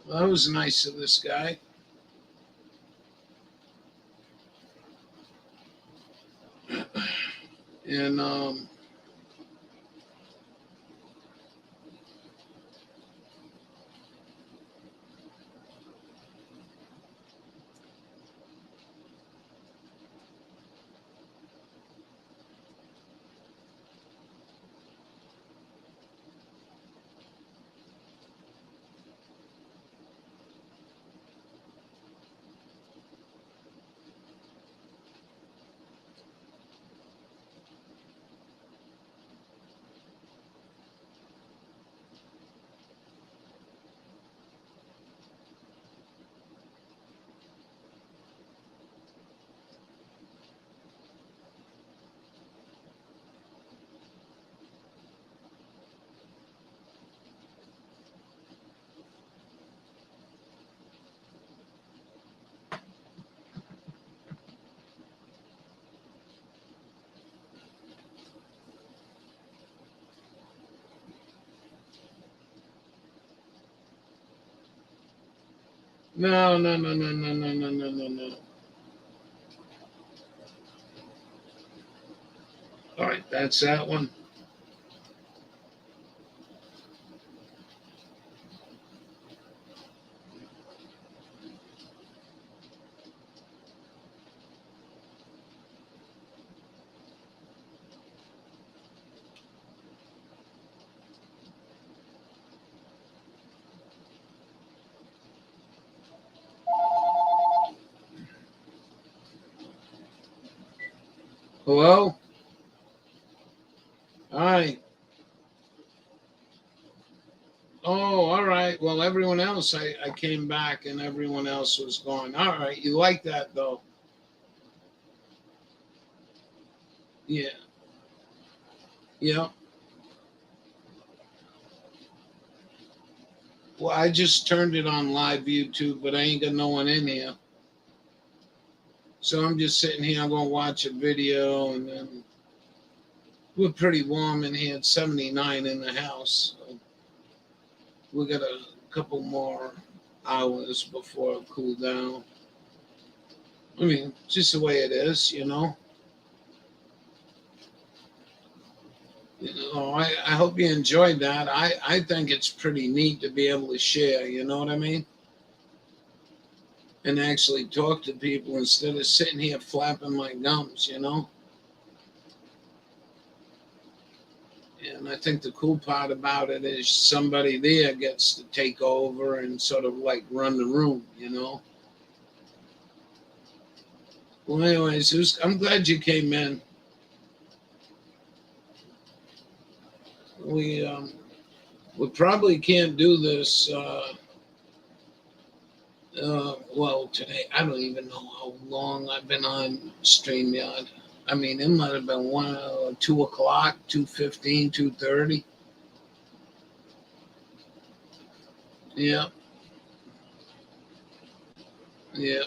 Well, that was nice of this guy. And no, no, no, no, no, no, no, no, no, no. All right, that's that one. Hello? Hi. Oh, all right. Well, everyone else, I came back and everyone else was gone. All right. You like that, though? Yeah. Yeah. Well, I just turned it on live YouTube, but I ain't got no one in here. So I'm just sitting here. I'm going to watch a video, and then we're pretty warm in here. It's 79 in the house. So we got a couple more hours before it cool down. I mean, just the way it is, you know. I hope you enjoyed that. I think it's pretty neat to be able to share, you know what I mean? And actually talk to people instead of sitting here flapping my gums, you know? And I think the cool part about it is somebody there gets to take over and sort of like run the room, you know? Well, anyways, I'm glad you came in. We we probably can't do this. Well, today I don't even know how long I've been on Streamyard. I mean, it might have been 2 o'clock, 2:15, 2:30. Yeah, yeah,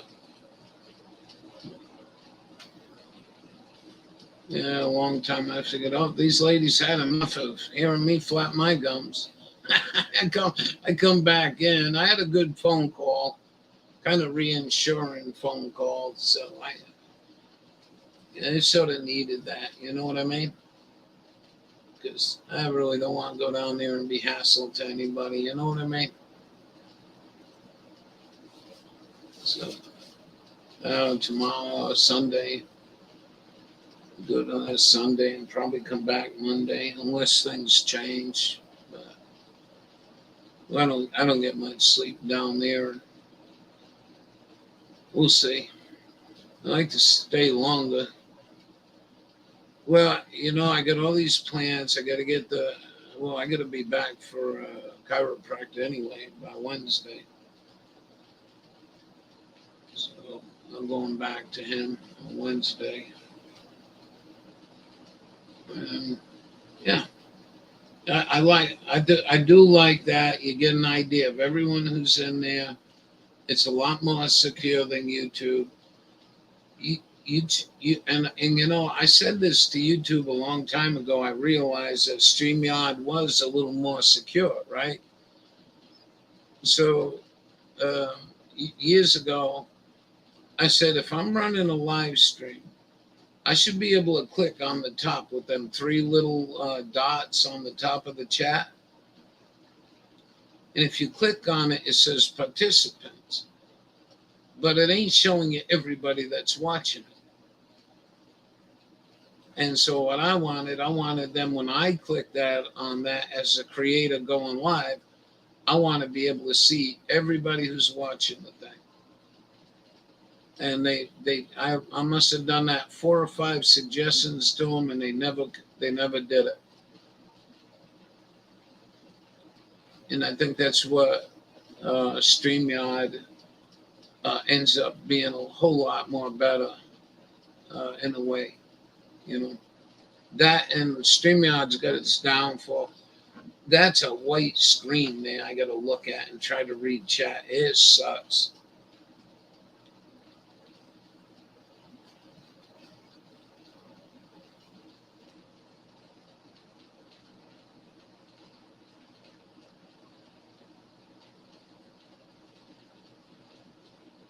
yeah. A long time I figured out these ladies had enough of hearing me flap my gums. I come back in. I had a good phone call, kind of reassuring phone call. So I sort of needed that. You know what I mean? Because I really don't want to go down there and be hassled to anybody. You know what I mean? So tomorrow, Sunday, good on a Sunday, and probably come back Monday unless things change. But I don't get much sleep down there. We'll see. I like to stay longer. Well, I got all these plans. I got to get I got to be back for chiropractor anyway by Wednesday. So I'm going back to him on Wednesday. And yeah, I do like that. You get an idea of everyone who's in there. It's a lot more secure than YouTube. You, I said this to YouTube a long time ago. I realized that StreamYard was a little more secure, right? So years ago, I said if I'm running a live stream, I should be able to click on the top with them three little dots on the top of the chat. And if you click on it, it says participants, but it ain't showing you everybody that's watching it. And so what I wanted them when I click that on that as a creator going live, I want to be able to see everybody who's watching the thing. And I must have done that 4 or 5 suggestions to them, and they never did it. And I think that's what StreamYard ends up being a whole lot more better in a way, you know. That and StreamYard's got its downfall. That's a white screen there I got to look at and try to read chat. It sucks.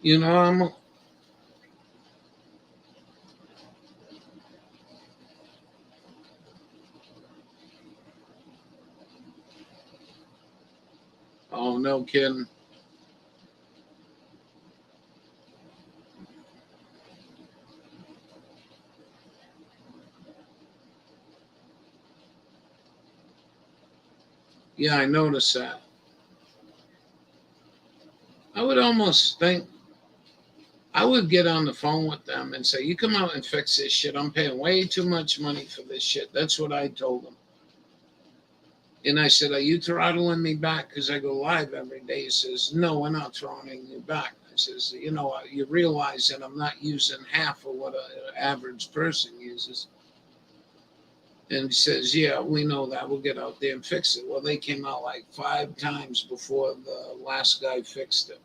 You know, I'm. Oh, no kidding. Yeah, I noticed that. I would almost think I would get on the phone with them and say, "You come out and fix this shit. I'm paying way too much money for this shit." That's what I told them. And I said, "Are you throttling me back because I go live every day?" He says, "No, we're not throttling you back." I says, "You know, you realize that I'm not using half of what an average person uses." And he says, "Yeah, we know that. We'll get out there and fix it." Well, they came out like 5 times before the last guy fixed it.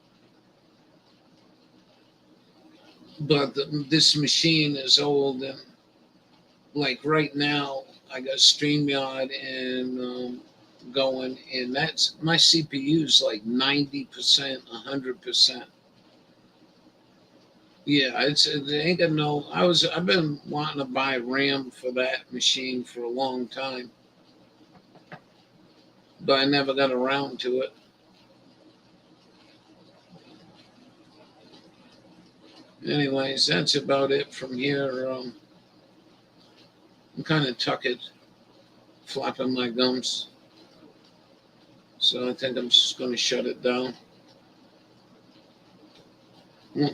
But this machine is old, and like right now, I got StreamYard and going, and that's my CPU's like 90%, 100%. Yeah, it ain't got no. I've been wanting to buy RAM for that machine for a long time, but I never got around to it. Anyways, that's about it from here. I'm kind of tucked, flapping my gums, so I think I'm just going to shut it down. Mm.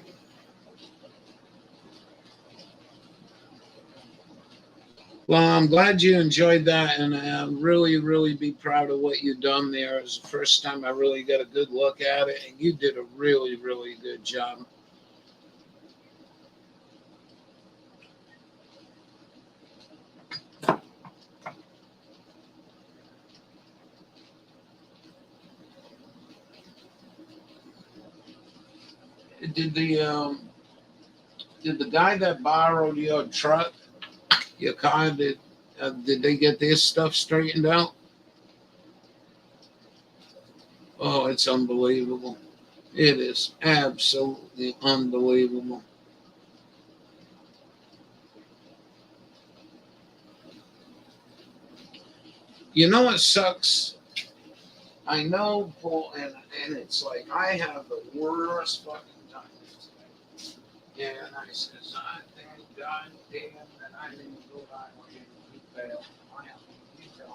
Well, I'm glad you enjoyed that, and I really, really be proud of what you've done there. It was the first time I really got a good look at it, and you did a really, really good job. Did the um, did the guy that borrowed your truck, your car, did they get their stuff straightened out? Oh, it's unbelievable. It is absolutely unbelievable. You know what sucks? I know, Paul, and it's like I have the worst fucking time today. And I says, I thank God damn that I didn't go that way and he failed. I have to keep going.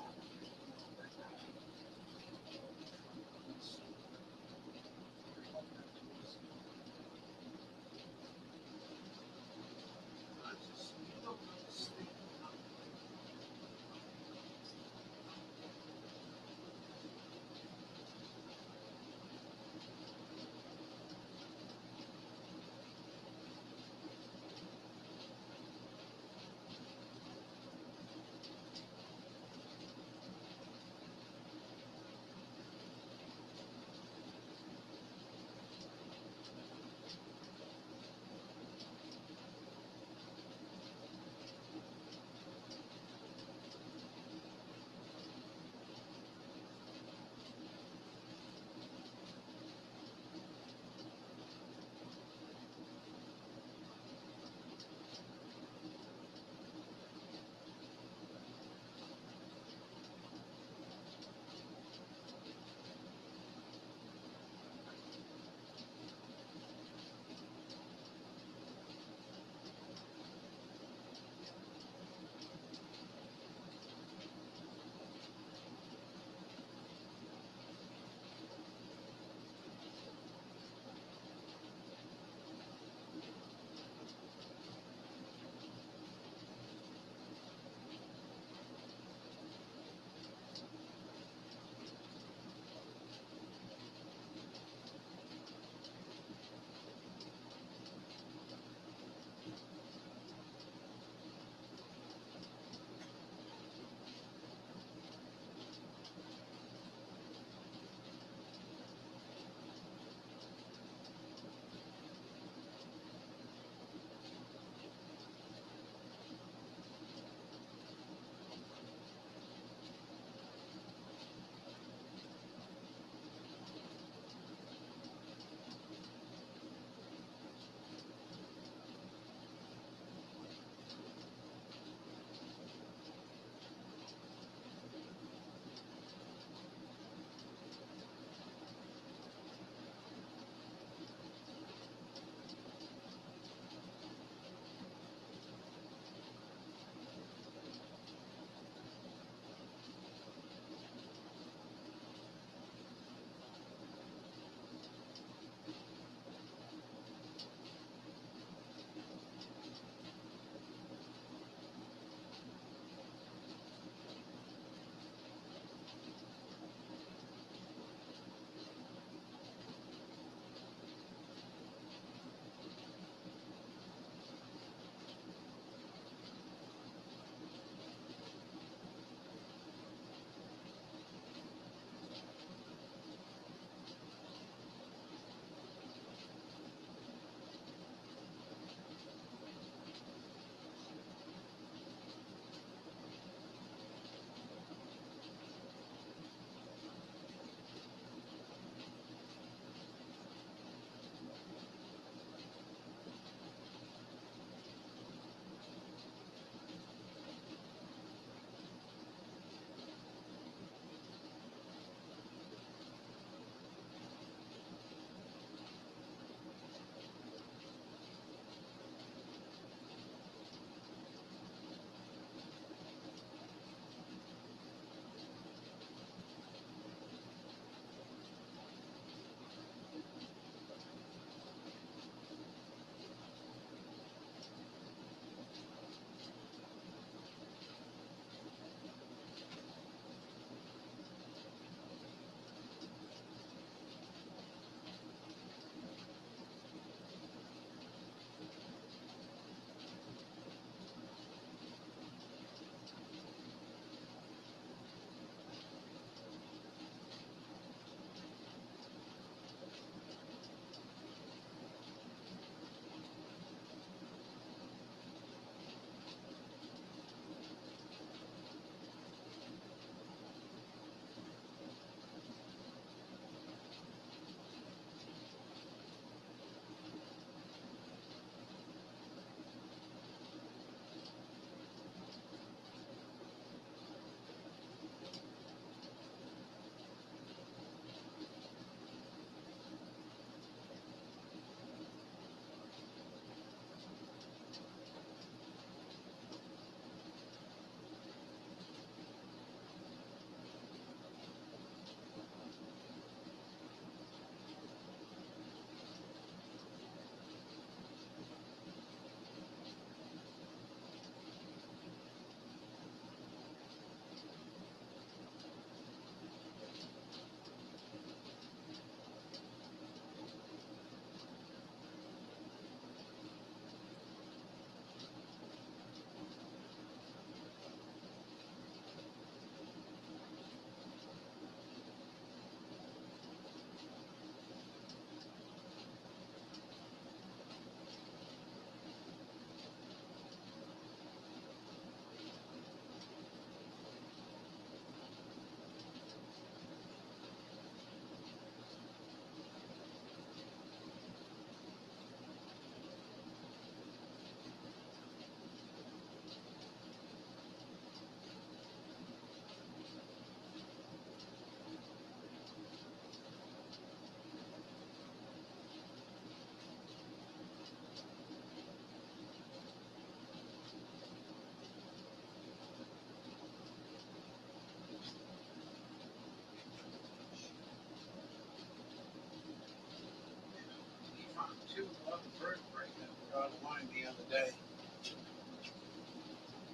brought wine the other day.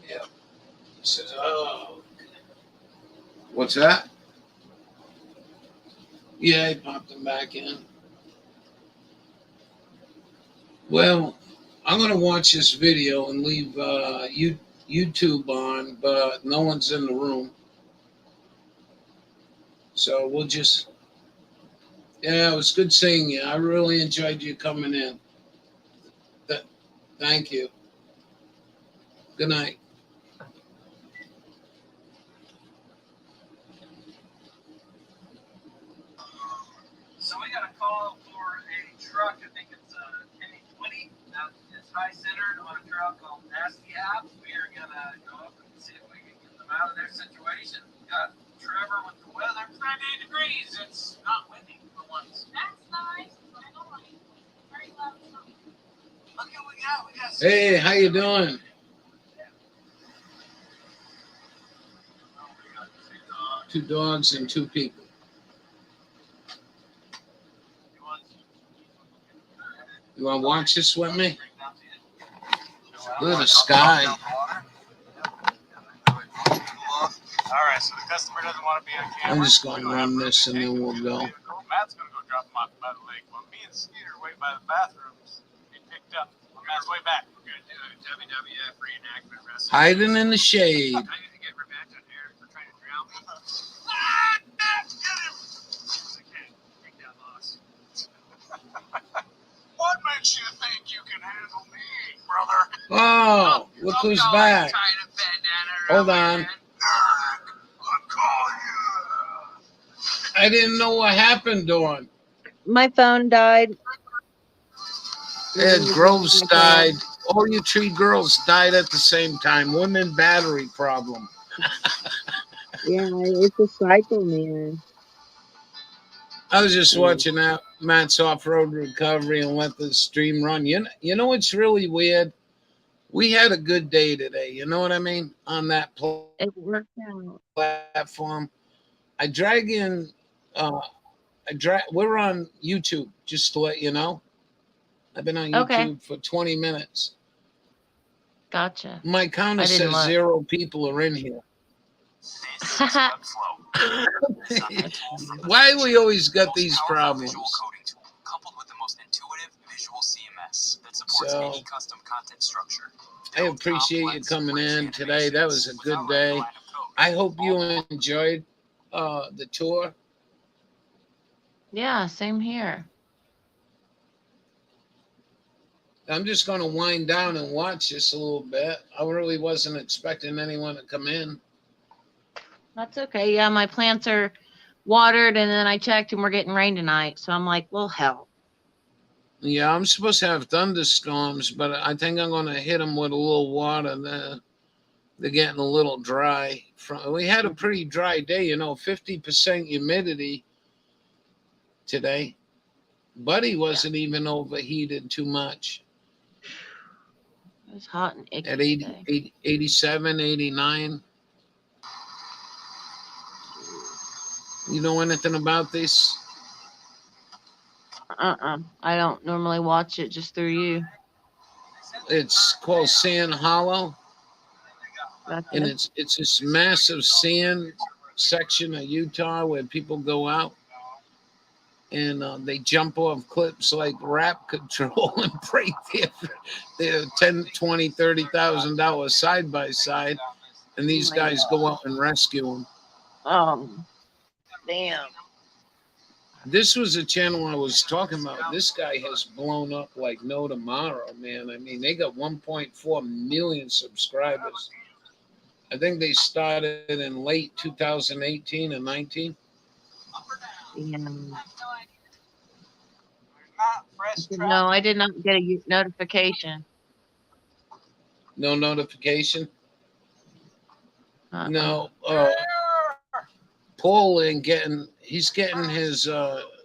Yeah. He says, "Oh, what's that?" Yeah, he popped him back in. Well, I'm gonna watch this video and leave YouTube on, but no one's in the room, so we'll just. Yeah, it was good seeing you. I really enjoyed you coming in. Th- Thank you. Good night. So we got a call for a truck. I think it's a Penny 20. That is high centered on a truck called Nasty App. We are gonna go up and see if we can get them out of their situation. Got Trevor with the weather. It's 98 degrees. It's not windy for once. That's nice. I don't like it. Very loud. Look what we got. We got. Hey, how you doing? Two dogs and two people. You want to watch this with me? Look at the sky. All right, so the customer doesn't want to be on camera. I'm just going to run this and then we'll go. Matt's going to go drop him off by the lake. While me and Skeeter wait by the bathrooms, get picked up. Matt's way back. We're going to do a WWF reenactment wrestling. Hiding in the shade. I need to get revenge on Eric for trying to drown me. Get him! Okay, take that loss. What makes you think you can handle me, brother? Oh, look who's back. Hold on. I didn't know what happened, Dawn. My phone died. Ed Groves died. All you three girls died at the same time. Women battery problem. Yeah, it's a cycle, man. I was just watching out Matt's off-road recovery and let the stream run. You know what's really weird? We had a good day today. You know what I mean? On that It worked out. platform. I drag in. We're on YouTube. Just to let you know. I've been on YouTube for 20 minutes. Gotcha. My counter says 0 people are in here. Why we always got these problems? Coupled with the most intuitive visual CMS that supports any custom content structure. I appreciate you coming in today. That was a good day. I hope you enjoyed the tour. Yeah, same here. I'm just going to wind down and watch this a little bit. I really wasn't expecting anyone to come in. That's okay. Yeah, my plants are watered, and then I checked, and we're getting rain tonight. So I'm like, well, hell. Yeah, I'm supposed to have thunderstorms, but I think I'm going to hit them with a little water. They're getting a little dry. We had a pretty dry day, 50% humidity today. Buddy wasn't even overheated too much. It was hot and icky At 87, 89. You know anything about this? I don't normally watch it, just through you. It's called Sand Hollow. Gotcha. And it's this massive sand section of Utah where people go out and they jump off cliffs like Rap Control and break their $10,000, $20,000, $30,000 side by side, and these guys go out and rescue them. Damn. This was a channel I was talking about. This guy has blown up like no tomorrow, man. I mean, they got 1.4 million subscribers. I think they started in late 2018 and 19. Yeah. No, I did not get a notification. No notification? No. Paul he's getting his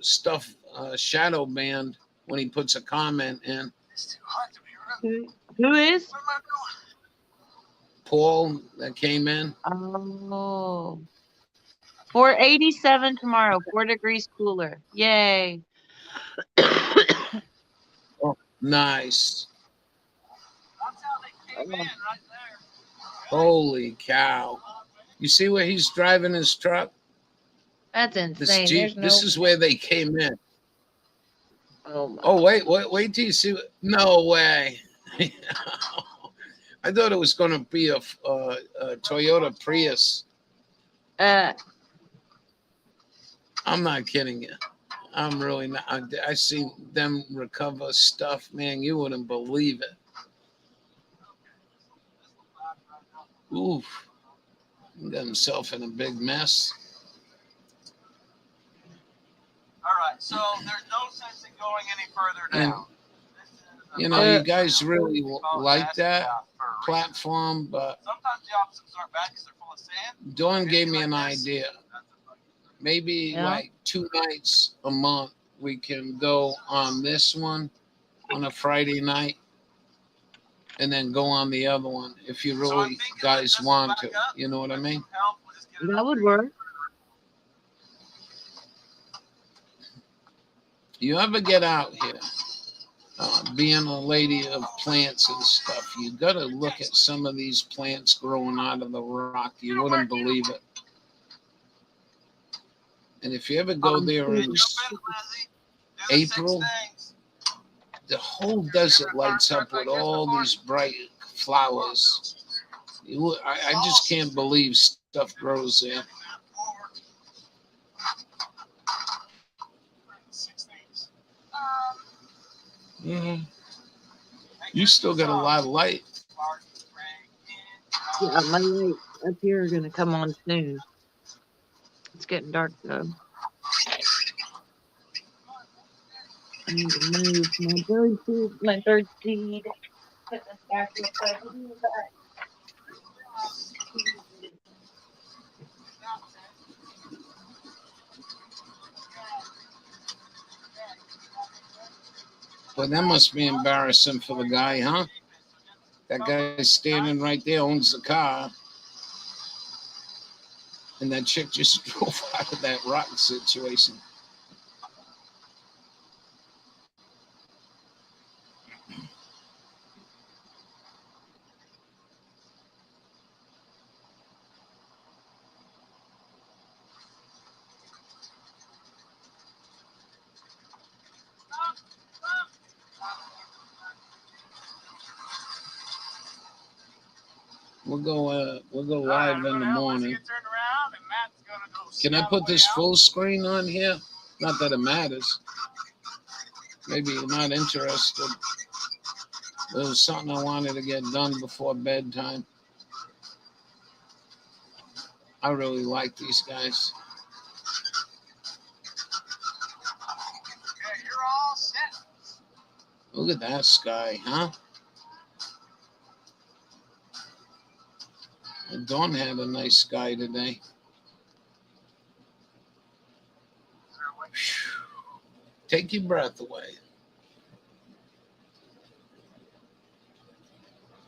stuff shadow banned when he puts a comment in. Who is? Paul that came in. Oh. 487 tomorrow, 4 degrees cooler. Yay. Nice. That's how they came in, right there. Holy cow. You see where he's driving his truck? That's This insane. Jeep. There's no. This is where they came in. Oh my. Oh, wait till you see. No way. I thought it was going to be a Toyota Prius. Uh, I'm not kidding you. I'm really not. I seen them recover stuff, man. You wouldn't believe it. Oof. He got himself in a big mess. All right, so there's no sense in going any further And, down. you know, you guys really like that platform, but sometimes the options aren't bad because they're full of sand. Dawn gave me an idea. Maybe Yeah. like 2 nights a month we can go on this one on a Friday night and then go on the other one if you really guys want to. You know what I mean? that would work. You ever get out here, being a lady of plants and stuff, you got to look at some of these plants growing out of the rock. You wouldn't believe it. And if you ever go there in April, the whole desert lights up with all these bright flowers. I just can't believe stuff grows there. Mm-hmm. You still got a lot of light. Yeah, my lights up here are gonna come on soon. It's getting dark though. I need to move my bird seed. Put this back real quick. Well, that must be embarrassing for the guy, huh? That guy standing right there owns the car. And that chick just drove out of that rock situation. We'll go live in the morning. Can I put this full screen on here? Not that it matters. Maybe you're not interested. There was something I wanted to get done before bedtime. I really like these guys. Okay, you're all set. Look at that sky, huh? Dawn had a nice sky today. Take your breath away.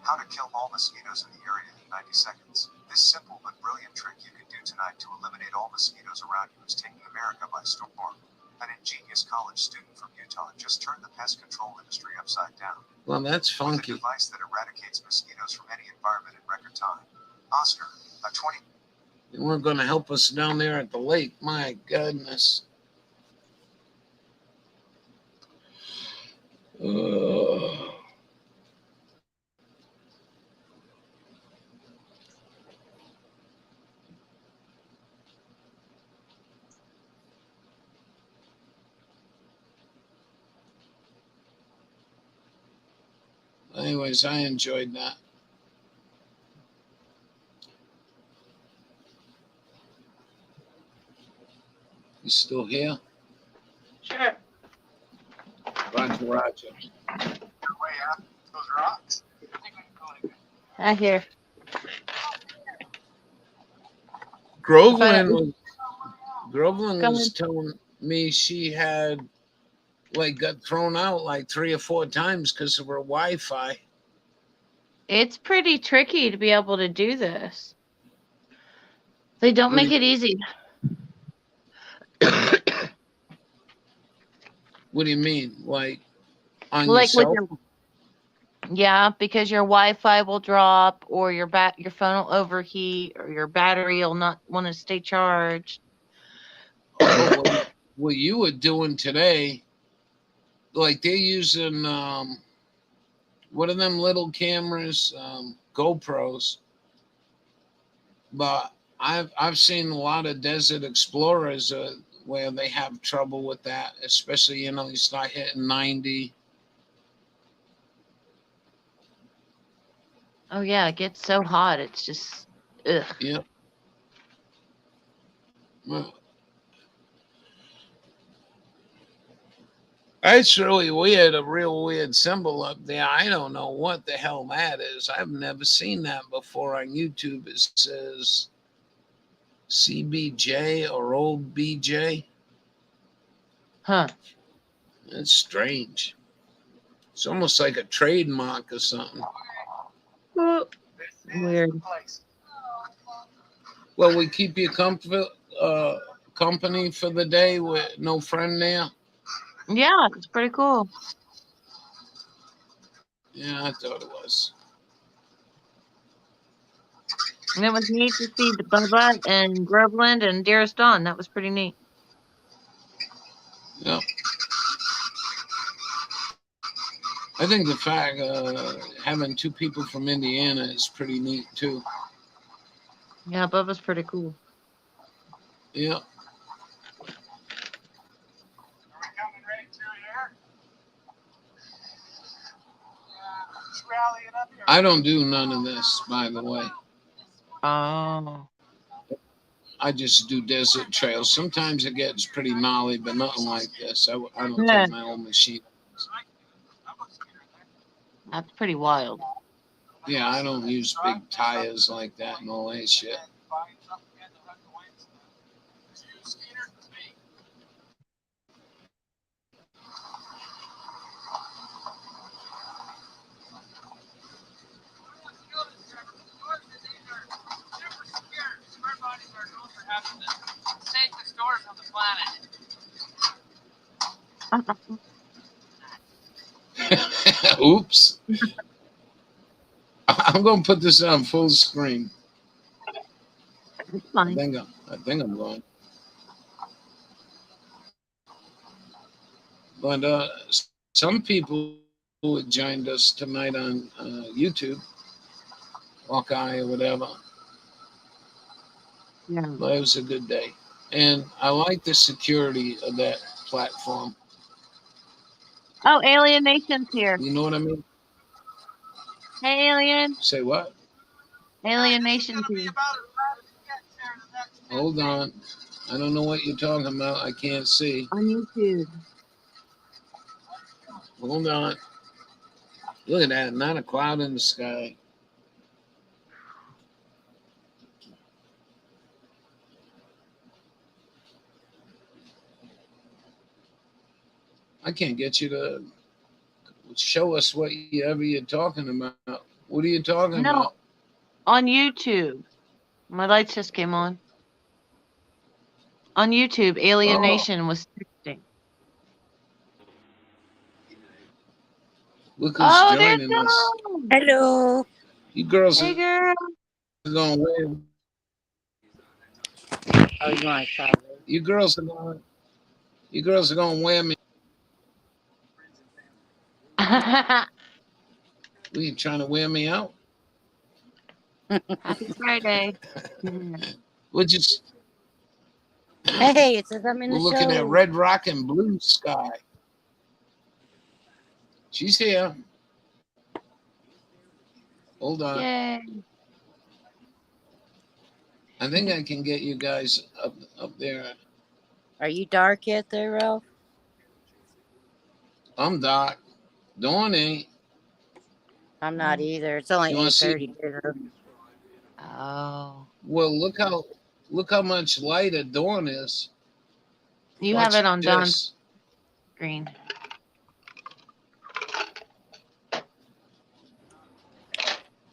How to kill all mosquitoes in the area in 90 seconds. This simple but brilliant trick you can do tonight to eliminate all mosquitoes around you is taking America by storm. An ingenious college student from Utah just turned the pest control industry upside down. Well, that's With funky. a device that eradicates mosquitoes from any environment in record time. Oscar, a 20. They weren't going to help us down there at the lake. My goodness. Ugh. Anyways, I enjoyed that. You still here? Sure. Roger, Roger. Way out those rocks. I hear. Groveland Go was telling me she had got thrown out like 3 or 4 times because of her Wi-Fi. It's pretty tricky to be able to do this. They don't make it easy. What do you mean? Like on Like with yourself. your, yeah, because your Wi-Fi will drop, or your phone will overheat, or your battery will not want to stay charged. Oh, what you were doing today, like they're using what are them little cameras, GoPros, but I've seen a lot of Desert Explorers where they have trouble with that, especially you start hitting 90. Oh yeah, it gets so hot. It's just, ugh. Yeah. Well, it's really weird, a real weird symbol up there. I don't know what the hell that is. I've never seen that before on YouTube. It says CBJ or old BJ. Huh. It's strange. It's almost like a trademark or something. Weird. Well, we keep you company for the day with no friend there. Yeah, it's pretty cool. Yeah, I thought it was. And it was neat to see the Bubba and Groveland and Dearest Dawn. That was pretty neat. Yeah. I think the fact having two people from Indiana is pretty neat too. Yeah, Bubba's pretty cool. Yeah. Are we coming right through here? Just rallying up here. I don't do none of this, by the way. Oh. I just do desert trails. Sometimes it gets pretty gnarly, but nothing like this. I don't Yeah. take my own machine. That's pretty wild. Yeah, I don't use big tires like that and all that shit. Safest stores on the planet. Oops. I'm gonna put this on full screen. It's I fine. think I'm going. But some people who joined us tonight on YouTube, Hawkeye or whatever, Yeah. but it was a good day. And I like the security of that platform. Oh, Alien Nation's here. You know what I mean? Hey, Alien. Say what? Alien Nation's here. Hold on. I don't know what you're talking about. I can't see. On YouTube. Hold on. Look at that. Not a cloud in the sky. I can't get you to show us whatever you're talking about. What are you talking No. about? On YouTube. My lights just came on. On YouTube, Alien Oh. Nation was texting. Look who's Oh, there's joining us. Dawn. Hello. You girls Hey, are girl. going way. Oh, you want to try? You girls are going wear me. What, you trying to wear me out? Happy Friday. We're just Hey, it says I'm in we're the looking show. at red rock and blue sky. She's here. Hold on. Yay. I think I can get you guys up there. Are you dark yet there, Ralph? I'm Doc. Dawn ain't. I'm not either. It's only You wanna see- 8:30 here. Oh. Well, look how much lighter Dawn is. You Watch have it on Dawn's this. screen.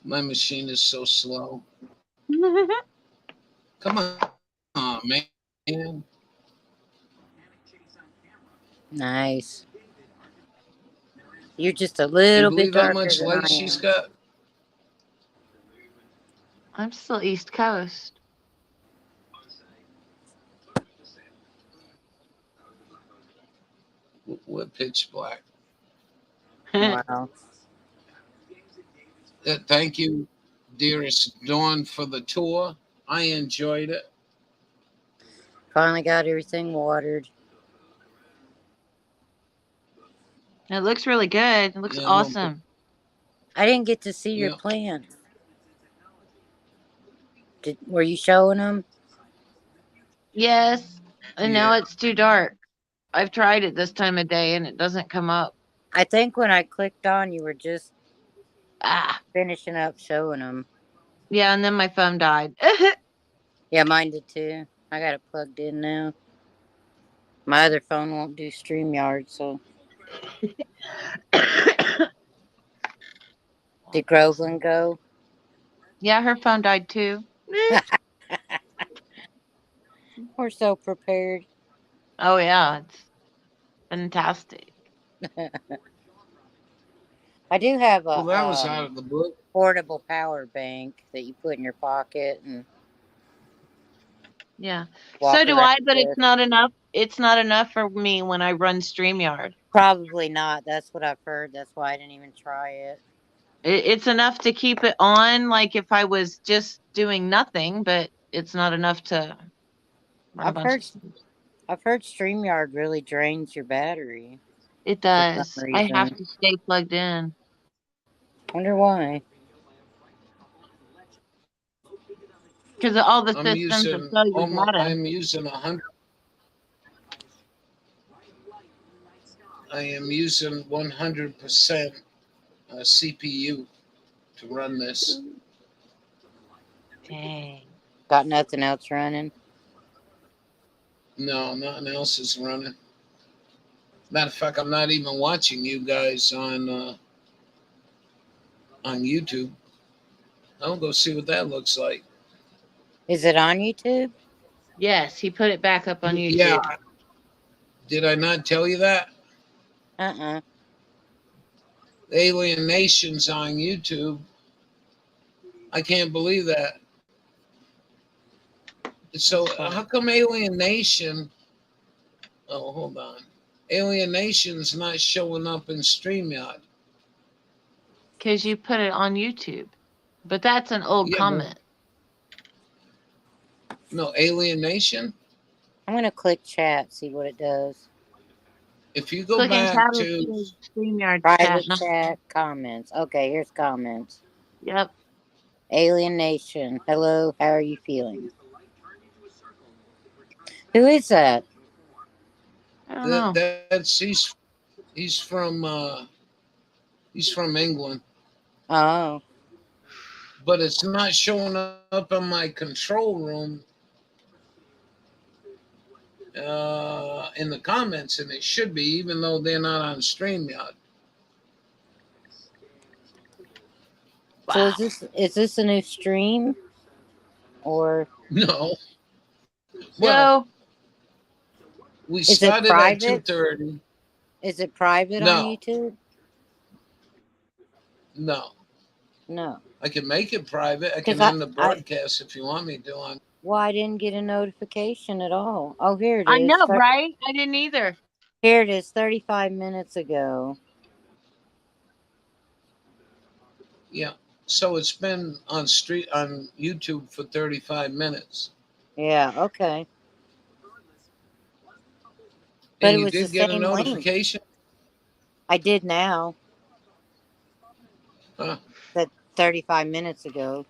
My machine is so slow. Come on, man. Nice. You're just a You little bit believe how darker much than I light she's am. got? I'm still East Coast. We're pitch black. Wow. Thank you, dearest Dawn, for the tour. I enjoyed it. Finally got everything watered. It looks really good. It looks Yeah, awesome. I didn't get to see your Yeah. plants. Were you showing them? Yes. And now Yeah. it's too dark. I've tried it this time of day and it doesn't come up. I think when I clicked on, you were just Ah. finishing up showing them. Yeah, and then my phone died. Yeah, mine did too. I got it plugged in now. My other phone won't do StreamYard, so. Did Groveland go? Yeah, her phone died too. We're so prepared. Oh yeah, it's fantastic. I do have Well, that was a out of the book. portable power bank that you put in your pocket and Yeah. walk So do around I, but with. it's not enough. It's not enough for me when I run StreamYard. Probably not. That's what I've heard. That's why I didn't even try it. It's enough to keep it on, like if I was just doing nothing, but it's not enough to run a I've bunch heard of stuff. I've heard StreamYard really drains your battery It for some does. I have reason. to stay plugged in. Wonder why. Because all the I'm systems that using sell your almost. data. I'm using 100. I am using 100% CPU to run this. Dang. Got nothing else running. No, nothing else is running. Matter of fact, I'm not even watching you guys on YouTube. I'll go see what that looks like. Is it on YouTube? Yes, he put it back up on YouTube. Yeah. Did I not tell you that? Uh-uh. Alien Nation's on YouTube. I can't believe that. So how come Alien Nation? Oh, hold on. Alien Nation's not showing up in StreamYard. Because you put it on YouTube. But that's an old Yeah, comment. No, Alien Nation. I'm gonna click chat, see what it does. If you go Click in back chat to StreamYard Private chat. chat comments. Okay, here's comments. Yep. Alien Nation. Hello, how are you feeling? Who is that? I don't know. that's he's from England, Oh. but it's not showing up in my control room in the comments, and it should be, even though they're not on StreamYard. So Wow. is this a new stream? Or No. Well, So, we Is it started at private? 2:30. is it private on No. YouTube? No. No. I can make it private. I can 'Cause I- end the broadcast if you want me to. On Well, I didn't get a notification at all. Oh, here it is. I know, right? I didn't either. Here it is, 35 minutes ago. Yeah. So it's been on YouTube for 35 minutes. Yeah, okay. But And it you was did the get a same link. notification? I did now. Huh. That 35 minutes ago.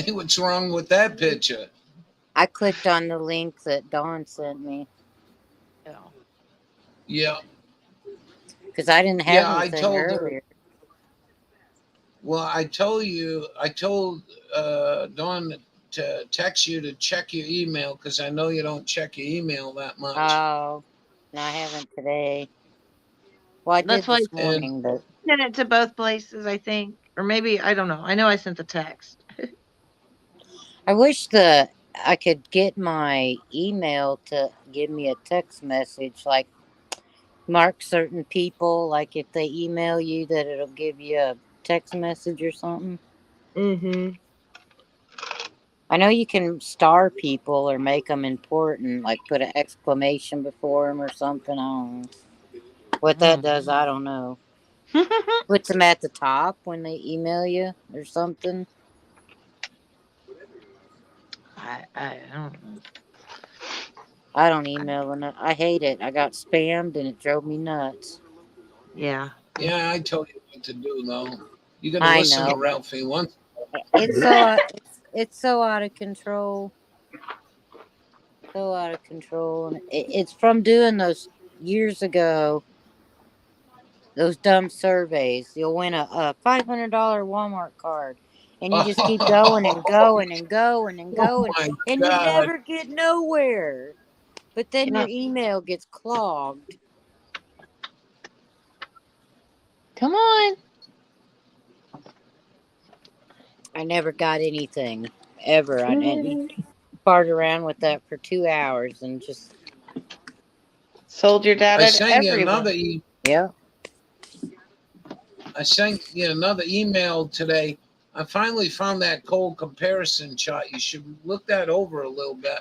What's wrong with that picture? I clicked on the link that Dawn sent me Yeah. because I didn't have Yeah, I anything told her. earlier. Well, I told Dawn to text you to check your email because I know you don't check your email that much. Oh, no, I haven't today. Well, I That's did why this morning, but I sent it to both places, I think. Or maybe, I don't know. I know I sent the text. I wish I could get my email to give me a text message. Like, mark certain people, like if they email you, that it'll give you a text message or something. Mm-hmm. I know you can star people or make them important, like put an exclamation before them or something. I don't know. What that does, I don't know. Puts them at the top when they email you or something. I don't know. I don't email enough. I hate it. I got spammed and it drove me nuts. Yeah. Yeah, I told you what to do though. You got to I listen to know. Ralphie once. It's so it's so out of control. So out of control, and it's from doing those years ago. Those dumb surveys. You'll win a $500 Walmart card, and you just keep going and going and going and Oh going, my and you God. never get nowhere. But then You your know- email gets clogged. Come on. I never got anything ever. I didn't fart around with that for 2 hours and just Sold your I data to sent you everyone. another yeah. I sent you another email today. I finally found that cold comparison chart. You should look that over a little bit.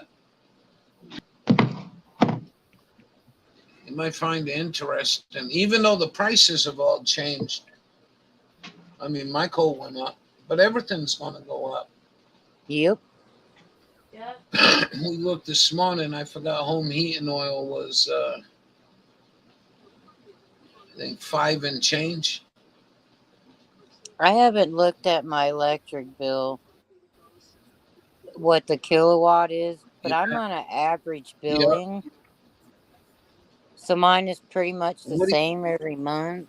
You might find it interesting, even though the prices have all changed. I mean, my coal went up, but everything's going to go up. Yep. We looked this morning. I forgot home heating oil was, I think, 5 and change. I haven't looked at my electric bill, what the kilowatt is, but Yeah. I'm on an average Yeah. billing. So mine is pretty much the What do you- same every month.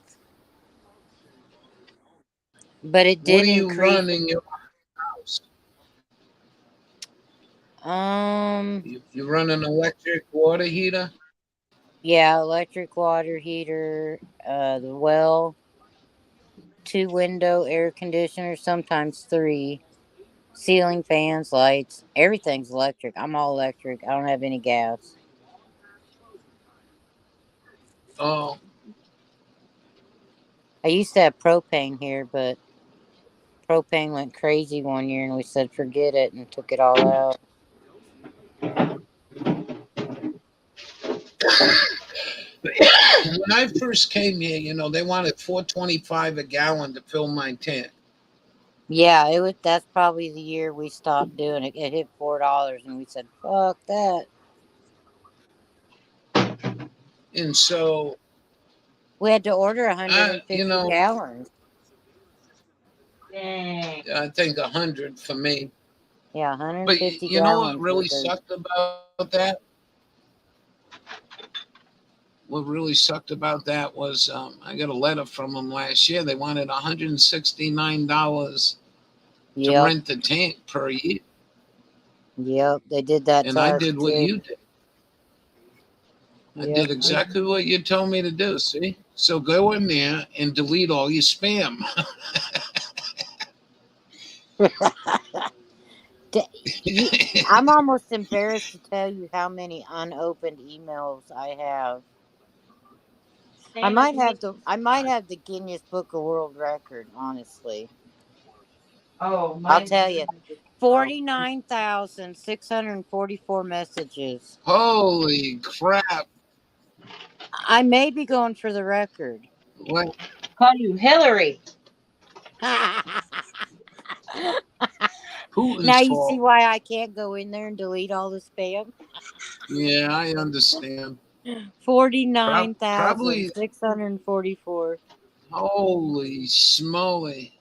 But it What did do you increase. run in your house? You run an electric water heater? Yeah, electric water heater, the well, 2 window air conditioners, sometimes 3, ceiling fans, lights, everything's electric. I'm all electric. I don't have any gas. Oh, I used to have propane here, but propane went crazy one year and we said forget it and took it all out. when I first came here, they wanted $4.25 a gallon to fill my tank. Yeah, it was. That's probably the year we stopped doing it. It hit $4 and we said fuck that. And so, We had to order 150 gallons. I think 100 for me. Yeah, But 150 you know what gallons. really sucked about that? What really sucked about that was I got a letter from them last year. They wanted $169 to rent the tank per year. Yep, they did that. And to I us did what too. you did. I did exactly what you told me to do. See? So go in there and delete all your spam. I'm almost embarrassed to tell you how many unopened emails I have. I might have the Guinness Book of World Record, honestly. Oh, I'll tell you. 49,644 messages. Holy crap. I may be going for the record. What? Call you Hillary. Putin's Now you fault. see why I can't go in there and delete all the spam? Yeah, I understand. 49,644. Holy smoly.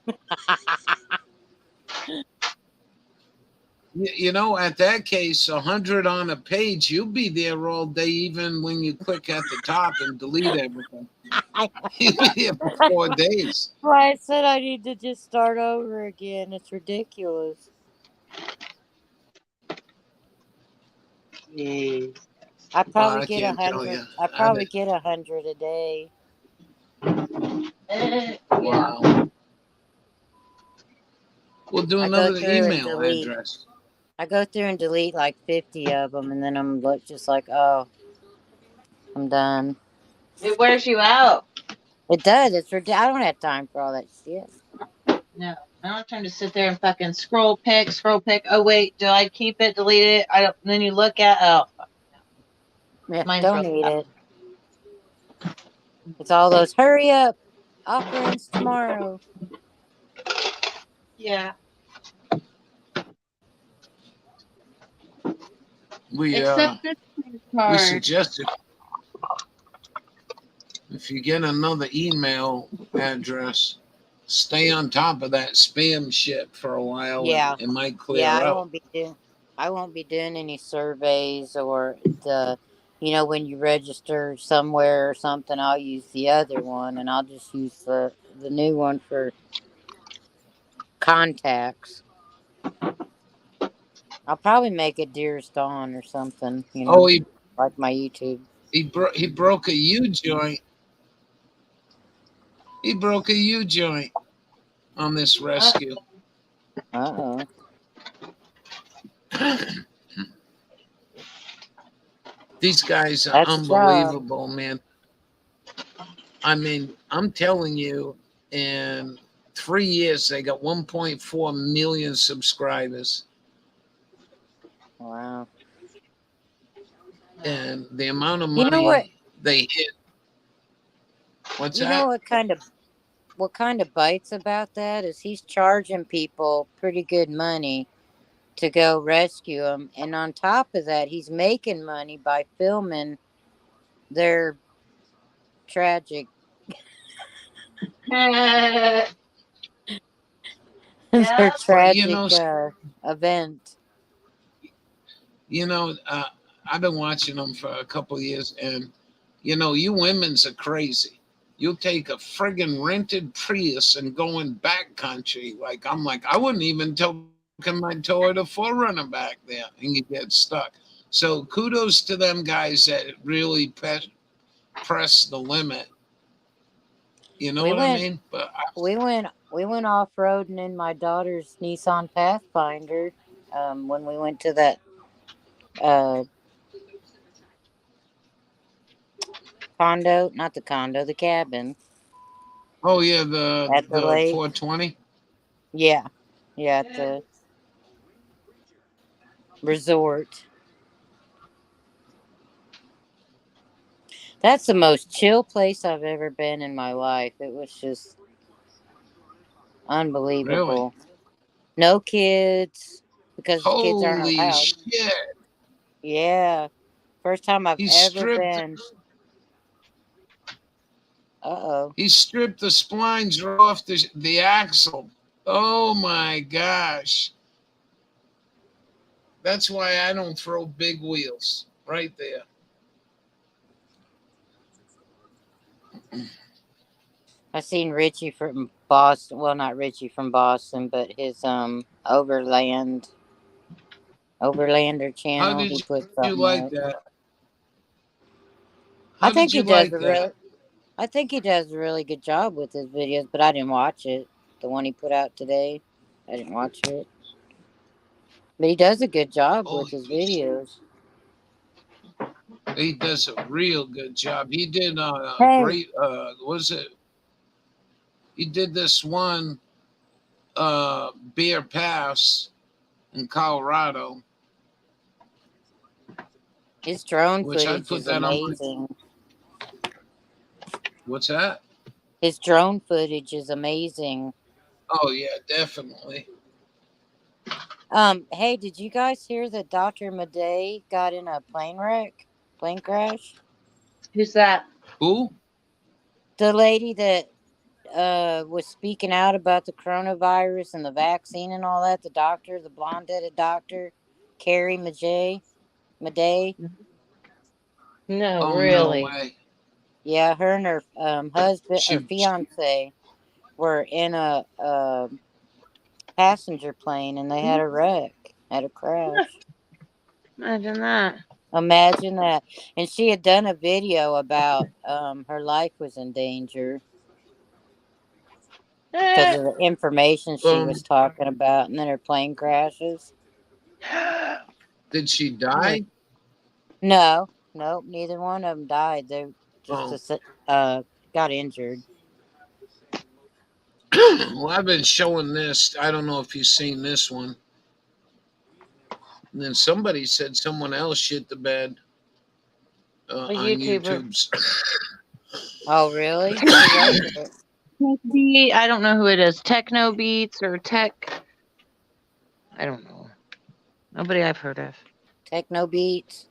At that case, 100 on a page, you'll be there all day, even when you click at the top and delete everything. You'll be there for 4 days. Why I said I need to just start over again. It's ridiculous. I probably get 100. I probably get 100 a day. Wow. We'll do another email address. I go through and delete like 50 of them, and then I'm just like, oh, I'm done. It wears you out. It does. It's ridiculous. I don't have time for all that shit. No, I don't have time to sit there and fucking scroll pick. Oh wait, do I keep it? Delete it? I don't. Then you look at fuck. Yeah, Mine's don't really need bad. it. It's all those hurry up. Offerings tomorrow. Yeah. We Except this we card. suggested if you get another email address, stay on top of that spam shit for a while. Yeah. It might clear Yeah, out. I won't be doing any surveys or when you register somewhere or something, I'll use the other one and I'll just use the new one for contacts. I'll probably make it Dearest Dawn or something, Oh, like my YouTube. he broke a U joint. He broke a U joint on this rescue. Uh-oh. These guys are That's a job. unbelievable, man. I mean, I'm telling you, in 3 years, they got 1.4 million subscribers. Wow. And the amount of You know what? money they hit. What's You that? know what kind of bites about that is he's charging people pretty good money to go rescue them, and on top of that, he's making money by filming their tragic their Yeah. tragic event. I've been watching them for a couple of years, and you women's are crazy. You take a friggin' rented Prius and go in backcountry. I wouldn't even take my Toyota 4Runner back there, and you get stuck. So kudos to them guys that really press the limit. You know what I mean? But we went off roading in my daughter's Nissan Pathfinder when we went to that condo, not the condo, the cabin. Oh yeah, At the lake. 420. Yeah, at the resort. That's the most chill place I've ever been in my life. It was just unbelievable. Really? No kids because the kids aren't Holy allowed. shit! Yeah, first time I've He ever stripped. been. He stripped the splines off the axle. Oh my gosh! That's why I don't throw big wheels. Right there. I seen Richie from Boston. Well, not Richie from Boston, but his Overlander channel. How did He put you something like up. that? I think he does a really good job with his videos, but I didn't watch it. The one he put out today, I didn't watch it. But he does a good job with his videos. He does a real good job. He did a great. Was it? He did this one Bear Pass in Colorado. His drone footage is amazing. What's that? His drone footage is amazing. Oh yeah, definitely. Hey, did you guys hear that Dr. Madej got in a plane crash? Who's that? Who? The lady that was speaking out about the coronavirus and the vaccine and all that. The doctor, the blonde-headed doctor, Carrie Madej. No, really. No way. Yeah, her and her husband or fiance were in a passenger plane and they had a wreck, had a crash. Imagine that. And she had done a video about her life was in danger because of the information she was talking about, and then her plane crashes. Did she die? No, neither one of them died. just Oh. to sit, got injured. Well, I've been showing this. I don't know if you've seen this one. And then somebody said someone else shit the bed A on YouTuber. YouTube's. Oh, really? Who was it? I don't know who it is. Techno Beats or Tech. I don't know. Nobody I've heard of. Techno Beats.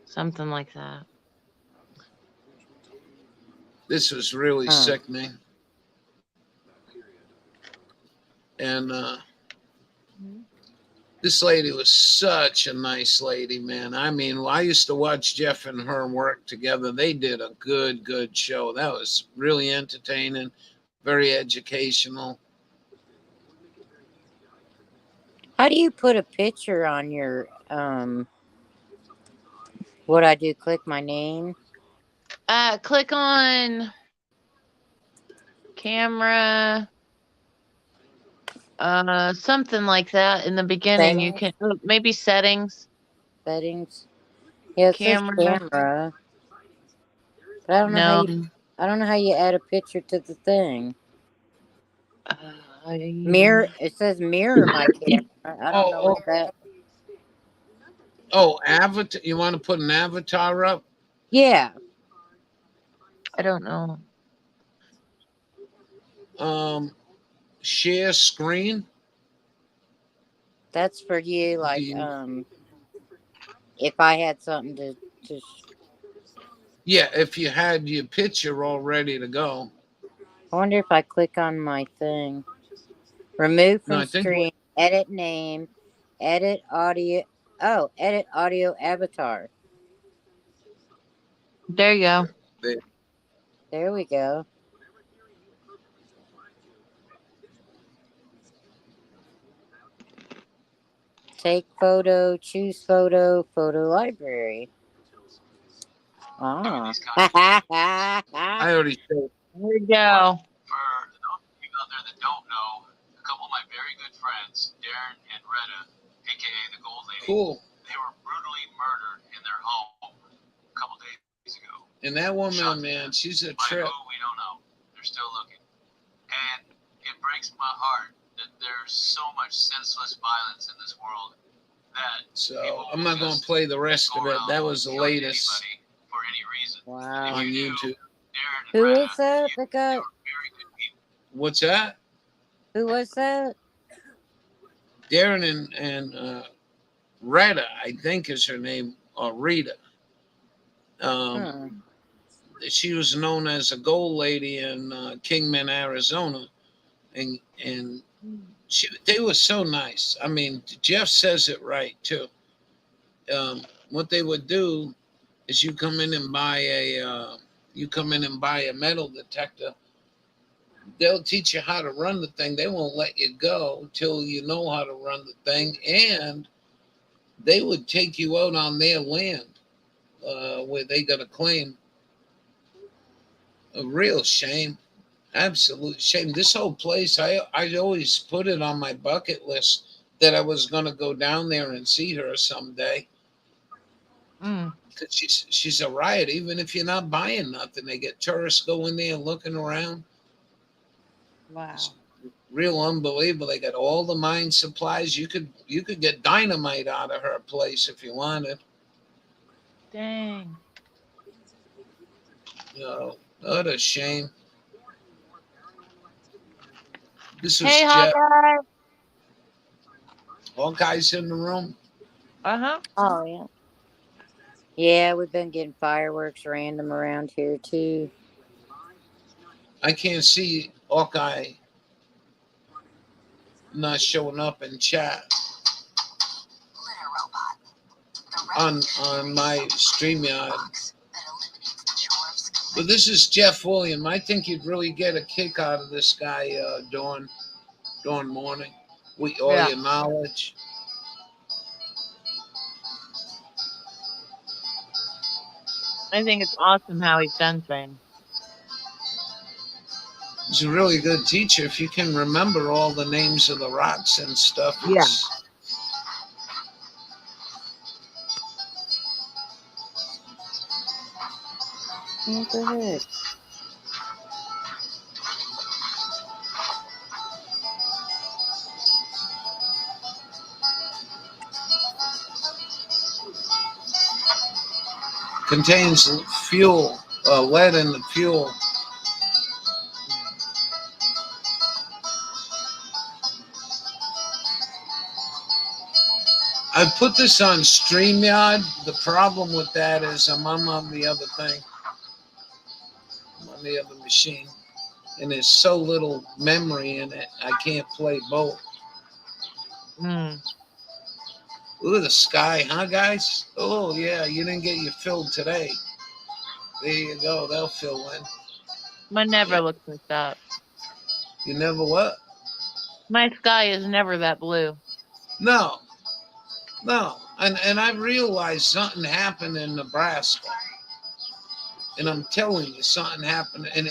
Something like that. This was really Huh. sickening. And this lady was such a nice lady, man. I mean, I used to watch Jeff and her work together. They did a good show. That was really entertaining, very educational. How do you put a picture on your what I do? Click my name. Click on camera. Something like that in the beginning. You Settings. can maybe settings, Settings. Yeah, it says camera. camera. But I don't know how No. you. I don't know how you add a picture to the thing. Uh, Mirror. It says mirror my camera. I don't know Oh, what that. avatar. You want to put an avatar up? Yeah. I don't know. Share screen. That's for you. Like You- if I had something to. Yeah, if you had your picture all ready to go. I wonder if I click on my thing. Remove No, from I think stream. Edit name. Edit audio. Oh, edit audio avatar. There you go. There we go. Take photo, choose photo, photo library. Ah. I already showed. There you go. For those of you out there that don't know, a couple of my very good friends, Darren and Retta, aka the Gold Lady, Cool. they were brutally murdered in their home a couple days ago. And that woman, man, she's a By trip. who, we don't know. They're still looking. And it breaks my heart that there's so much senseless violence in this world that So people I'm will not going to just play the rest go of it. around That was the killing latest anybody for any reason. Wow. on If you do, YouTube. Darren and Who Retta, is that? The guy? they were very good people. What's that? Who was that? Darren and Retta, I think is her name, or Rita. She was known as a gold lady in Kingman, Arizona, and they were so nice. I mean, Jeff says it right too. What they would do is you come in and buy a metal detector. They'll teach you how to run the thing. They won't let you go till you know how to run the thing, and they would take you out on their land where they got a claim. A real shame. Absolute shame. This whole place, I always put it on my bucket list that I was going to go down there and see her someday. Because she's a riot. Even if you're not buying nothing, they get tourists going there and looking around. Wow. It's real unbelievable. They got all the mine supplies. You could get dynamite out of her place if you wanted. Dang. What a shame. This was Hey, Jeff. Hawkeye. All guys in the room. Uh-huh. Oh, yeah. Yeah, we've been getting fireworks random around here, too. I can't see Hawkeye not showing up in chat on my StreamYard. But this is Jeff William. I think you'd really get a kick out of this guy, Dawn Morning, with all your knowledge. I think it's awesome how he's done things. He's a really good teacher. If you can remember all the names of the rocks and stuff. Yeah. What the heck? Contains fuel, lead in the fuel. I put this on StreamYard. The problem with that is I'm on the other thing. I'm on the other machine. And there's so little memory in it, I can't play both. Mm. Look at the sky, huh, guys? Oh, yeah, you didn't get your fill today. There you go. They'll fill in. Mine never Yeah. looks like that. You never what? My sky is never that blue. No. No. And I realized something happened in Nebraska. And I'm telling you, something happened. And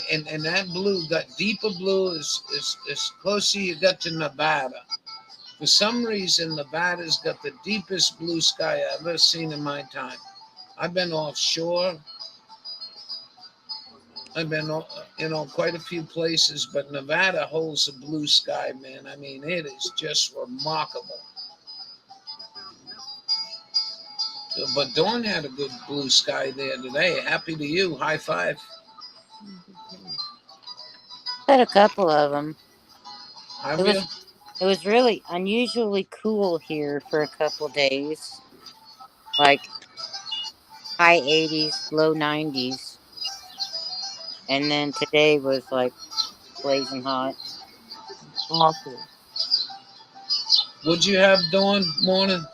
that blue got deeper blue as closer you got to Nevada. For some reason, Nevada's got the deepest blue sky I've ever seen in my time. I've been offshore. I've been, quite a few places, but Nevada holds a blue sky, man. I mean, it is just remarkable. But Dawn had a good blue sky there today. Happy to you. High five. Had a couple of them. Have It you? was really unusually cool here for a couple days. Like high 80s, low 90s. And then today was like blazing hot. Awful. What'd you have, Dawn? Morning?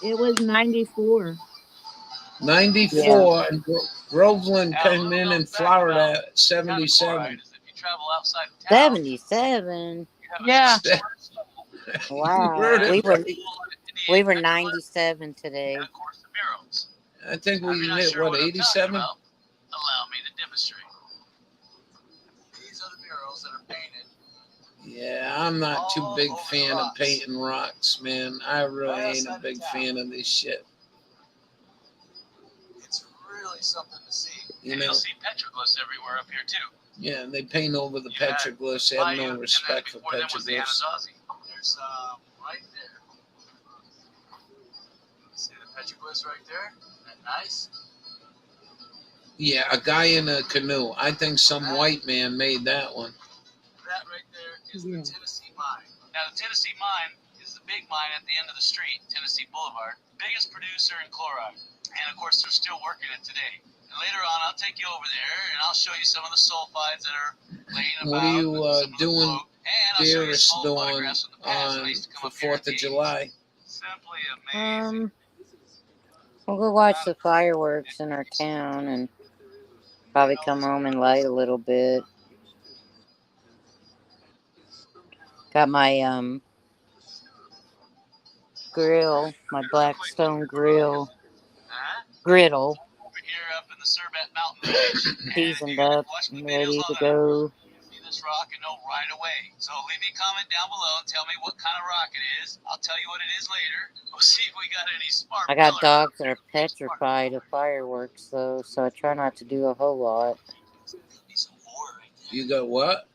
It was 94. 94. And Groveland Now, came a in little Florida fact about at 77. chloride is if you travel outside of town, 77. you have a Yeah. Wow. You heard it We right. We were 97 today. And of course, the murals. I think we If you're not hit, sure what, I'm talking 87? about, allow me to demonstrate. These are the murals that are painted. Yeah, I'm not too big fan of painting rocks, man. I really ain't a big fan of this shit. It's really something to see. You And know? you'll see petroglyphs everywhere up here too. Yeah, and they paint over the You had petroglyphs. They have Mayu, no and respect then for before them was the petroglyphs. Anasazi. There's right there. See the petroglyphs right there? Isn't that nice? Yeah, a guy in a canoe. I think some white man made that one. That right there is Yeah. the Tennessee Mine. Now the Tennessee Mine is the big mine at the end of the street, Tennessee Boulevard. Biggest producer in chloride. And of course they're still working it today. And later on I'll take you over there and I'll show you some of the sulfides that are laying about. What are you some of the doing, float, and I'll show you dearest small Dawn, photographs from the past when I used to come for up here 4th of and teach. July? Simply amazing. We'll go watch the fireworks in our town and probably come home and light a little bit. Got my grill, my Blackstone grill Huh? griddle Over here up in the Surbat Mountain Range. seasoned up and ready to go. See this rock and know right away. So leave me a comment down below and tell me what kind of rock it is. I'll tell you what it is later. We'll see if we got any smart I got pillars. dogs that are petrified of fireworks though, so I try not to do a whole lot. You got what?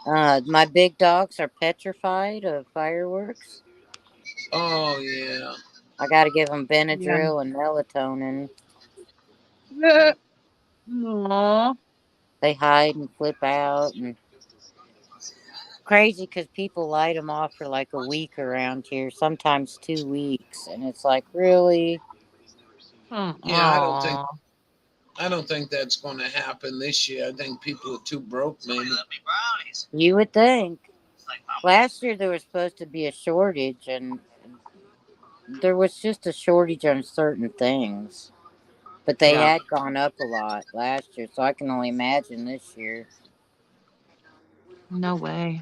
My big dogs are petrified of fireworks. Oh, yeah. I got to give them Benadryl and melatonin. Aww. They hide and flip out, and crazy because people light them off for like a week around here, sometimes 2 weeks, and it's like, really? Yeah, I don't think that's going to happen this year. I think people are too broke, Somebody maybe. left me brownies. You would think. It's like, Last year there was supposed to be a shortage, and there was just a shortage on certain things. But they Yeah. had gone up a lot last year, so I can only imagine this year. No way.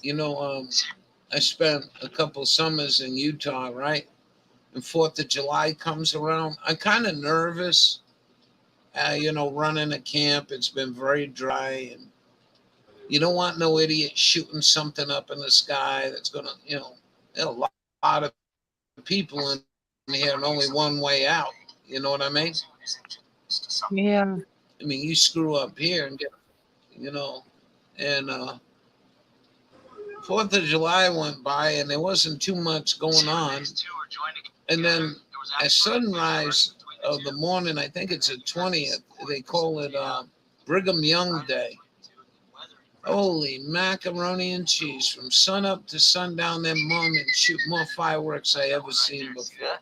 You know, I spent a couple summers in Utah, right? And 4th of July comes around. I'm kind of nervous, running a camp. It's been very dry, and you don't want no idiot shooting something up in the sky that's going to, a lot of people in here and only one way out. You know what I mean? Yeah. I mean, you screw up here and get, you know, and 4th of July went by and there wasn't too much going on. And then at sunrise of the morning, I think it's the 20th, they call it Brigham Young Day. Holy macaroni and cheese. From sun up to sundown, them mom and shoot more fireworks I ever seen before.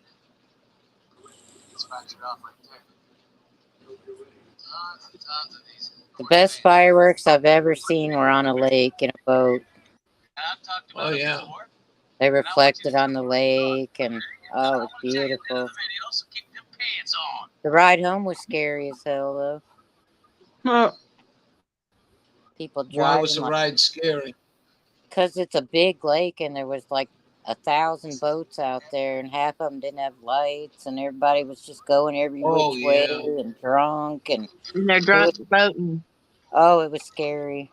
The best fireworks I've ever seen were on a lake in a boat. Oh, yeah. They reflected on the lake, and oh, it was beautiful. The ride home was scary as hell, though. Huh. People Why driving was the like, ride scary? because it's a big lake, and there was like 1,000 boats out there, and half of them didn't have lights, and everybody was just going every Oh, which way yeah. and drunk, and And they're drunk boating. oh, it was scary.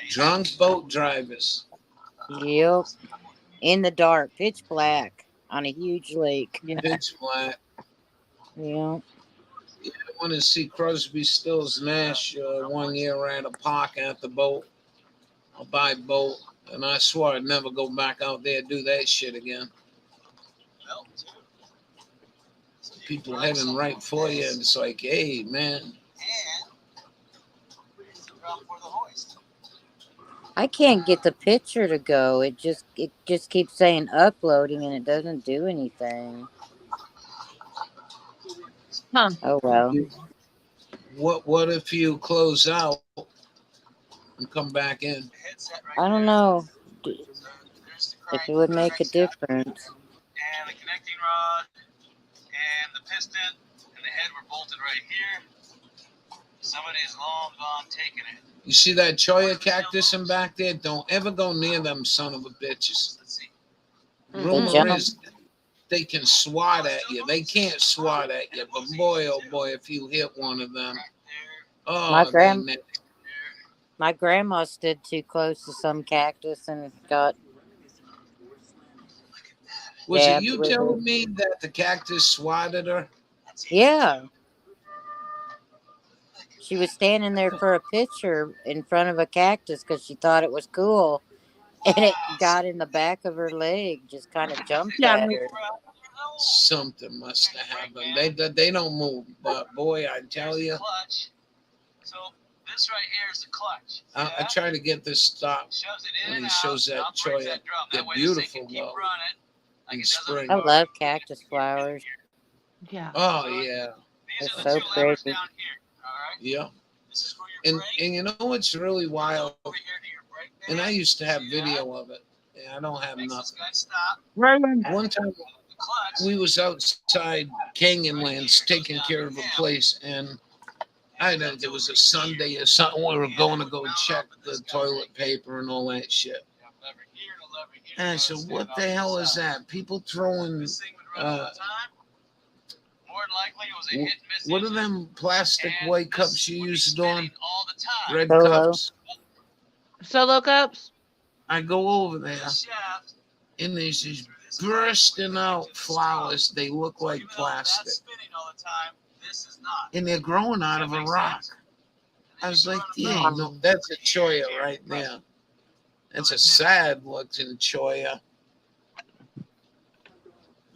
Drunk boat drivers. Yep, in the dark, pitch black on a huge lake. Yeah. Pitch black. Yeah. I want to see Crosby, Stills, Nash. 1 year ran a park at the boat, a by boat, and I swore I'd never go back out there and do that shit again. People heading right for you, and it's like, hey, man. I can't get the picture to go. It just keeps saying uploading, and it doesn't do anything. Huh. Oh well. What if you close out and come back in? I don't know if it would make a difference. And the connecting rod and the piston and the head were bolted right here. Somebody is long gone taking it. You see that cholla cactus in back there? Don't ever go near them son of a bitches. Let's see. Rumor jump. is they can swat at you. They can't swat at you, but boy, oh boy, if you hit one of them, oh, My grandma stood too close to some cactus and got. was it stabbed you with telling it. me that the cactus swatted her? Yeah. She was standing there for a picture in front of a cactus because she thought it was cool. And it got in the back of her leg, just kind of jumped Yeah, at her. Something must have happened. They don't move, but boy, I tell you, So this right here is the clutch. I try to get this stopped. Shoves it in When and he out, shows that operates cholla, that drum. they're That way this thing beautiful, can keep though, running like in it does on spring. the I car. love cactus flowers. Yeah. Oh yeah, These They're are the so two levers pretty. down here. All right. yeah. This is for your And brake. you know what's really wild? Over here to your brake And I pad. used to have See that? video of it. Yeah, I don't have Makes this nothing. guy stop. One time The clutch. we was outside Canyonlands taking care of a place, and I don't. It was a Sunday or something. We were going to go check the toilet paper and all that shit. Lever here and a lever here. And I said, "What the hell is that? People throwing This thing would run all the time. More than likely, it was a hit and miss. what are engine, them plastic and white this cups you would be used spinning on? all the time. Red Solo. cups. Solo cups? I go over there, This shaft, and there's these bursting out flowers. They look like even though that's plastic, spinning all the time, this is not. and they're growing out of a rock. I was like, yeah, no, that's a cholla right there. That's a sad looking cholla.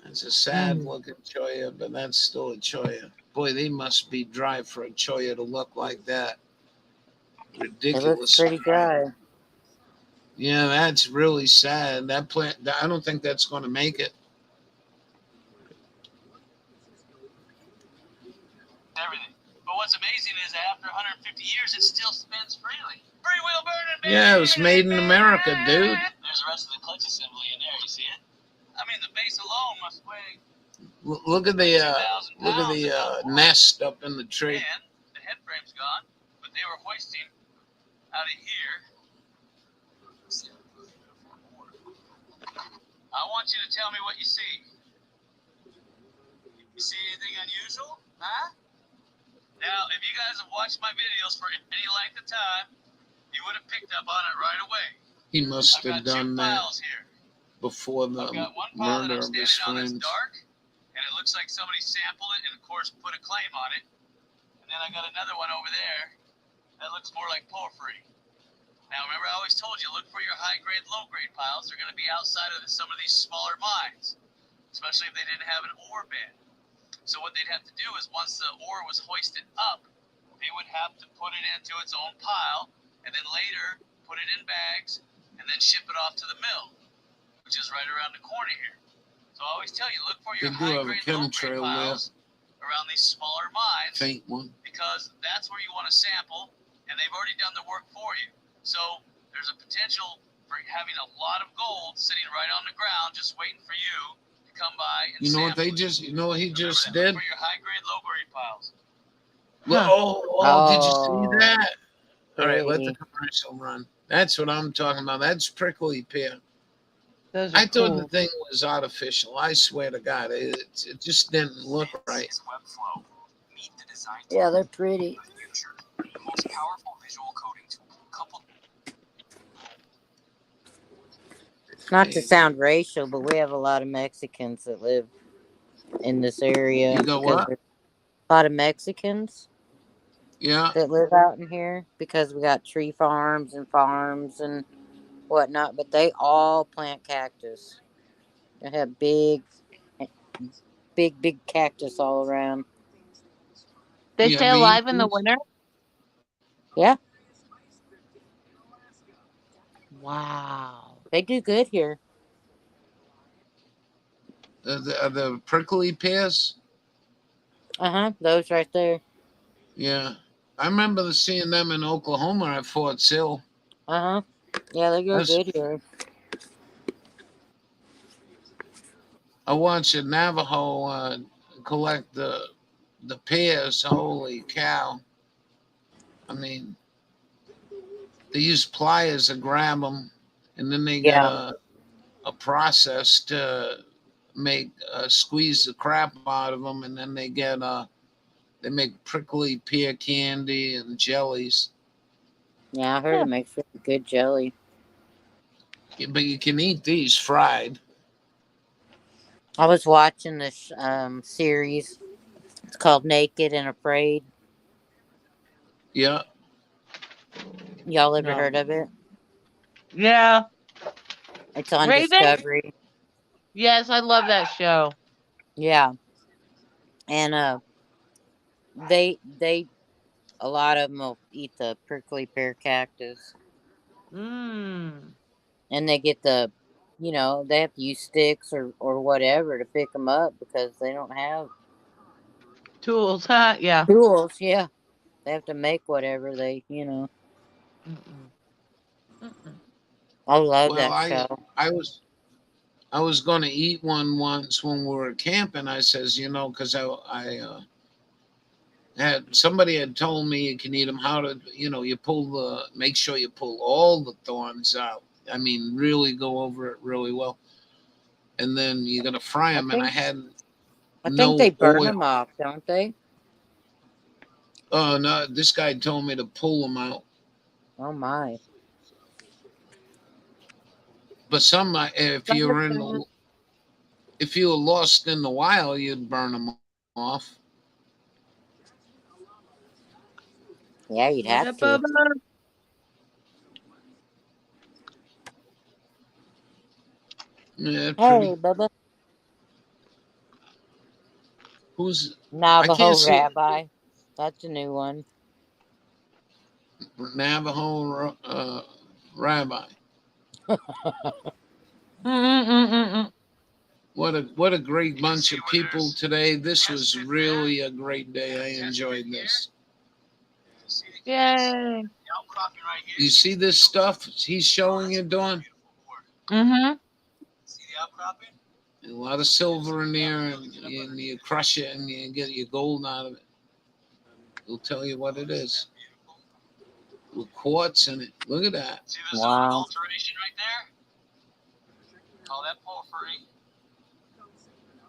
That's a sad looking cholla, but that's still a cholla. Boy, they must be dry for a cholla to look like that. It Ridiculous. looks pretty dry. Yeah, that's really sad. That plant, I don't think that's going to make it. Everything. But what's amazing is that after 150 years, it still spins freely. Free wheel burning, baby! Yeah, it was made in America, dude. There's the rest of the clutch assembly in there. You see it? I mean, the base alone must weigh Look at the 2,000 pounds. nest up in the tree. And the head frame's gone, but they were hoisting out of here. I want you to tell me what you see. You see anything unusual? Huh? Now, if you guys have watched my videos for any length of time, you would have picked up on it right away. He must I've have got two done that. files here. before the I've got one pile that murder I'm of his standing on that's friends. dark, and it looks like somebody sampled it and, of course, put a claim on it. And then I got another one over there that looks more like porphyry. Now, remember, I always told you, look for your high-grade, low-grade piles. They're going to be outside of some of these smaller mines, especially if they didn't have an ore bed. So what they'd have to do is once the ore was hoisted up, they would have to put it into its own pile, and then later put it in bags, and then ship it off to the mill, which is right around the corner here. So I always tell you, look for your They do have a high-grade, chemtrail low-grade there. piles around these smaller mines, Faint one. because that's where you want to sample, and they've already done the work for you. So there's a potential for having a lot of gold sitting right on the ground, just waiting for you to come by and You know what sample they it. just? You know what he Remember just that. Look did? for your high-grade, low-grade piles. Huh. Oh, did you see Oh, that? All right, let the pretty. commercial run. That's what I'm talking about. That's prickly pear. Those are I thought the cool. thing was artificial. I swear to God, it just didn't look right. This is Webflow. Meet the design Yeah, team they're of pretty. the future. The most powerful visual coding tool coupled Not to sound racial, but we have a lot of Mexicans that live in this area You got because what? there's a lot of Mexicans Yeah, that live out in here because we got tree farms and whatnot, but they all plant cactus. They have big cactus all around. They you stay have alive in the Indians? winter? Yeah, Wow. they do good here. The prickly pears? Those right there. Yeah. I remember seeing them in Oklahoma at Fort Sill. Yeah, they go That's, good here. I watched a Navajo collect the pears. Holy cow. I mean, they use pliers to grab them, and then they got Yeah, a process to make squeeze the crap out of them, and then they make prickly pear candy and jellies. yeah, I heard Huh. it makes really good jelly. But you can eat these fried. I was watching this series. It's called Naked and Afraid. Yeah, Y'all ever No. heard of it? Yeah. It's on Raven? Discovery. Yes, I love that show. Yeah, and they a lot of them will eat the prickly pear cactus, Mmm. and they get they have to use sticks or whatever to pick them up because they don't have Tools, huh? Yeah. tools. Yeah, they have to make whatever they. Mm-mm. Mm-mm. I love well, that I show. I was I was going to eat one once when we were camping. I says, because I had somebody had told me you can eat them. How to, make sure you pull all the thorns out. I mean, really go over it really well, and then you're gonna fry I them. And I think had I think they no burn them oil. off, don't they? Oh no, this guy told me to pull them out. Oh my! But some, Understand. if you were lost in the wild, you'd burn them off. Yeah, you'd What have up, to. Bubba? Yeah, Hey, pretty. Bubba, Who's? I can't Navajo see Rabbi. That's a new one. Navajo rabbi. Mm-mm-mm-mm. What a great bunch of people today. This was really a great day. I enjoyed this. See the Yay. outcropping right here? You see this stuff he's showing you, Dawn? Mm-hmm. See the outcropping? A lot of silver in there, and you crush it and you get your gold out of it. It'll tell you what it is. With quartz in it. Look at that. See the zone of Wow. alteration right there? Call that porphyry.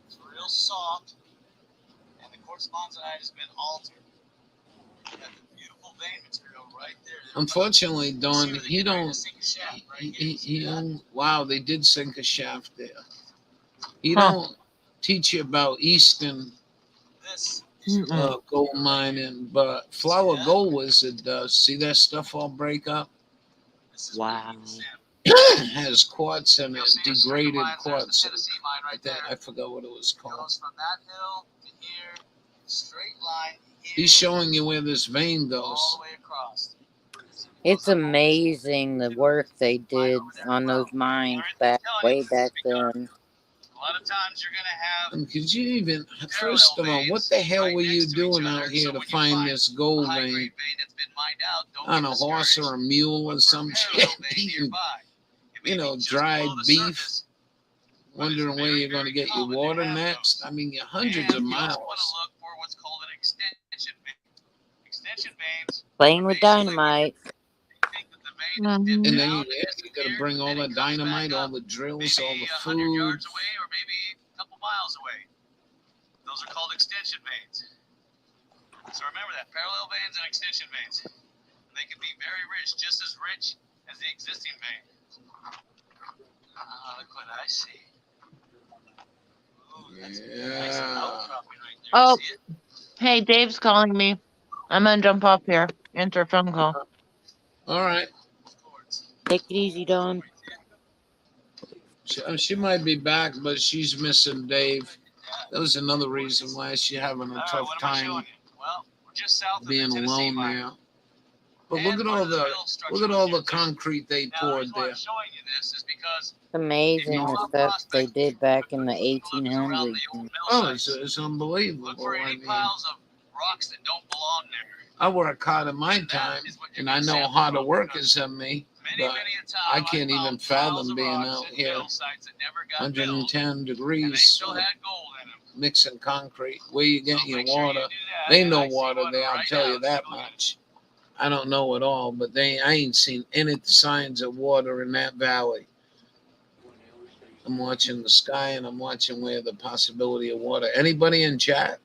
It's real soft, and the quartz monzonite has been altered. You got the beautiful vein material right there. Unfortunately, Don, See where he they're trying don't. to sink a shaft right here. He See that? don't. Wow, they did sink a shaft there. He Huh. don't teach you about Eastern This is your Mm-mm. gold mining, but Flower Gold Wizard does. See that stuff all break up? This is where you Wow. need the sample. Has quartz in You'll it, see a string of degraded mines. There's the quartz. Tennessee mine I right think there. I forgot what it was called. Goes from that hill to here, straight line here, He's showing you where this vein all goes. the way across. It's amazing the work they did on those mines back way back then. A lot of times you're gonna have And could you even, first of all, what the hell were you doing out here to find this gold high vein grade vein that's been mined out. Don't on get a horse or a mule or discouraged. some For shit? parallel vein Eating, nearby. It may you be know, just dried below the beef, surface, but it's wondering where very, you're going to very get your common to water have next. those. I mean, you're hundreds of And you also want miles. to look for what's called an extension vein. Extension veins Playing are with basically when dynamite. you think that the vein is dipped And Mhm. then down you got to here, bring all and the it comes back dynamite, all up. the drills, Maybe all the 100 food. yards away or maybe a couple miles away. Those are called extension veins. So remember that, parallel veins and extension veins. They can be very rich, just as rich as the existing vein. Look what I see. Ooh, that's a nice Yeah. outcropping right there. Oh. See it? Hey, Dave's calling me. I'm gonna jump off here. Answer a phone call. All right. Take it easy, Don. She might be back, but she's missing Dave. That was another reason why she's having a All right, tough what am I time showing you? Well, we're just south of being the Tennessee alone mine. there. But And look at part all of the the middle structure look at was all here the too. concrete they Now, the poured reason why there. I'm showing you this is because It's amazing If you the love stuff they prospecting, did back in the look around 1800s. the old mill Oh, sites. it's Look unbelievable. for I any mean, piles of rocks that don't belong there. I work hard in my That time, is what you're and I gonna know sample harder from, workers because than me. many, But many a time I can't found even piles fathom of being rocks out at here, mill sites that never got 110 milled, and they degrees, still had gold in them. mixing concrete. Where you So get your make sure you water? do that. They And know I see water one there. I'll right tell now. you that Take a look at it. much. I don't know it all, but I ain't seen any signs of water in that valley. I'm watching the sky and I'm watching where the possibility of water. Anybody in chat?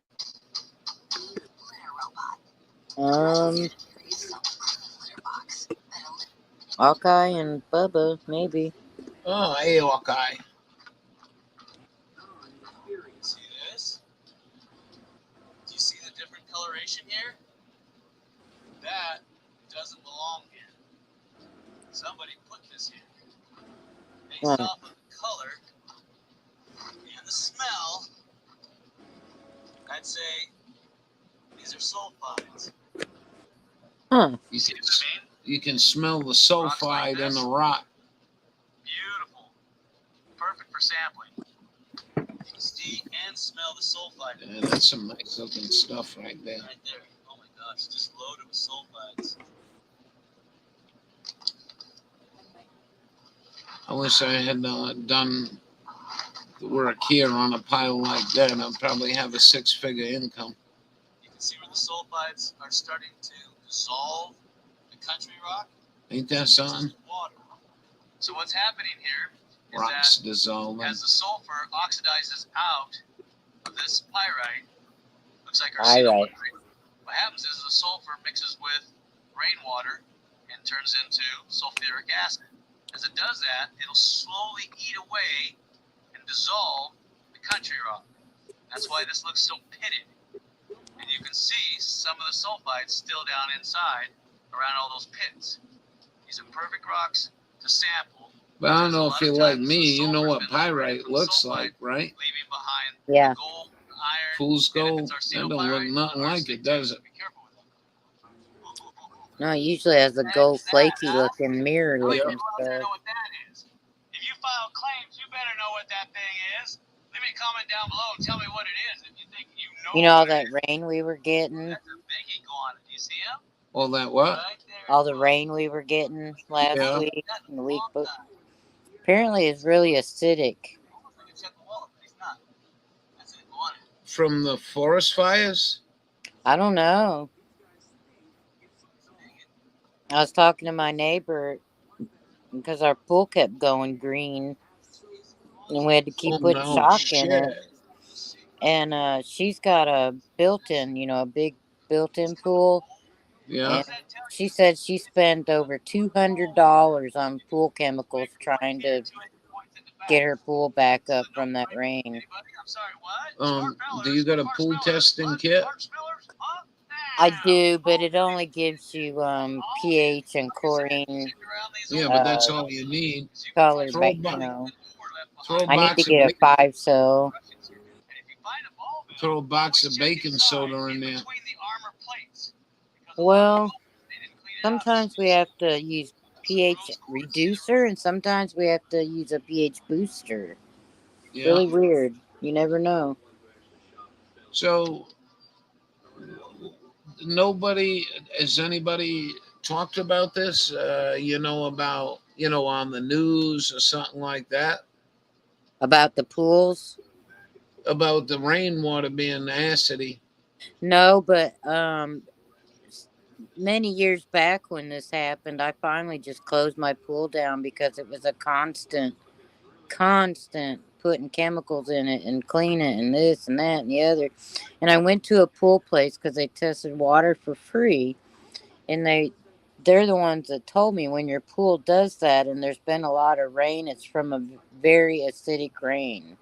Hawkeye and Bubba, maybe. Oh, hey, Hawkeye. See this? Do you see the different coloration here? That doesn't belong here. Somebody put this here. Based Right. off of the color and the smell, I'd say these are sulfides. Huh. You See can, what I mean? you can smell the sulfide in the rock. Beautiful. Perfect for sampling. You can see and smell the sulfide Yeah, that's some nice looking stuff right there. right there. Oh my gosh, just loaded with sulfides. I wish I had done the work here on a pile like that. I'd probably have a 6-figure income. You can see where the sulfides are starting to dissolve the country rock. Ain't that It's something? just water. So what's happening here is Rocks that dissolving. as the sulfur oxidizes out of this pyrite, looks like our Pyrite. what happens is the sulfur mixes with rainwater and turns into sulfuric acid. As it does that, it'll slowly eat away and dissolve the country rock. That's why this looks so pitted. And you can see some of the sulfides still down inside around all those pits. These are perfect rocks to sample, But I don't know if you're like me. You know what pyrite looks like, right? leaving behind Yeah. gold, iron, Fool's and if gold. it's That don't arsenopyrite, look nothing like arsenic it, does too, it? so be careful with them. No, it usually has a gold flaky looking mirror How many looking people out there stuff. know what that is? If you file claims, you better know what that thing is. Leave me a comment down below and tell me what it is if you think you know. You know all what that it is. rain we were getting? That's a big iguana. Do you see him? All that what? Right there. All the rain we were getting last Yeah. week That's and a the week long before. time. Apparently it's really acidic. Almost like a Chuckawalla, but he's not. That's an iguana. From the forest fires? I don't know. I was talking to my neighbor because our pool kept going green and we had to keep Oh, putting no shock in it. shit. And she's got a built-in, a big built-in pool. Yeah. And she said she spent over $200 on pool chemicals trying to get her pool back up from that rain. Do you got a pool testing kit? I do, but it only gives you pH and chlorine Yeah, but that's all you need. color, Throw a, but throw a I need to box of get a 5 cell. throw a box of baking soda in there. Well, sometimes we have to use pH reducer, and sometimes we have to use a pH booster. Yeah. Really weird. You never know. So nobody has anybody talked about this? About on the news or something like that About the pools? about the rainwater being acidy. No, but many years back when this happened, I finally just closed my pool down because it was a constant putting chemicals in it and clean it and this and that and the other. And I went to a pool place because they tested water for free, and they're the ones that told me when your pool does that and there's been a lot of rain, it's from a very acidic rain.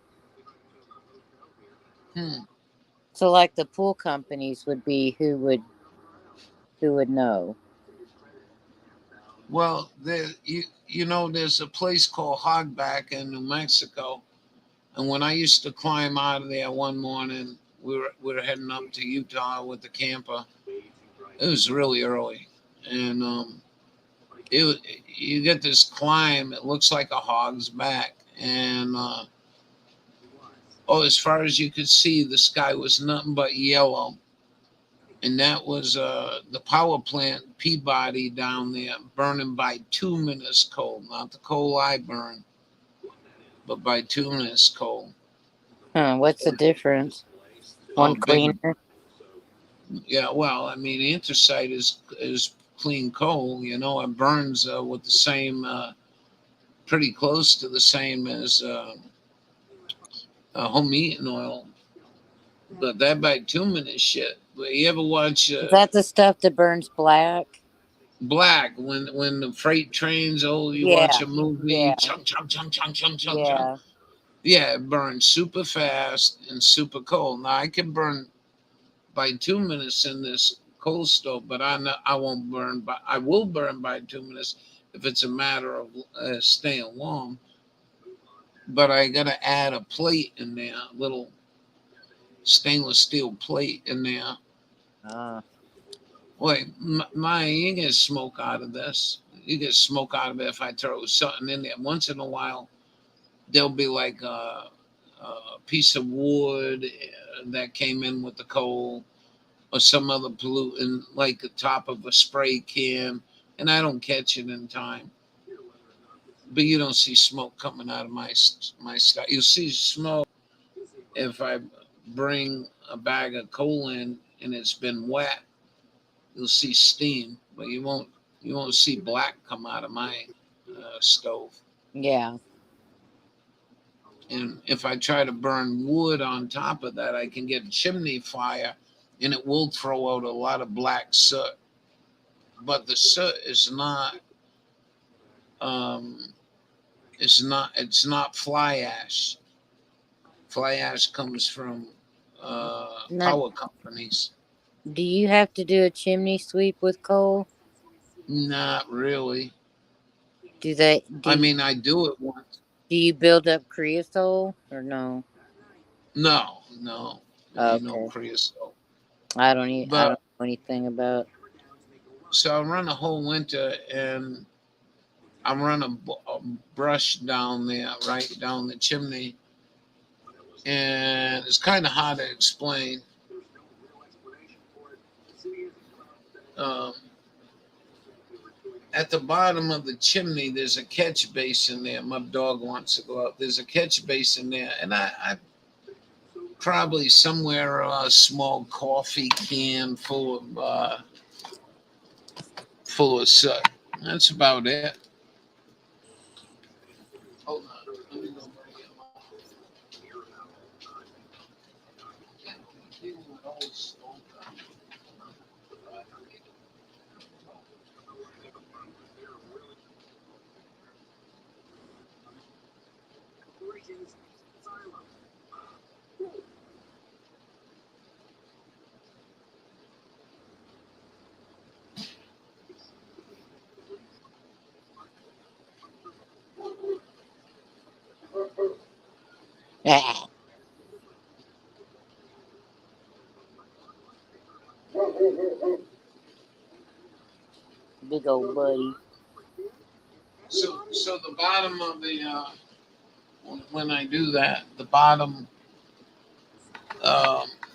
So like the pool companies would be who would know. Well, there's a place called Hogback in New Mexico, and when I used to climb out of there one morning, we were heading up to Utah with the camper. It was really early, and you get this climb. It looks like a hog's back, and as far as you could see, the sky was nothing but yellow, and that was the power plant Peabody down there burning by 2 minutes coal, not the coal I burn, but by 2 minutes coal. What's the difference? One Big. cleaner? Yeah, well, I mean, anthracite is clean coal. It burns with the same, pretty close to the same as home heating oil. But that by 2 minutes shit. But you ever watch Is that the stuff that burns black? Black when the freight trains? You watch Yeah. a movie, Yeah. chunk chunk chunk chunk chunk chunk chunk. Yeah. Yeah, it burns super fast and super cold. Now I can burn by 2 minutes in this coal stove, but I won't burn. But I will burn by 2 minutes if it's a matter of staying warm. But I gotta add a plate in there, a little stainless steel plate in there. Wait, you get smoke out of this. You get smoke out of it if I throw something in there. Once in a while, there'll be like a piece of wood that came in with the coal, or some other pollutant, like the top of a spray can, and I don't catch it in time. But you don't see smoke coming out of my stuff. You'll see smoke if I bring a bag of coal in and it's been wet. You'll see steam, but you won't see black come out of my stove. Yeah. And if I try to burn wood on top of that, I can get chimney fire, and it will throw out a lot of black soot. But the soot is not. It's not fly ash. Fly ash comes from power companies. Do you have to do a chimney sweep with coal? Not really. I do it once. Do you build up creosote or no? No. Okay. Creosote. I don't But know anything about. so I run a whole winter, and I run a brush down there, right down the chimney, and it's kind of hard to explain. Um, at the bottom of the chimney, there's a catch basin there. My dog wants to go out. There's a catch basin there, and I probably somewhere a small coffee can full of soot. That's about it. Hold on. Let me go bring him up. Ah, big old buddy. So the bottom of the when I do that, the bottom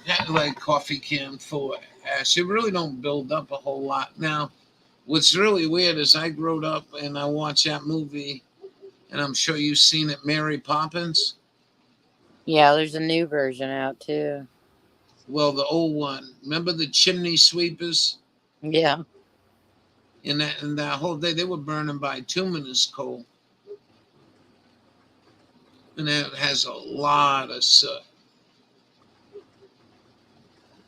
had like coffee can full of ash. It really don't build up a whole lot. Now, what's really weird is I grew up and I watched that movie, and I'm sure you've seen it, Mary Poppins. Yeah, there's a new version out too. Well, the old one. Remember the chimney sweepers? Yeah. And that whole day they were burning bituminous coal, and that has a lot of soot.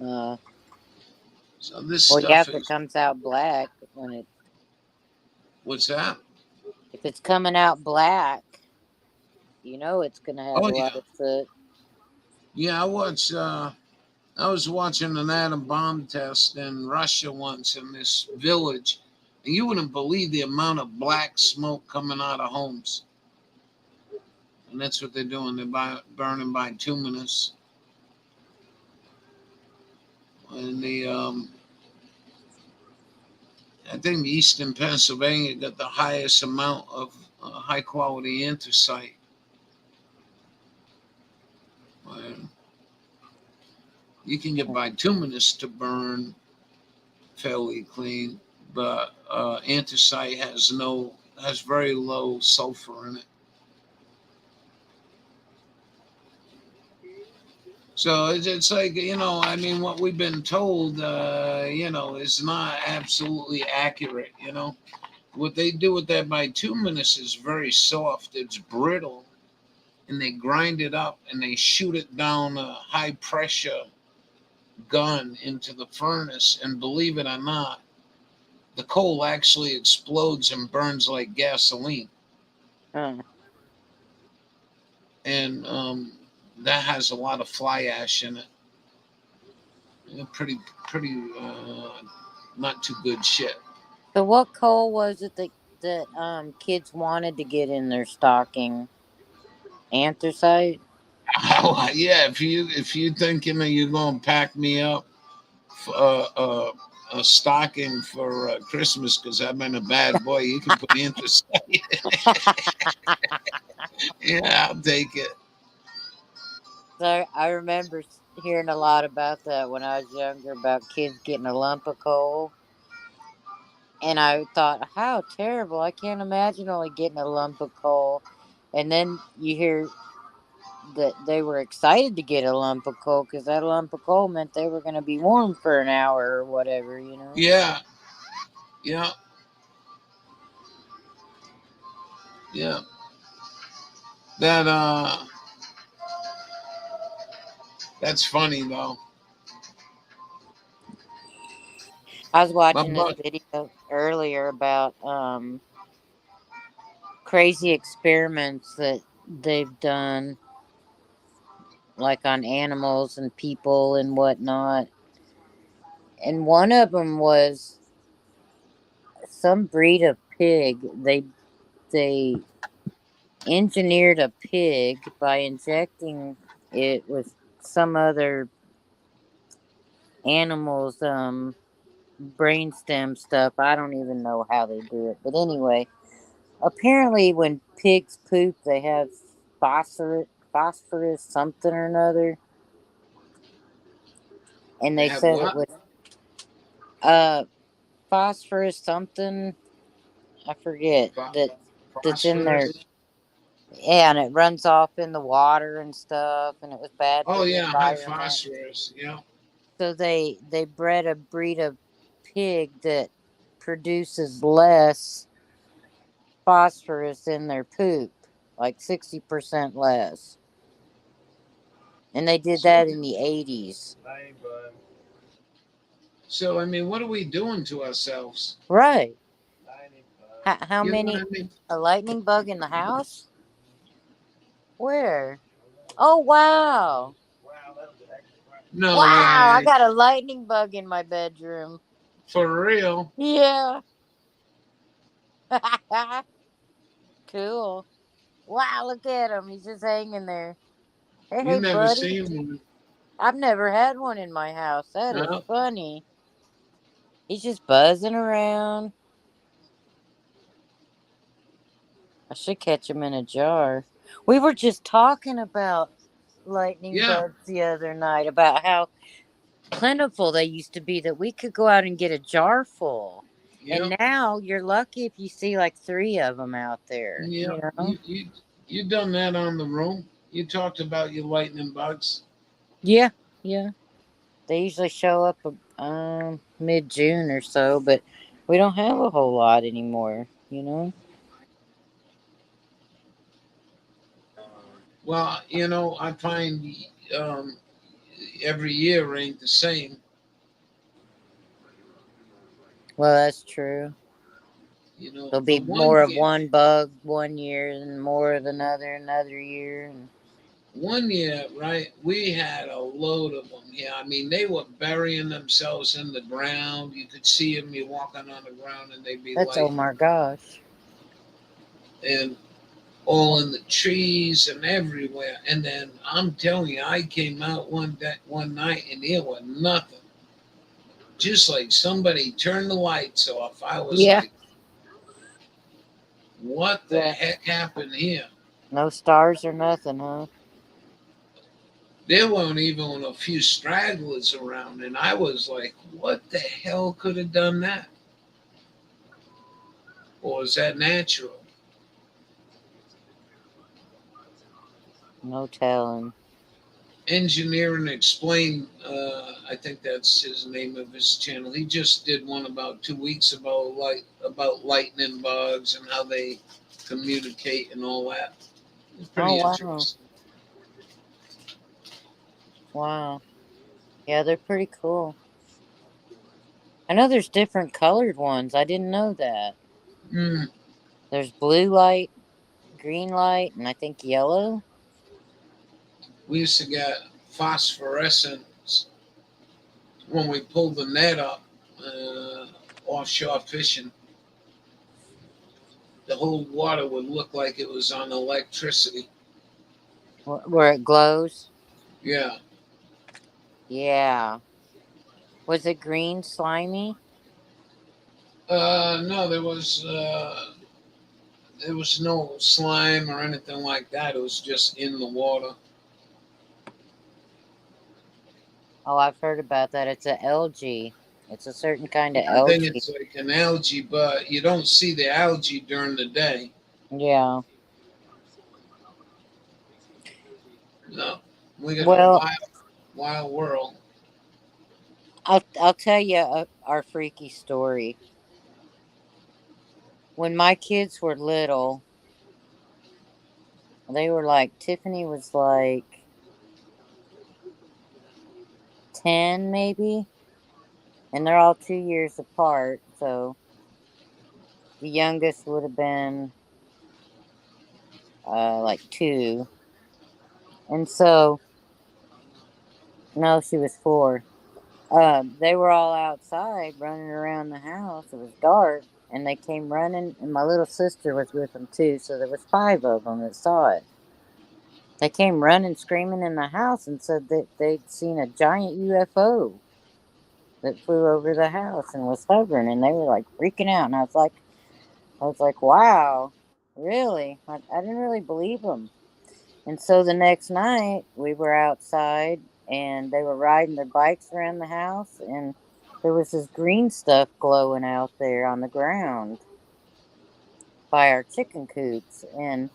Uh, So this well, yeah, stuff if it is comes out black, when it what's that? if it's coming out black, you know it's gonna have Oh a yeah, lot of soot. yeah. I was watching an atom bomb test in Russia once in this village, and you wouldn't believe the amount of black smoke coming out of homes. And that's what they're doing. They're burning bituminous. And I think Eastern Pennsylvania got the highest amount of high quality anthracite. And you can get bituminous to burn fairly clean, but anthracite has very low sulfur in it. So it's like, I mean, what we've been told, is not absolutely accurate. What they do with that bituminous is very soft. It's brittle, and they grind it up and they shoot it down a high pressure gun into the furnace. And believe it or not, the coal actually explodes and burns like gasoline. Huh. And that has a lot of fly ash in it. Pretty, not too good shit. So, what coal was it that kids wanted to get in their stocking? Anthracite. Oh, yeah, if you thinking you're gonna pack me up for, a stocking for Christmas because I've been a bad boy, you can put interest. Yeah, I'll take it. So I remember hearing a lot about that when I was younger about kids getting a lump of coal. And I thought, how terrible. I can't imagine only getting a lump of coal. And then you hear that they were excited to get a lump of coal because that lump of coal meant they were going to be warm for an hour or whatever, you know? Yeah, yeah, yeah. That that's funny though. I was watching this But video earlier about crazy experiments that they've done, like on animals and people and whatnot. And one of them was some breed of pig. They engineered a pig by injecting it with some other animal's brainstem stuff. I don't even know how they do it, but anyway, apparently when pigs poop, they have phosphorus something or another, and they they have said it what? was uh phosphorus something. I forget that's in there. Phosphorus. Yeah, and it runs off in the water and stuff, and it was bad for Oh the yeah, high environment. phosphorus. Yeah. So they bred a breed of pig that produces less phosphorus in their poop, like 60% less. And they did that in the 80s. So I mean, what are we doing to ourselves? Right. How You know many? what I mean? A lightning bug in the house? Where? Oh, wow. No Wow, I way. got a lightning bug in my bedroom. For real. Yeah. Cool. Wow, look at him. He's just hanging there. You Hey, never buddy. seen one. I've never had one in my house. That is No. funny. He's just buzzing around. I should catch him in a jar. We were just talking about lightning Yeah. bugs the other night, about how plentiful they used to be, that we could go out and get a jar full. And Yep. now you're lucky if you see like 3 of them out there, Yep. you know? You done that on the room. You talked about your lightning bugs. Yeah, yeah. They usually show up mid-June or so, but we don't have a whole lot anymore, you know? Well, I find um, every year ain't the same. Well, that's true. There'll The be one more of year, one bug one year and more of another year. And right? We had a load of them here. I mean, they were burying themselves in the ground. You could see them. You walking on the ground, and they'd be that's, oh lighting, my gosh. and all in the trees and everywhere. And then I'm telling you, I came out one night, and there was nothing. Just like somebody turned the lights off. I was Yeah. like, what the Yeah. heck happened here? No stars or nothing, huh? There weren't even a few stragglers around, and I was like, what the hell could have done that? Or is that natural? No telling. Engineering Explained, I think that's his name of his channel. He just did one about 2 weeks ago, about lightning bugs and how they communicate and all that. It's pretty Oh, wow. interesting. Wow. Yeah, they're pretty cool. I know there's different colored ones. I didn't know that. Mm. There's blue light, green light, and I think yellow. We used to get phosphorescence when we pulled the net up offshore fishing. The whole water would look like it was on electricity. Where it glows. Yeah. Yeah. Was it green slimy? No, there was no slime or anything like that. It was just in the water. Oh, I've heard about that. It's a algae. It's a certain kind of I think algae. it's like an algae, but you don't see the algae during the day. Yeah. No, we got Well, a wild world. I'll tell you our freaky story. When my kids were little, they were like, Tiffany was like 10 maybe, and they're all 2 years apart. So the youngest would have been like 2. And so, no, she was 4. They were all outside running around the house. It was dark, and they came running, and my little sister was with them too. So there was 5 of them that saw it. They came running, screaming in the house, and said that they'd seen a giant UFO that flew over the house and was hovering, and they were like freaking out. And I was like, wow, really? I didn't really believe them. And so the next night we were outside, and they were riding their bikes around the house, and there was this green stuff glowing out there on the ground by our chicken coops, and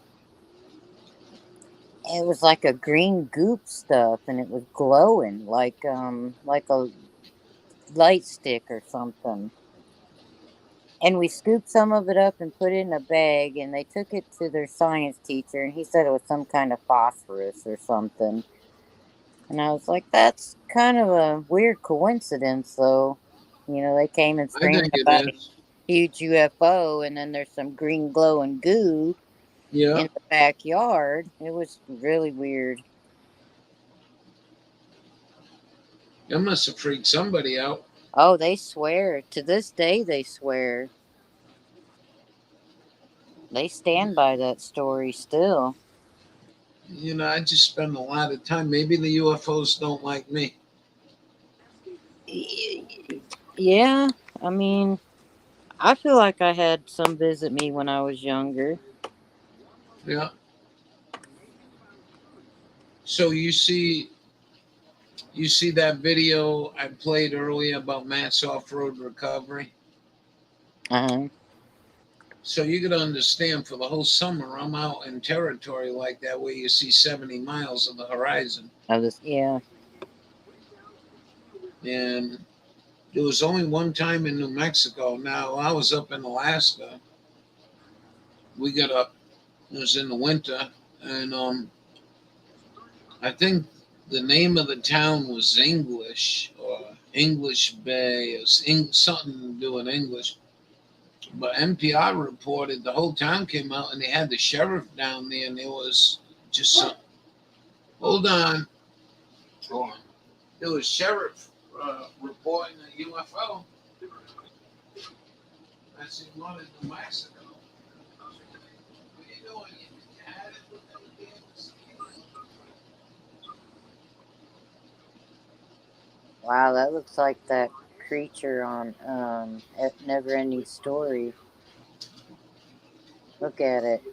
it was like a green goop stuff, and it was glowing like a light stick or something. And we scooped some of it up and put it in a bag, and they took it to their science teacher, and he said it was some kind of phosphorus or something. And I was like, that's kind of a weird coincidence, though. You know, they came and I screamed think it about a is. huge UFO, and then there's some green glowing goo. Yeah, in the backyard. It was really weird. that must have freaked somebody out. Oh, they swear. To this day, they swear. They stand by that story still. I just spend a lot of time. Maybe the UFOs don't like me. Yeah, I mean, I feel like I had some visit me when I was younger. Yeah. So you see that video I played earlier about Matt's off-road recovery. Uh-huh. So you got to understand, for the whole summer, I'm out in territory like that where you see 70 miles of the horizon. Yeah. And there was only one time in New Mexico. Now, I was up in Alaska. We got up, it was in the winter, and I think the name of the town was English or English Bay or something to do with English. But NPR reported the whole town came out and they had the sheriff down there, and there was just some. Hold on. Hold on. There was sheriff reporting a UFO. I said, "What in New Mexico? What are you doing? You had it with them damn mosquitoes?" Wow, that looks like that creature on Never Ending Story. Look at it.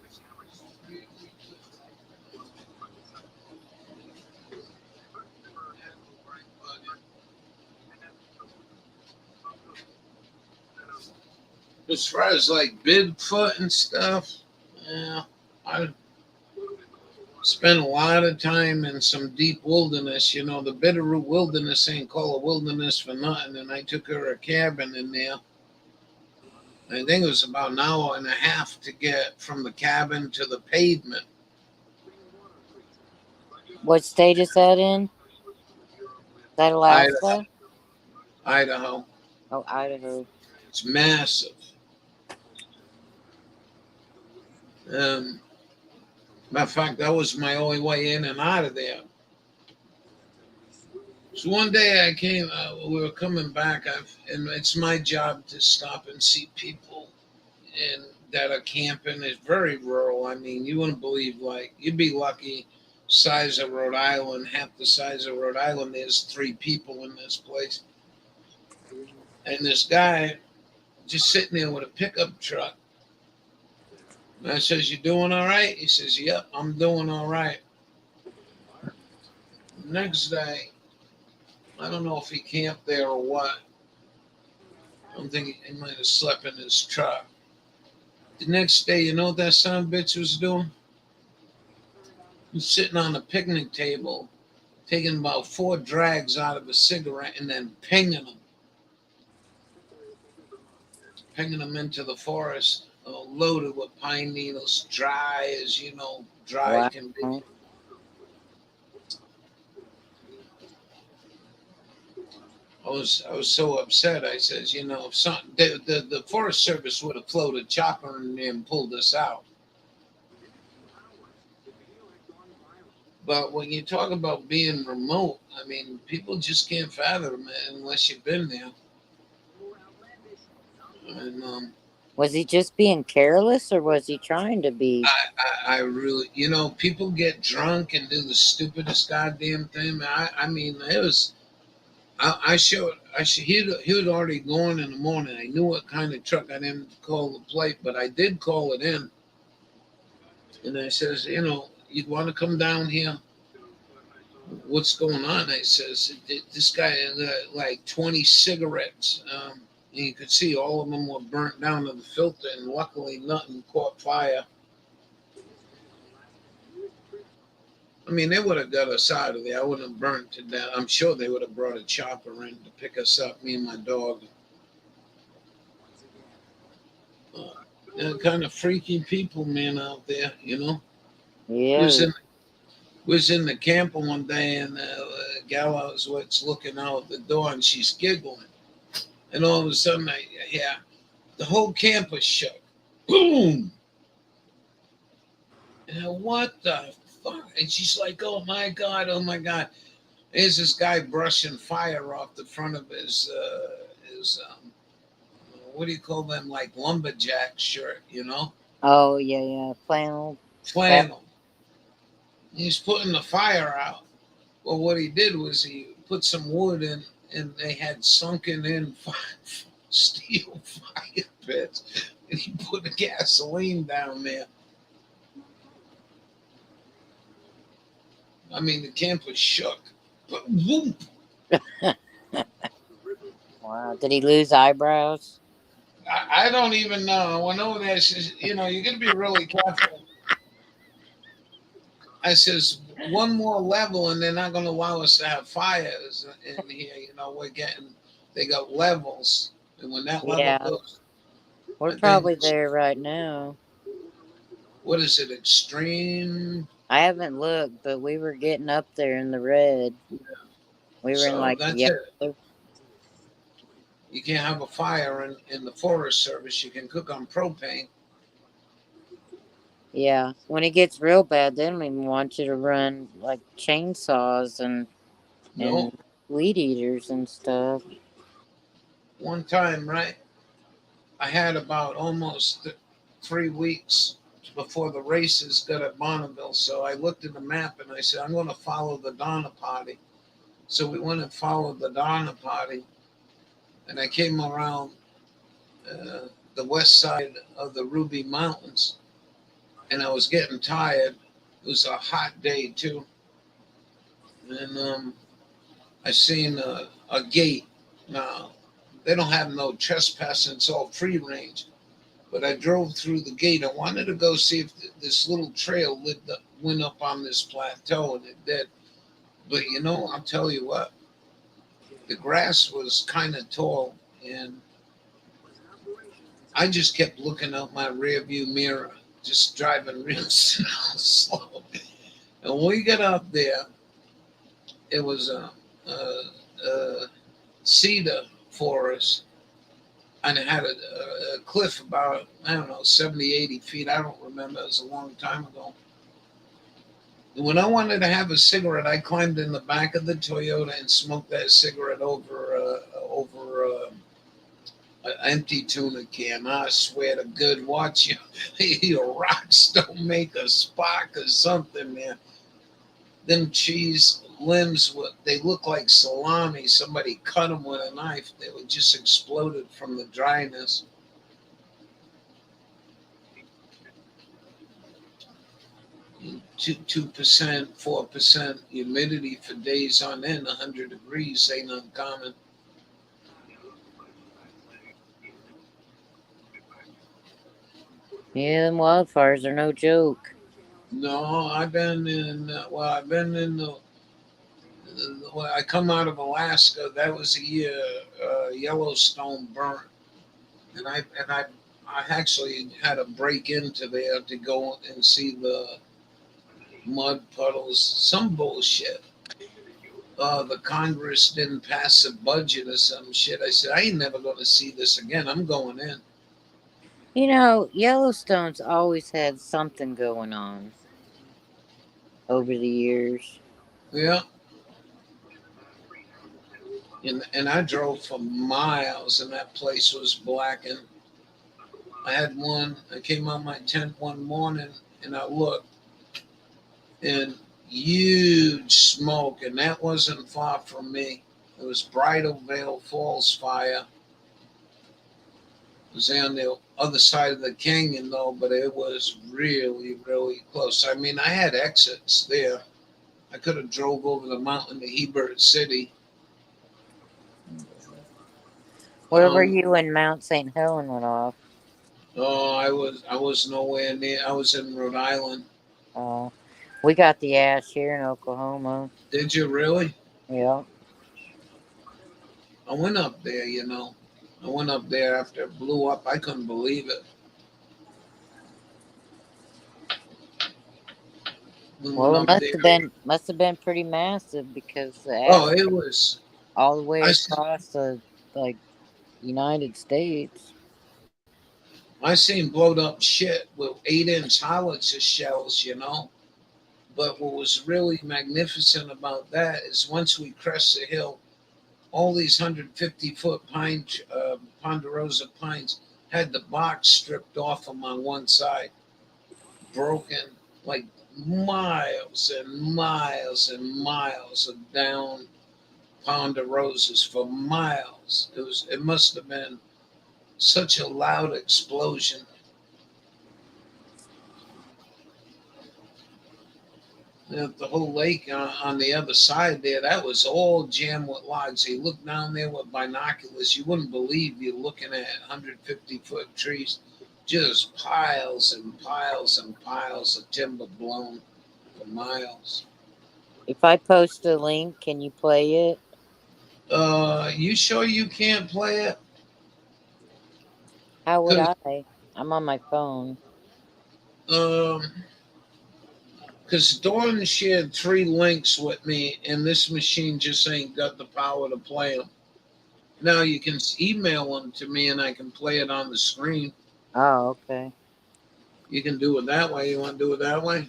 As far as like Bigfoot and stuff, yeah, I spent a lot of time in some deep wilderness. The Bitterroot Wilderness ain't called a wilderness for nothing. And I took her a cabin in there. I think it was about an hour and a half to get from the cabin to the pavement. What state is that in? Is that Alaska? Idaho. Oh, Idaho. It's massive. Matter of fact, that was my only way in and out of there. So one day I came, we were coming back, and it's my job to stop and see people and that are camping. It's very rural. I mean, you wouldn't believe, like, you'd be lucky, size of Rhode Island, half the size of Rhode Island, there's 3 people in this place. And this guy just sitting there with a pickup truck. And I says, "You doing all right?" He says, "Yep, I'm doing all right." Next day, I don't know if he camped there or what. I'm thinking he might have slept in his truck. The next day, you know what that son of a bitch was doing? He's sitting on a picnic table, taking about 4 drags out of a cigarette and then pinging them into the forest, loaded with pine needles, dry as dry Wow. can be. I was so upset. I says, if the Forest Service would have floated a chopper in there and pulled us out. But when you talk about being remote, I mean, people just can't fathom it unless you've been there. And Was he just being careless, or was he trying to be? I really, people get drunk and do the stupidest goddamn thing. I mean, it was. He had already gone in the morning. I knew what kind of truck. I didn't call the plate, but I did call it in. And I says, "You'd want to come down here? What's going on?" I says, "This guy had like 20 cigarettes. And you could see all of them were burnt down to the filter, and luckily nothing caught fire." I mean, they would have got us out of there. I wouldn't have burnt to death. I'm sure they would have brought a chopper in to pick us up, me and my dog. They're kind of freaky people, man, out there, Yeah. Was in the camper one day, and the gal I was with's looking out the door, and she's giggling. And all of a sudden, the whole camper shook. Boom! And what the fuck? And she's like, oh my God, oh my God. There's this guy brushing fire off the front of his what do you call them? Like lumberjack shirt, you know? Oh yeah, flannel. Flannel. He's putting the fire out. Well, what he did was he put some wood in, and they had sunken in steel fire pits, and he put the gasoline down there. I mean, the camper shook. But whoop! Wow. Did he lose eyebrows? I don't even know. I went over there. Says, you know, you got to be really careful. I says, one more level, and they're not going to allow us to have fires in here. You know, they got levels, and when that level Yeah. goes, We're then- probably there right now. what is it? Extreme. I haven't looked, but we were getting up there in the red. We were So in like that's yellow. it. You can't have a fire in the Forest Service. You can cook on propane. Yeah. When it gets real bad, they don't even want you to run like chainsaws and No, weed eaters and stuff. one time, right? I had about almost 3 weeks before the races got at Bonneville. So I looked at the map and I said, I'm going to follow the Donner Party. So we went and followed the Donner Party. And I came around the west side of the Ruby Mountains. And I was getting tired. It was a hot day, too. And I seen a gate. Now, they don't have no trespassing. It's all free range. But I drove through the gate. I wanted to go see if this little trail went up on this plateau, and it did. But, you know, I'll tell you what. The grass was kind of tall, and I just kept looking out my rear view mirror, just driving real slow. And when we got up there, it was a cedar forest, and it had a cliff about, I don't know, 70, 80 feet. I don't remember. It was a long time ago. And when I wanted to have a cigarette, I climbed in the back of the Toyota and smoked that cigarette over an empty tuna can. I swear to good, watch you. Your rocks don't make a spark or something, man. Them cheese limbs, they look like salami. Somebody cut them with a knife. They were just exploded from the dryness. Two 2%, 4% humidity for days on end. 100 degrees ain't uncommon. Yeah, them wildfires are no joke. No, I've been in I come out of Alaska. That was the year Yellowstone burnt, and I actually had to break into there to go and see the mud puddles. Some bullshit. The Congress didn't pass a budget or some shit. I said, I ain't never going to see this again. I'm going in. You know, Yellowstone's always had something going on over the years. Yeah. And I drove for miles, and that place was blackened. I came out my tent one morning, and I looked, and huge smoke, and that wasn't far from me. It was Bridal Veil Falls fire. It was on the other side of the canyon, though, but it was really, really close. I mean, I had exits there. I could have drove over the mountain to Heber City. Where were you when Mount St. Helens went off? Oh, I was nowhere near. I was in Rhode Island. We got the ash here in Oklahoma. Did you really? Yeah. I went up there, you know. I went up there after it blew up. I couldn't believe it. Well, it must have been pretty massive because the ash Oh, it was all the way across the United States. I seen blowed up shit with 8-inch howitzer shells, you know. But what was really magnificent about that is once we crest the hill, all these 150-foot ponderosa pines had the box stripped off them on one side, broken like miles and miles and miles of down ponderosas for miles. It must have been such a loud explosion. The whole lake on the other side there, that was all jammed with logs. You look down there with binoculars, you wouldn't believe you're looking at 150-foot trees, just piles and piles and piles of timber blown for miles. If I post a link, can you play it? You sure you can't play it? How would 'Cause, I? I'm on my phone. Because Dawn shared 3 links with me, and this machine just ain't got the power to play them. Now you can email them to me, and I can play it on the screen. Oh, okay. You can do it that way. You want to do it that way?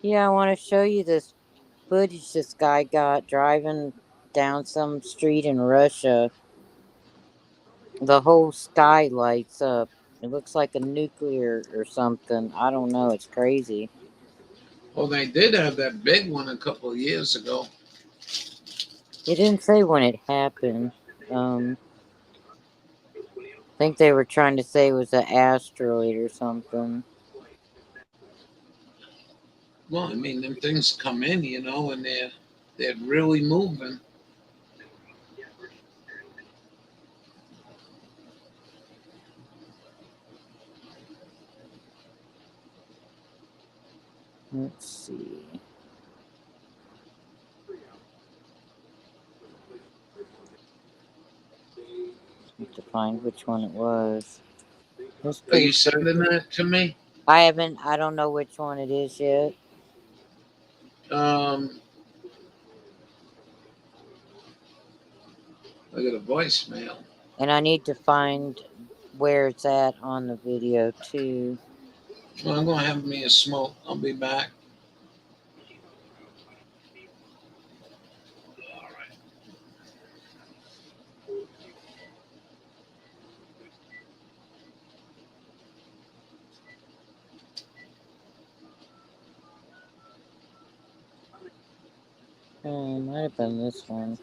Yeah, I want to show you this footage this guy got driving down some street in Russia. The whole sky lights up. It looks like a nuclear or something. I don't know. It's crazy. Well, they did have that big one a couple of years ago. It didn't say when it happened. I think they were trying to say it was an asteroid or something. Well, I mean, them things come in, you know, and they're really moving. Let's see. Have to find which one it was. Are you sending that to me? I don't know which one it is yet. I got a voicemail. And I need to find where it's at on the video too. Well, I'm going to have me a smoke. I'll be back. Might have been this one.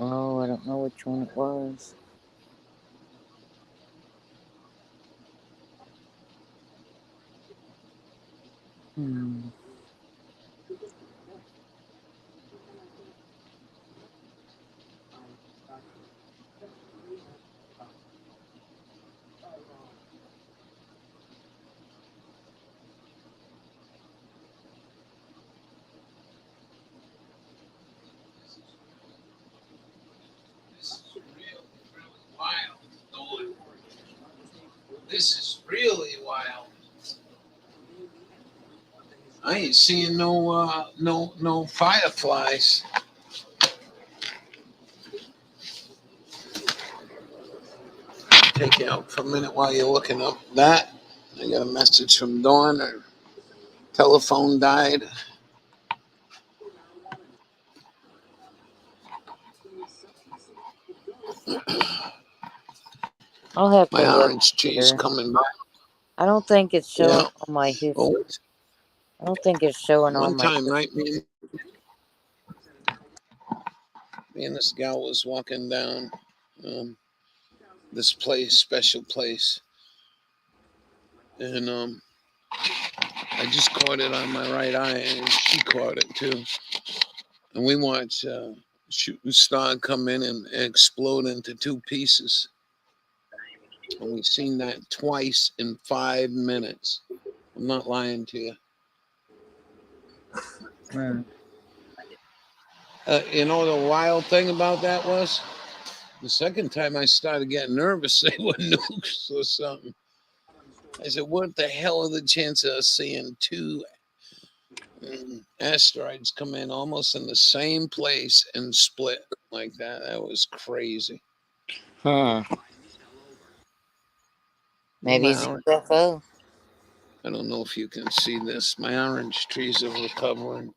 Oh, I don't know which one it was. This is really wild. I ain't seeing no fireflies. Take you out for a minute while you're looking up that. I got a message from Dawn. Her telephone died. I'll have to My look orange cheese here. coming back. I don't think it's showing Yeah. on my history. Oh, I don't think it's showing on One my. time, right, me and this gal was walking down this place, special place, and I just caught it on my right eye, and she caught it too. And we watched shooting star come in and explode into two pieces. And we've seen that twice in 5 minutes. I'm not lying to you. Hmm. You know the wild thing about that was the second time I started getting nervous, they were nukes or something. I said, "What the hell are the chances of seeing two asteroids come in almost in the same place and split like that?" That was crazy. Huh. Well, Maybe it's UFO. I don't know if you can see this. My orange trees are recovering.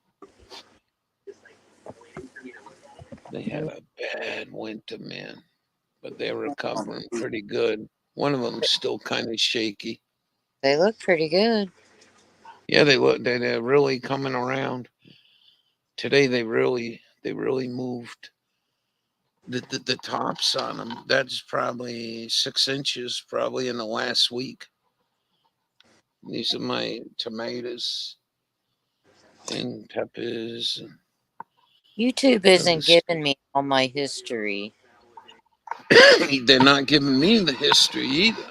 They had a bad winter, man, but they're recovering pretty good. One of them's still kind of shaky. They look pretty good. Yeah, they look. They're really coming around. Today they really moved. The tops on them. That's probably 6 inches, probably in the last week. These are my tomatoes and peppers. YouTube isn't giving me all my history. They're not giving me the history either.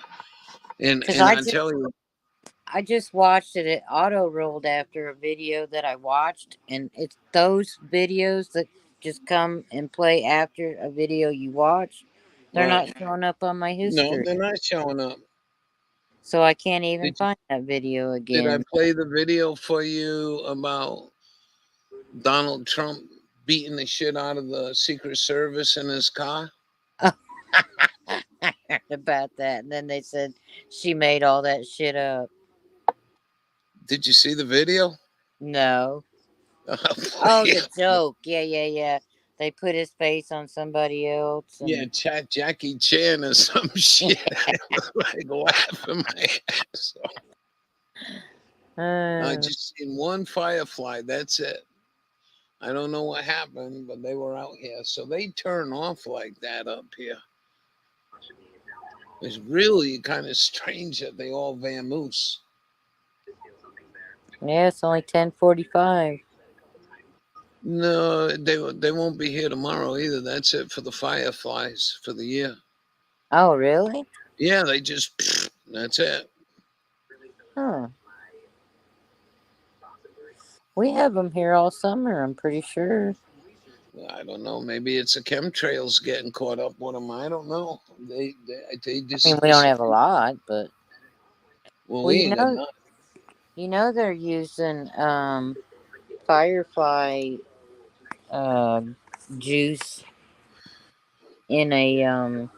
And I just watched it. It auto rolled after a video that I watched, and it's those videos that just come and play after a video you watch. They're right. not showing up on my No, history, they're not showing up. so I can't even Did, you, find that video did I again. play the video for you about Donald Trump beating the shit out of the Secret Service in his car? I heard about that, and then they said she made all that shit up. Did you see the video? No. Oh, the joke. Yeah. They put his face on somebody else. And... Yeah, Jackie Chan or some shit. I was like laughing my ass off. I just seen one firefly. That's it. I don't know what happened, but they were out here. So they turn off like that up here. It's really kind of strange that they all vamoose. Yeah, it's only 10:45. No, they won't be here tomorrow either. That's it for the fireflies for the year. Oh, really? Yeah, they just that's it. Huh. We have them here all summer, I'm pretty sure. I don't know. Maybe it's the chemtrails getting caught up with them. I don't know. They just. I mean, we don't have a lot, but Well, we ain't got nothing. you know they're using firefly juice in a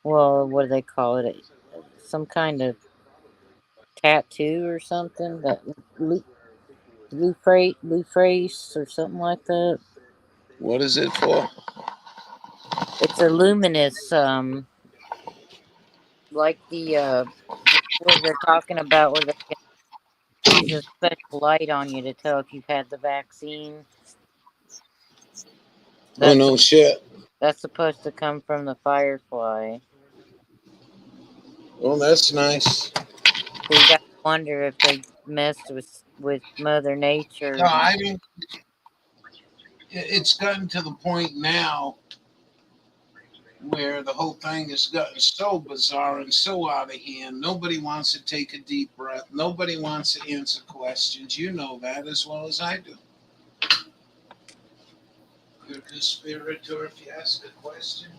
well, what do they call it? Some kind of tattoo or something that Luprace or something like that. What is it for? It's a luminous like the what they're talking about where they can use a special light on you to tell if you've had the vaccine. Oh no shit. That's supposed to come from the firefly. Well, that's nice. So you got to wonder if they messed with Mother Nature. No, I mean, it's gotten to the point now where the whole thing has gotten so bizarre and so out of hand. Nobody wants to take a deep breath. Nobody wants to answer questions. You know that as well as I do. You're a conspirator if you ask a question.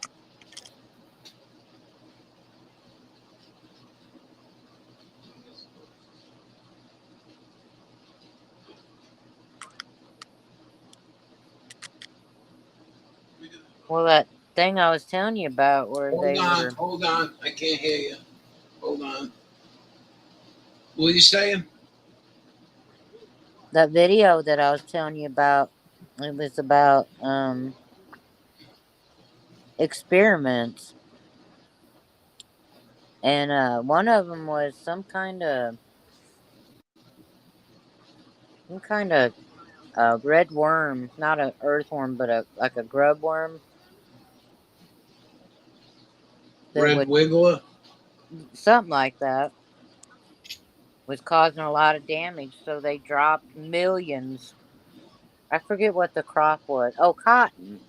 Well, that thing I was telling you about where Hold on. I can't hear you. Hold on. What are you saying? That video that I was telling you about, it was about experiments. And one of them was some kind of some kind of red worm, not an earthworm, but like a grub worm that Red would wiggler. something like that was causing a lot of damage. So they dropped millions. I forget what the crop was. Oh, cotton.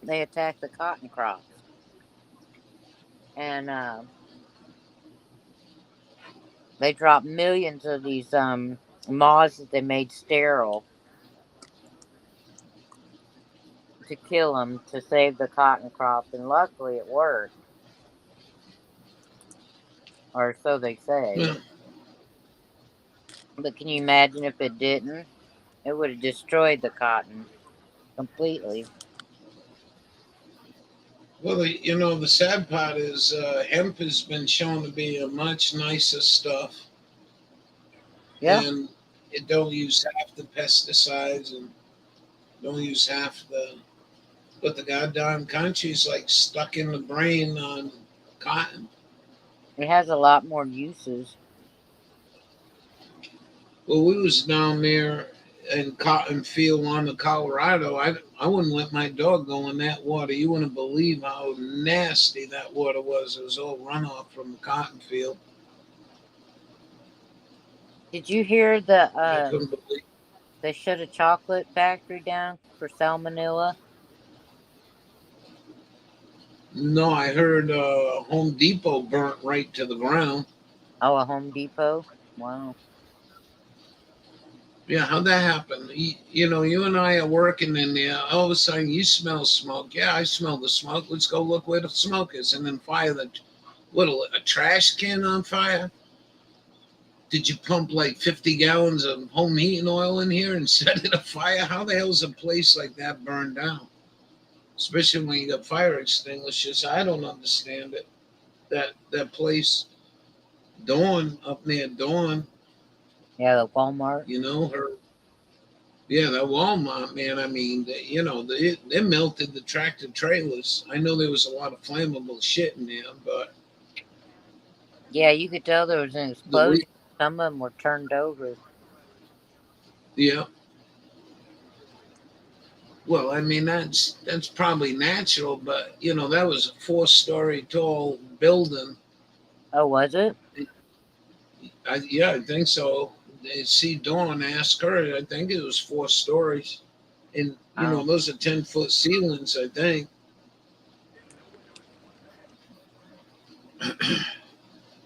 They attacked the cotton crops, and they dropped millions of these moths that they made sterile to kill them to save the cotton crop, and luckily it worked, or so they say. Yeah. But can you imagine if it didn't? It would have destroyed the cotton completely. Well, the sad part is hemp has been shown to be a much nicer stuff, Yeah, and it don't use half the pesticides and don't use half the. But the goddamn country's like stuck in the brain on cotton. it has a lot more uses. Well, we was down there in Cotton Field on the Colorado. I wouldn't let my dog go in that water. You wouldn't believe how nasty that water was. It was all runoff from the cotton field. Did you hear I couldn't believe. they shut a chocolate factory down for salmonella? No, I heard Home Depot burnt right to the ground. Oh, a Home Depot? Wow. Yeah, how'd that happen? You and I are working in there. All of a sudden, you smell smoke. Yeah, I smell the smoke. Let's go look where the smoke is, and then fire a trash can on fire. Did you pump like 50 gallons of home heating oil in here and set it afire? How the hell is a place like that burned down? Especially when you got fire extinguishers. I don't understand it. That place, Dawn, up near Dawn, Yeah, the Walmart. that Walmart, man. I mean, they melted the tractor trailers. I know there was a lot of flammable shit in there, but Yeah, you could tell there was an the explosion. Some of them were turned over. yeah. Well, I mean that's probably natural, but that was a 4-story tall building. Oh, was it? I think so. They see Dawn, ask her. I think it was 4 stories, and Oh. those are 10-foot ceilings. I think.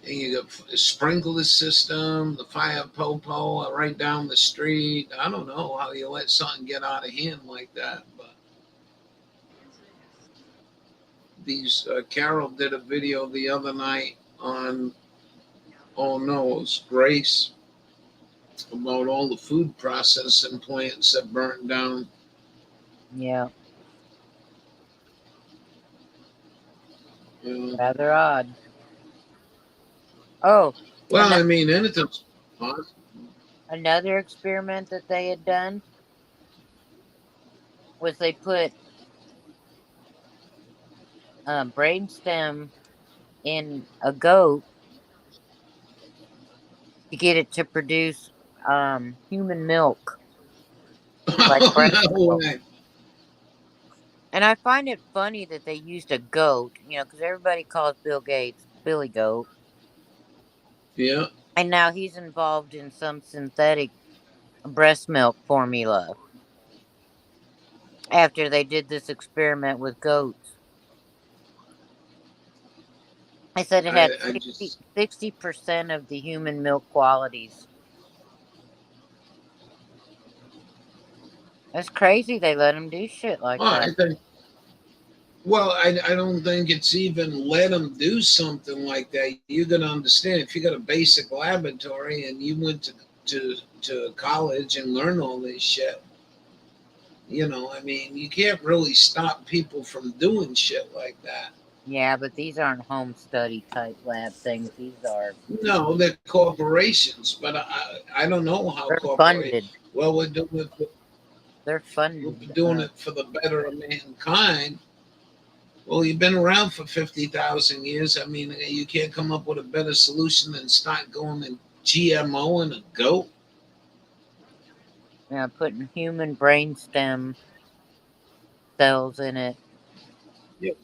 And you got a sprinkler system, the fire popo right down the street. I don't know how you let something get out of hand like that, but these Carol did a video the other night on, oh no, it was Grace, about all the food processing plants that burnt down. Yeah, Rather odd. Oh, well, I mean, anything's possible. Another experiment that they had done was they put brainstem in a goat to get it to produce human milk. Like No way. And I find it funny that they used a goat, because everybody calls Bill Gates Billy Goat. Yeah. And now he's involved in some synthetic breast milk formula after they did this experiment with goats. I said it had 60% of the human milk qualities. That's crazy they let them do shit like that. I don't think it's even let them do something like that. You're going to understand if you got a basic laboratory and you went to college and learned all this shit. I mean, you can't really stop people from doing shit like that. Yeah, but these aren't home study type lab things. These are... No, they're corporations, but I don't know how they're corporations... funded. Well, we're doing it... They're funded. We're doing it for the better of mankind. Well, you've been around for 50,000 years. I mean, you can't come up with a better solution than start going and GMO and a goat. putting human brainstem cells in it. Yep.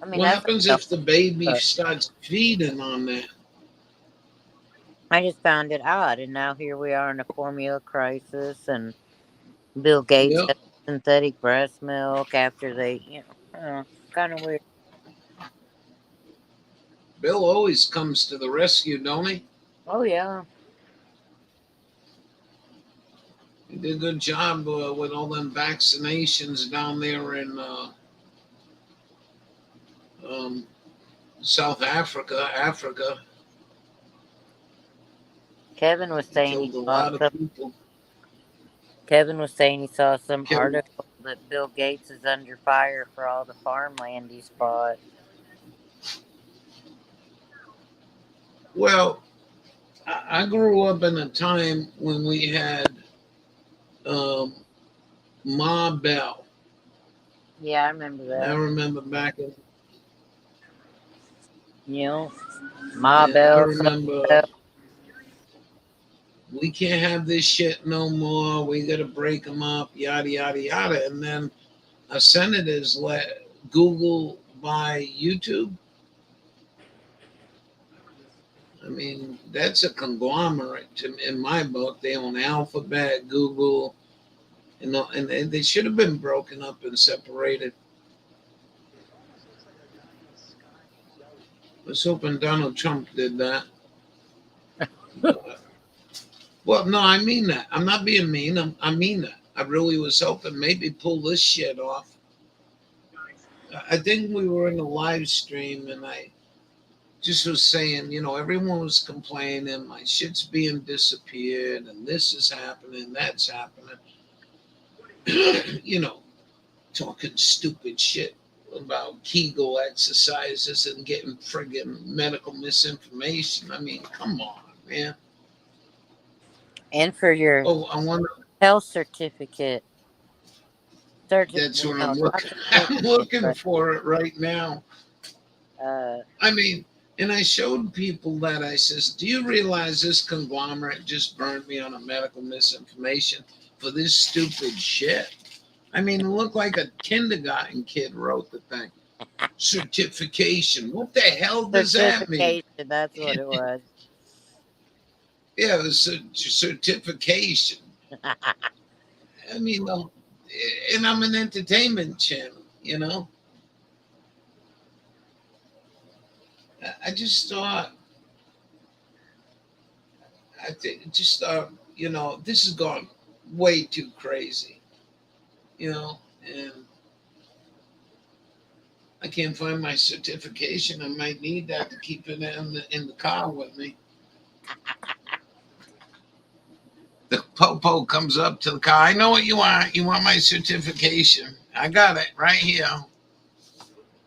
I mean, What that's happens if the baby but starts feeding on that? I just found it odd, and now here we are in a formula crisis, and Bill Gates Yep. has synthetic breast milk after they, kind of weird. Bill always comes to the rescue, don't he? Oh yeah, He did a good job with all them vaccinations down there in um, South Africa. Kevin was He saying he killed a saw lot of some. people. Kevin was saying he saw some Killed. article that Bill Gates is under fire for all the farmland he's bought. Well, I grew up in a time when we had um, Ma Bell. Yeah, I remember I that. remember back in, Ma and I Bell, Son remember Bell. we can't have this shit no more. We got to break them up, yada, yada, yada. And then a senators let Google buy YouTube. I mean, that's a conglomerate in my book. They own Alphabet, Google, and they should have been broken up and separated. Let's hoping Donald Trump did that. Well, no, I mean that. I'm not being mean. I mean that. I really was hoping maybe pull this shit off. I think we were in a live stream and I just was saying, everyone was complaining, my shit's being disappeared and this is happening, that's happening. Talking stupid shit about Kegel exercises and getting friggin' medical misinformation. I mean, come on, man. And for your Oh, I wonder. health certificate. That's what I'm looking. I'm looking for it right now. I mean, and I showed people that I says, "Do you realize this conglomerate just burned me on a medical misinformation for this stupid shit?" I mean, it looked like a kindergarten kid wrote the thing. Certification. What the hell does that mean? Certification, that's what it was. Yeah, it was a certification. I mean, and I'm an entertainment channel. I just thought, this has gone way too crazy, and I can't find my certification. I might need that to keep it in the car with me. The popo comes up to the car. I know what you want. You want my certification. I got it right here.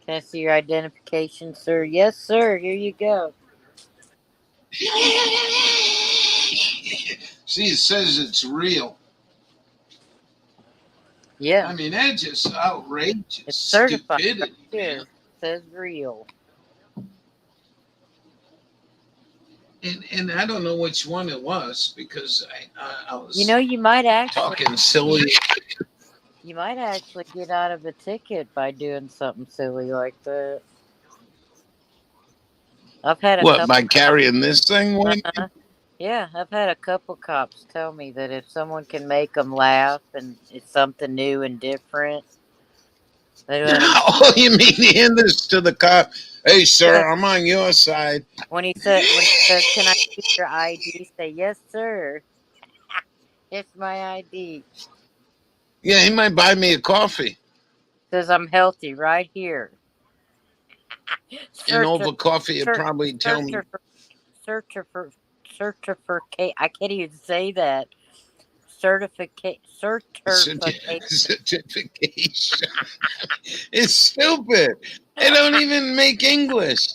Can I see your identification, sir? Yes, sir. Here you go. See, it says it's real. Yeah. I mean, that's just outrageous. It's certified stupidity, right here. man. It says real. And I don't know which one it was because I was You might actually talking silly. You might actually get out of a ticket by doing something silly like that. I've had a What, couple by carrying this thing? Yeah, I've had a couple cops tell me that if someone can make them laugh and it's something new and different, they don't. Oh, you mean hand this to the cop? Hey, sir, I'm on your side. When he says, "Can I see your ID?" Say, "Yes, sir. It's my ID." Yeah, he might buy me a coffee. Says I'm healthy right here. And over coffee, he'll probably tell me. Certificate. I can't even say that. Certification. Certification. It's stupid. They don't even make English.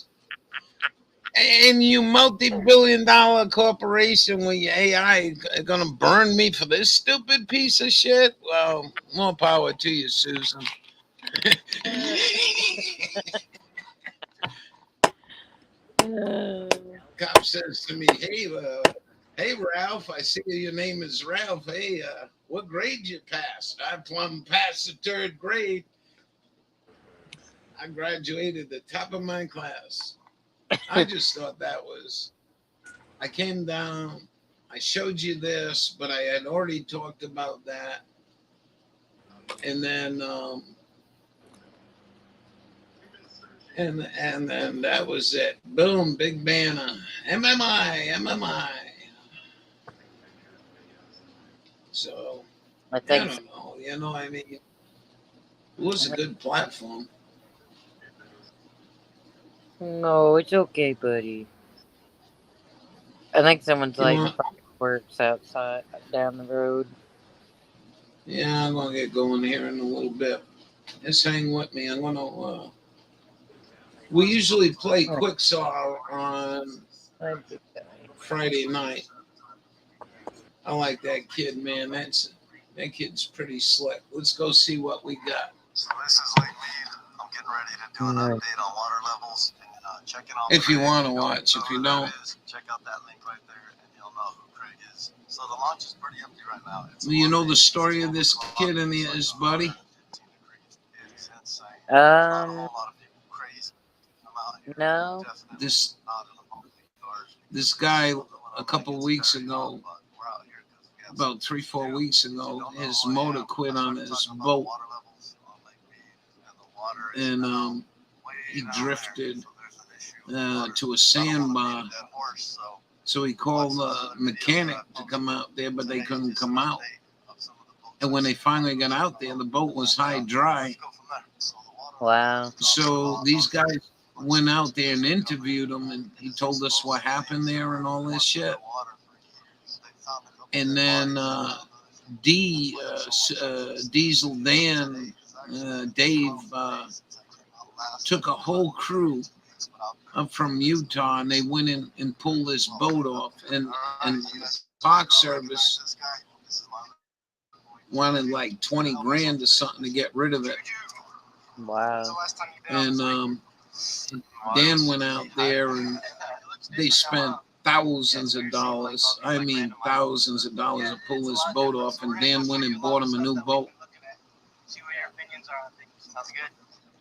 And you multi-billion-dollar corporation with your AI are going to burn me for this stupid piece of shit? Well, more power to you, Susan. Cop says to me, "Hey, Hey, Ralph, I see your name is Ralph. Hey, what grade you passed? I plumb passed the third grade. I graduated the top of my class. I just thought that was. I came down. I showed you this, but I had already talked about that. And then, and then that was it. Boom, big banner. MMI. So I I think don't know. I mean, it was a good platform. no, it's okay, buddy. I think someone's You lighting want? fireworks outside down the road. Yeah, I'm gonna get going here in a little bit. Just hang with me. I'm gonna. We usually play Quicksaw on Friday night. I like that kid, man. That kid's pretty slick. Let's go see what we got. So this is Lake Mead. I'm getting ready to do an update on water levels and checking on. If you want to watch, if you don't, check out that link right there, and you'll know who Craig is. So the launch is pretty empty right now. Do you know the story of this kid and his buddy? It's insane. No. This guy a couple weeks ago, about 3-4 weeks ago, his motor quit on his boat, and he drifted to a sandbar. So he called the mechanic to come out there, but they couldn't come out. And when they finally got out there, the boat was high dry. Wow. So these guys went out there and interviewed him, and he told us what happened there and all this shit. And then Diesel Dan, Dave, took a whole crew up from Utah, and they went in and pulled this boat off. And Park Service wanted like 20 grand or something to get rid of it. Wow. And Dan went out there, and they spent thousands of dollars. I mean, thousands of dollars to pull this boat off. And Dan went and bought him a new boat. See what your opinions are on things. Sounds good.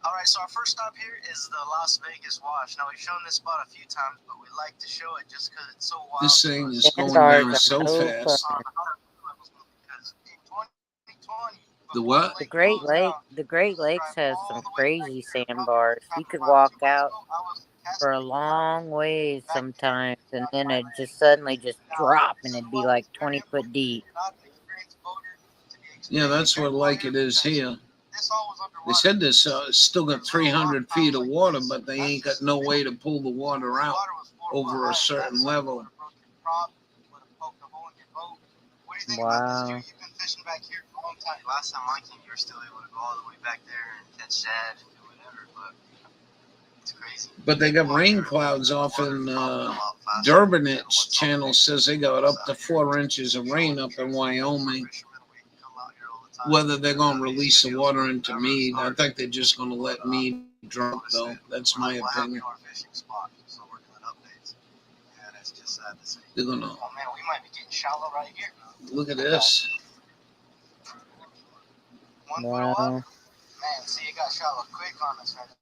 All right, so our first stop here is the Las Vegas Wash. Now, we've shown this spot a few times, but we like to show it just because it's so wild. This thing is going down so fast. The what? The Great Lakes has some crazy sandbars. You could walk out for a long ways sometimes, and then it just suddenly just drop, and it'd be like 20 foot deep. Yeah, that's what like it is here. They said this still got 300 feet of water, but they ain't got no way to pull the water out over a certain level. Wow. You've been fishing back here for a long time. Last time I came, you were still able to go all the way back there and catch shad and do whatever, but it's crazy. But they got rain clouds off in Durbinich channel says they got up to 4 inches of rain up in Wyoming. Whether they're going to release the water into Mead, I think they're just going to let Mead drop, though. That's my opinion. They're going to. Oh man, we might be getting shallow right here. Look at this. Wow. Man, see, you got shallow quick on us right now.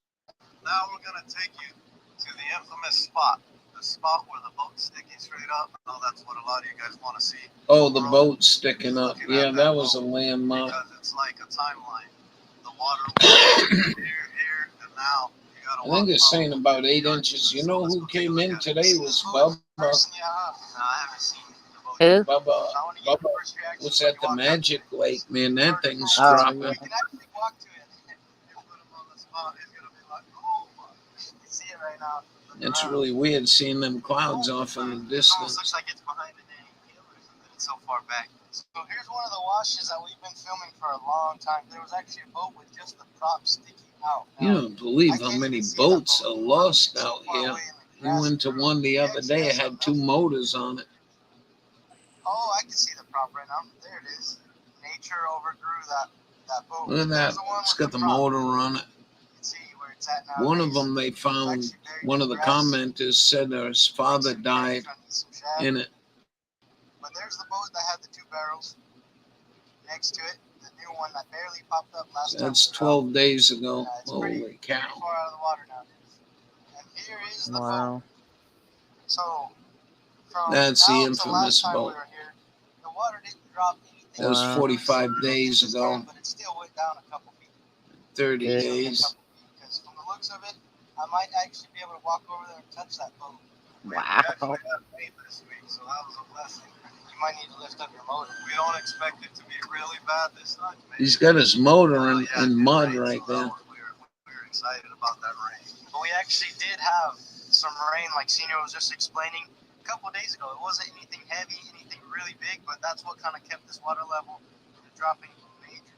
Now we're gonna take you to the infamous spot. The spot where the boat's sticking straight up. I know that's what a lot of you guys want to see. Oh, the boat sticking up. Yeah, that was a landmark. Because it's like a timeline. The water was here, and now you gotta I think it's saying about 8 inches. You know who came in today was Bubba. Personally, I haven't seen Who? Bubba. What's that? The Magic Lake, man. That thing's Oh, dropping. yeah. You can actually walk to it. You put them on the spot, it's gonna be like, oh my. You see it right now. It's really weird seeing them clouds off in the It almost distance. looks like it's behind a dang hill or something. It's so far back. So here's one of the washes that we've been filming for a long time. There was actually a boat with just the prop sticking out. You don't believe how many boats are lost out here. We went to one the other day. It had 2 motors on it. Oh, I can see the prop right now. There it is. Nature overgrew that boat. Look at that. It's got the motor on it. You can see where it's at now. One of them they found, one of the commenters said his father died in it. But there's the boat that had the 2 barrels next to it. The new one that barely popped up last time. That's 12 days ago. Yeah, it's pretty Holy cow. far out of the water nowadays. And here is the boat. Wow. So from That's the now to infamous last time boat. we were here, the water didn't drop anything. That was Wow. 45 days It's ago. down, but it still went down a couple feet. 30 Good. days. Because from the looks of it, I might actually be able to walk over there and touch that boat. Wow. We actually had rain this week, so that was a blessing. You might need to lift up your motor. We don't expect it to be really bad this time. He's got his motor in mud right there. We were excited about that rain. But we actually did have some rain, like Senior was just explaining a couple of days ago. It wasn't anything heavy, anything really big, but that's what kind of kept this water level from dropping major.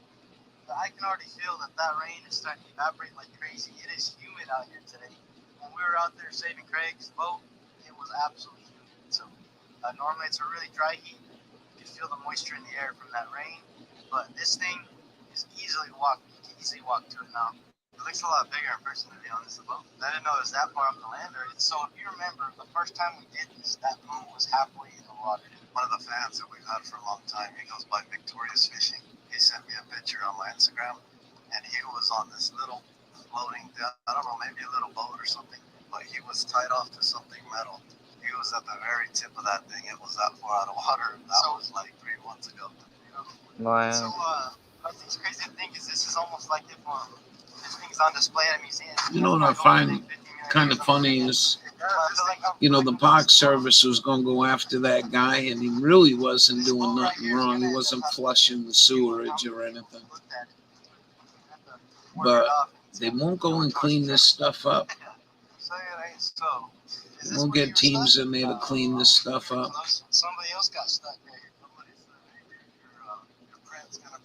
But I can already feel that rain is starting to evaporate like crazy. It is humid out here today. When we were out there saving Craig's boat, it was absolutely humid. So normally it's a really dry heat. You can feel the moisture in the air from that rain. But this thing is easily walked. You can easily walk to it now. It looks a lot bigger in person, to be honest. The boat. I didn't know it was that far up the land. So if you remember, the first time we did this, that boat was halfway in the water. One of the fans that we've had for a long time, he goes by Victorious Fishing. He sent me a picture on my Instagram, and he was on this little floating, I don't know, maybe a little boat or something, but he was tied off to something metal. He was at the very tip of that thing. It was that far out of water. That was like 3 months ago. You know? Wow. So I think it's crazy to think is this is almost like if this thing's on display at a museum. You know what I find kind of funny is, you know, the Park Service was going to go after that guy, and he really wasn't doing nothing wrong. He wasn't flushing the sewerage or anything. But they won't go and clean this stuff up. We'll get teams in there to clean this stuff up. Somebody else got stuck there.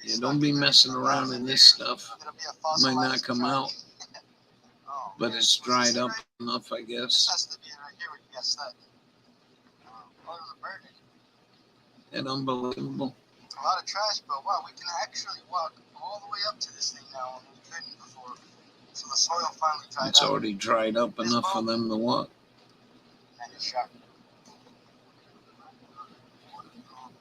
Yeah, don't be messing around in this stuff. It might not come out, but it's dried up enough, I guess. That's the being right here where you got stuck. Oh, there's a bird. And unbelievable. A lot of trash, but wow, we can actually walk all the way up to this thing now, and we couldn't before. So the soil finally dried It's up. already dried up enough for them to walk. And it's sharp.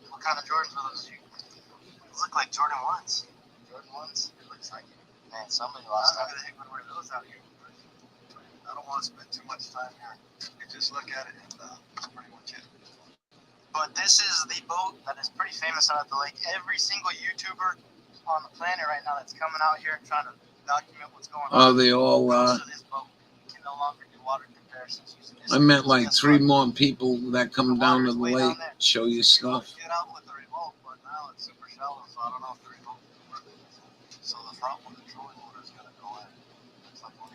What kind of Jordans were those? Those look like Jordan 1s. Jordan 1s? It looks like it. Man, somebody lost out. I'm gonna wear those out here. I don't want to spend too much time here. You just look at it, and that's pretty much it. But this is the boat that is pretty famous out at the lake. Every single YouTuber on the planet right now that's coming out here trying to document what's going on. Oh, they all, goes to this boat. You can no longer do water comparisons using this. I met like 3 more people that come down to the lake, show you stuff. Get out with the remote, but now it's super shallow, so I don't know if the remote will work. So the front one, the trolling motor is going to go in.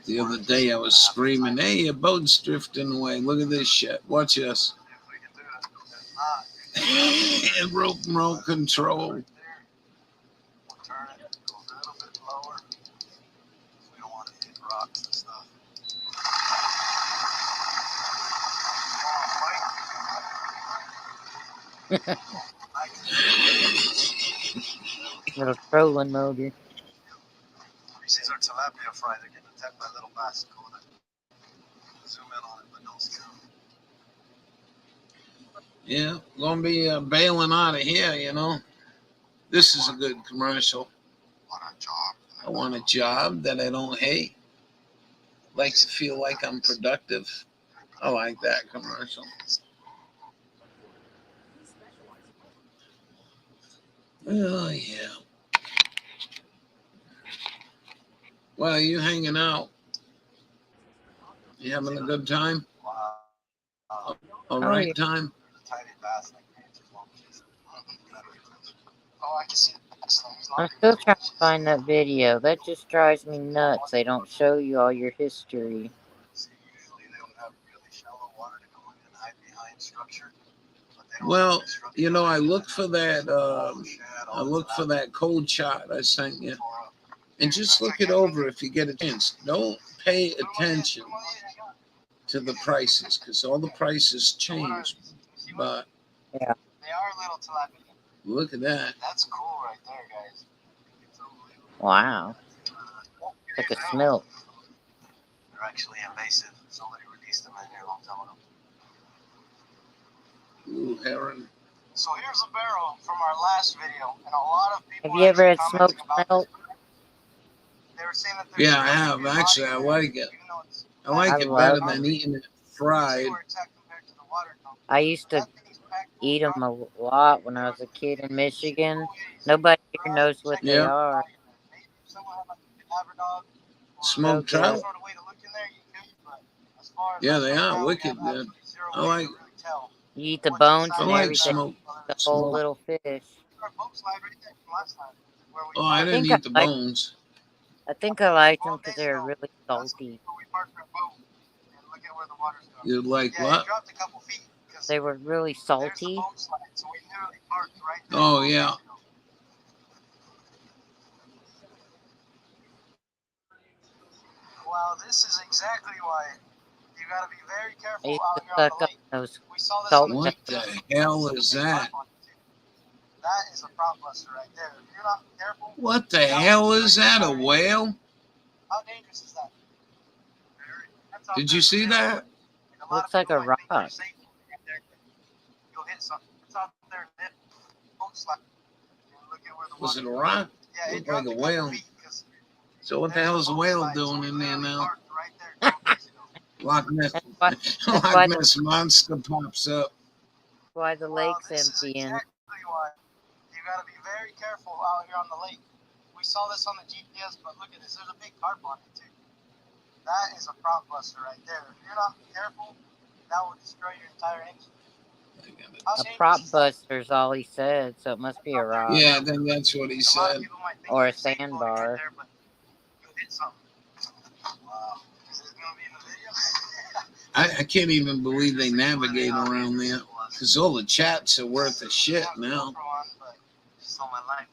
The other day I was screaming, hey, your boat's drifting away. Look at this shit. Watch this. If we can do it. If not, And rope control. right there. We'll turn it, go a little bit lower. We don't want to hit rocks and stuff. Little trolling motor. These are tilapia fry. They're getting attacked by little bass. Cool. Zoom in on it, but don't scare them. Yeah, gonna be bailing out of here, you know. This is a good commercial. Want a job? I want a job that I don't hate. Like to feel like I'm productive. I like that commercial. Oh, yeah. Well, you hanging out? You having a good time? Wow. All Oh, right yeah. time? Tiny bass like me. Oh, I can see the bass. I'm still trying to find that video. That just drives me nuts. They don't show you all your history. See, usually they don't have really shallow water to go in and hide behind structure. But they don't Well, have any structure you know, I behind look it. for that. All the shed, I all the look for tilapia that code chart I sent you, tore up. and just look it over if you get a chance. Don't pay attention to the prices because all the prices change. But They are little tilapia. look at that. That's cool right there, guys. It's unbelievable. Wow. Like a smelt. They're actually invasive. Somebody released them in here a long time ago. Ooh, heron. So here's a barrel from our last video, and a lot of people Have you ever were had actually commenting smoked about melt? this. They were saying that there's Yeah, I drugs in have. your body Actually, I that, like it. even though it's I like I it love better them. than eating it you see fried. where it's at compared to the water company. I used to That thing's packed full eat of them drugs. a lot when I was a kid in Michigan. Nobody here knows what they Yeah. are. Maybe if someone had like a cadaver dog or Smoked So some good. trout. sort of way to look in there, you could. But as far as Yeah, like they right are now, we wicked have good. absolutely zero I way like. to really tell You eat the what's bones inside I and of like that everything, barrel. smoke. Other the than whole Smoke. little fish. our boat slide right there from last time, where we Oh, I I didn't think I eat the like bones. I think I liked them 12 because days they were ago. really That's salty. where we parked our boat and look at where the water's going. You like Yeah, it what? dropped a couple feet because They were really there's the salty. boat slide. So we literally parked right there. Oh 12 days yeah. ago. Well, this is exactly why you got to be very I careful used out to here on suck the up lake. those We saw this salt on the What pepper. GPS. the hell There's a is big that? tarp on it, too. That is a prop buster right there. If you're not careful, What the that will hell destroy is your that? A entire engine. whale? How dangerous is that? That's out Did there you in the see middle. that? And a lot Looks of like people a might think they're rock. safe right there. You'll hit something. It's out there in the boat slide. Look at where the Was water's it a going. rock? Yeah, it Looked like dropped a a couple whale. feet because So what the there's hell the is a boat whale slide. So doing we in there literally now? parked right there 12 days ago. Loch Ness, That's why Loch Ness monster pops up. the Well, lake's this is emptying. exactly why you got to be very careful out here on the lake. We saw this on the GPS, but look at this. There's a big tarp on it, too. That is a prop buster right there. If you're not careful, that will destroy your entire engine. How A dangerous prop is that? buster's all he said, so it must be a rock Yeah, then that's what he And a lot of said. people might think or a you're safe floating right sandbar. there, but you'll hit something. Wow. Is it going to be in the video? I can't even believe they navigate around there. Because all the chats are worth a shit now. Just on my life,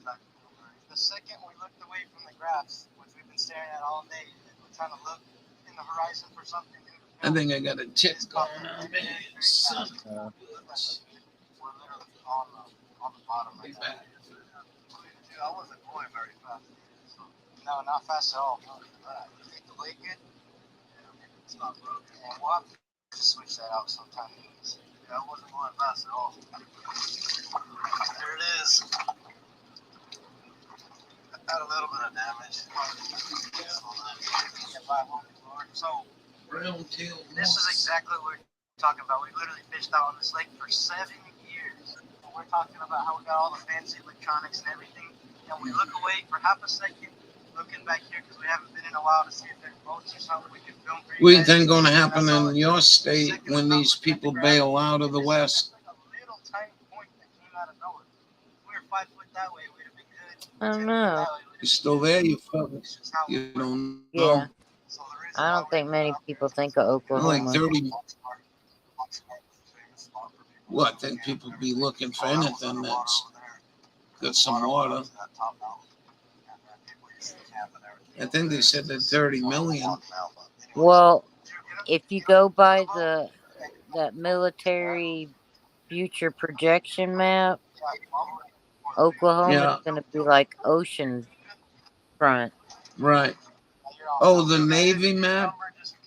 the second we looked away from the graphs, which we've been staring at all day, we're trying to look in the horizon for something new. I think I got a tick going on me. Son of Uh, a bitch. We're literally on the bottom right now. Dude, I wasn't going very fast. No, not fast at all. You think the lake good? It's not broken. Yeah, we'll have to switch that out sometime. Yeah, I wasn't going fast at all. There it is. Had a little bit of damage. So, Brown tail this is exactly what we're talking about. We literally fished out on this lake for 7 years. We're talking about how we got all the fancy electronics and everything. And we look away for half a second, looking back here because we haven't been in a while to see if there's boats or something we can film for you What do you guys. think going to And happen that's all in it your took. state Second when stop these was people at the grab. bail out of the This is West? just like a little tiny point that came out of nowhere. We were 5 foot that way, we'd have been good. I don't 10 foot know. that way, we'd have You been still good. there? You fucking, It's just how we you were. don't Yeah. know. So the reason I why don't think we're many out there people is think of I like Oklahoma. 30. Well, I think people be looking for anything that's got some water. I think they said that 30 million. Well, if you go by that military future projection map, Oklahoma's Yeah, gonna be like ocean front. right. Oh, the Navy map?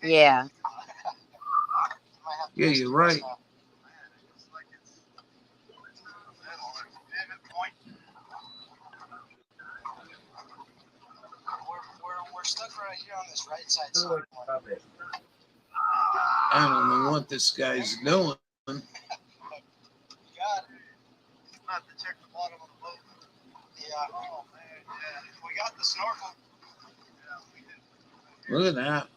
Yeah. Yeah, you're right. We're stuck right here on this right side. So I don't know what this guy's doing. you got it. I have to check the bottom of the boat. Yeah. Oh man. Yeah. We got the snorkel. Yeah, we did. Look at that.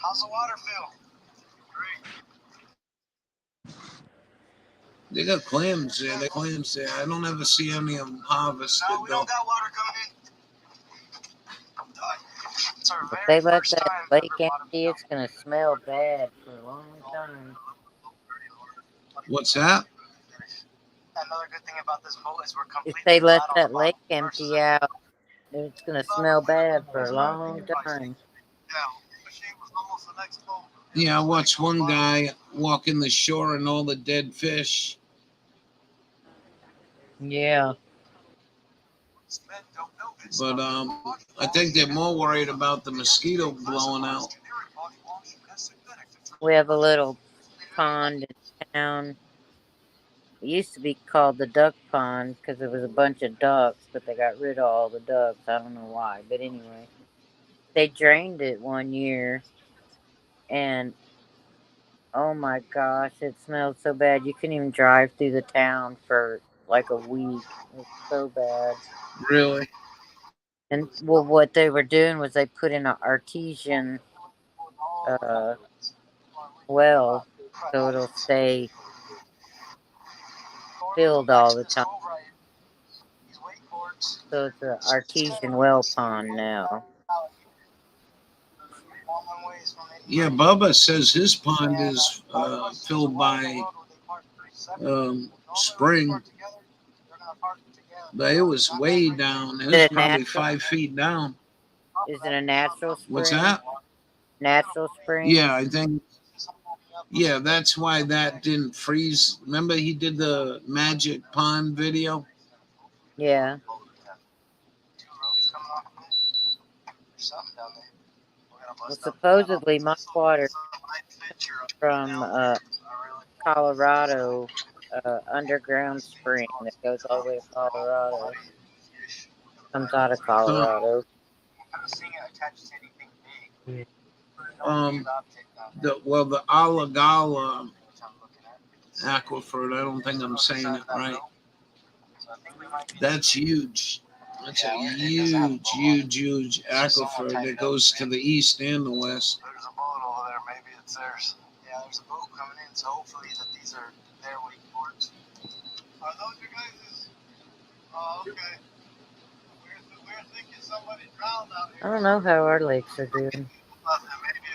How's the water feel? Great. They got clams there. They clams there. I don't ever see any of them harvested No, we though. don't got water coming in. It's our If very they let first that time lake ever bottom empty, it's gonna smell bad for a long time. What's that? Another good thing about this boat is we're If completely they let flat on the that lake bottom versus empty out, it's gonna smell bad for a long time. Yeah, the machine was almost the next boat. Yeah, I watched one guy walking the shore and all the dead fish. Yeah. But I think they're more worried about the mosquito blowing out. We have a little pond in town. It used to be called the duck pond because it was a bunch of ducks, but they got rid of all the ducks. I don't know why, but anyway, they drained it one year, and oh my gosh, it smelled so bad. You couldn't even drive through the town for like a week. It was so bad. Really? And well, what they were doing was they put in an artesian uh, well, so it'll stay filled all the time. So it's an artesian well pond now. Yeah, Bubba says his pond is filled by spring, but it was way down. It Is was it a probably natural? 5 feet down. Is it a natural spring? What's that? Natural spring? Yeah, I think. Yeah, that's why that didn't freeze. Remember, he did the Magic Pond video. Yeah. Well, supposedly my water from Colorado, underground spring that goes all the way to Colorado, comes out of Colorado. The Alagala aquifer. I don't think I'm saying it right. That's huge. That's a huge aquifer that goes to the east and the west. There's a boat over there. Maybe it's theirs. Yeah, there's a boat coming in, so hopefully that these are their wakeboards. Are those your guys'? Oh, okay. We're thinking somebody drowned out here. I don't know how our lakes are doing. Maybe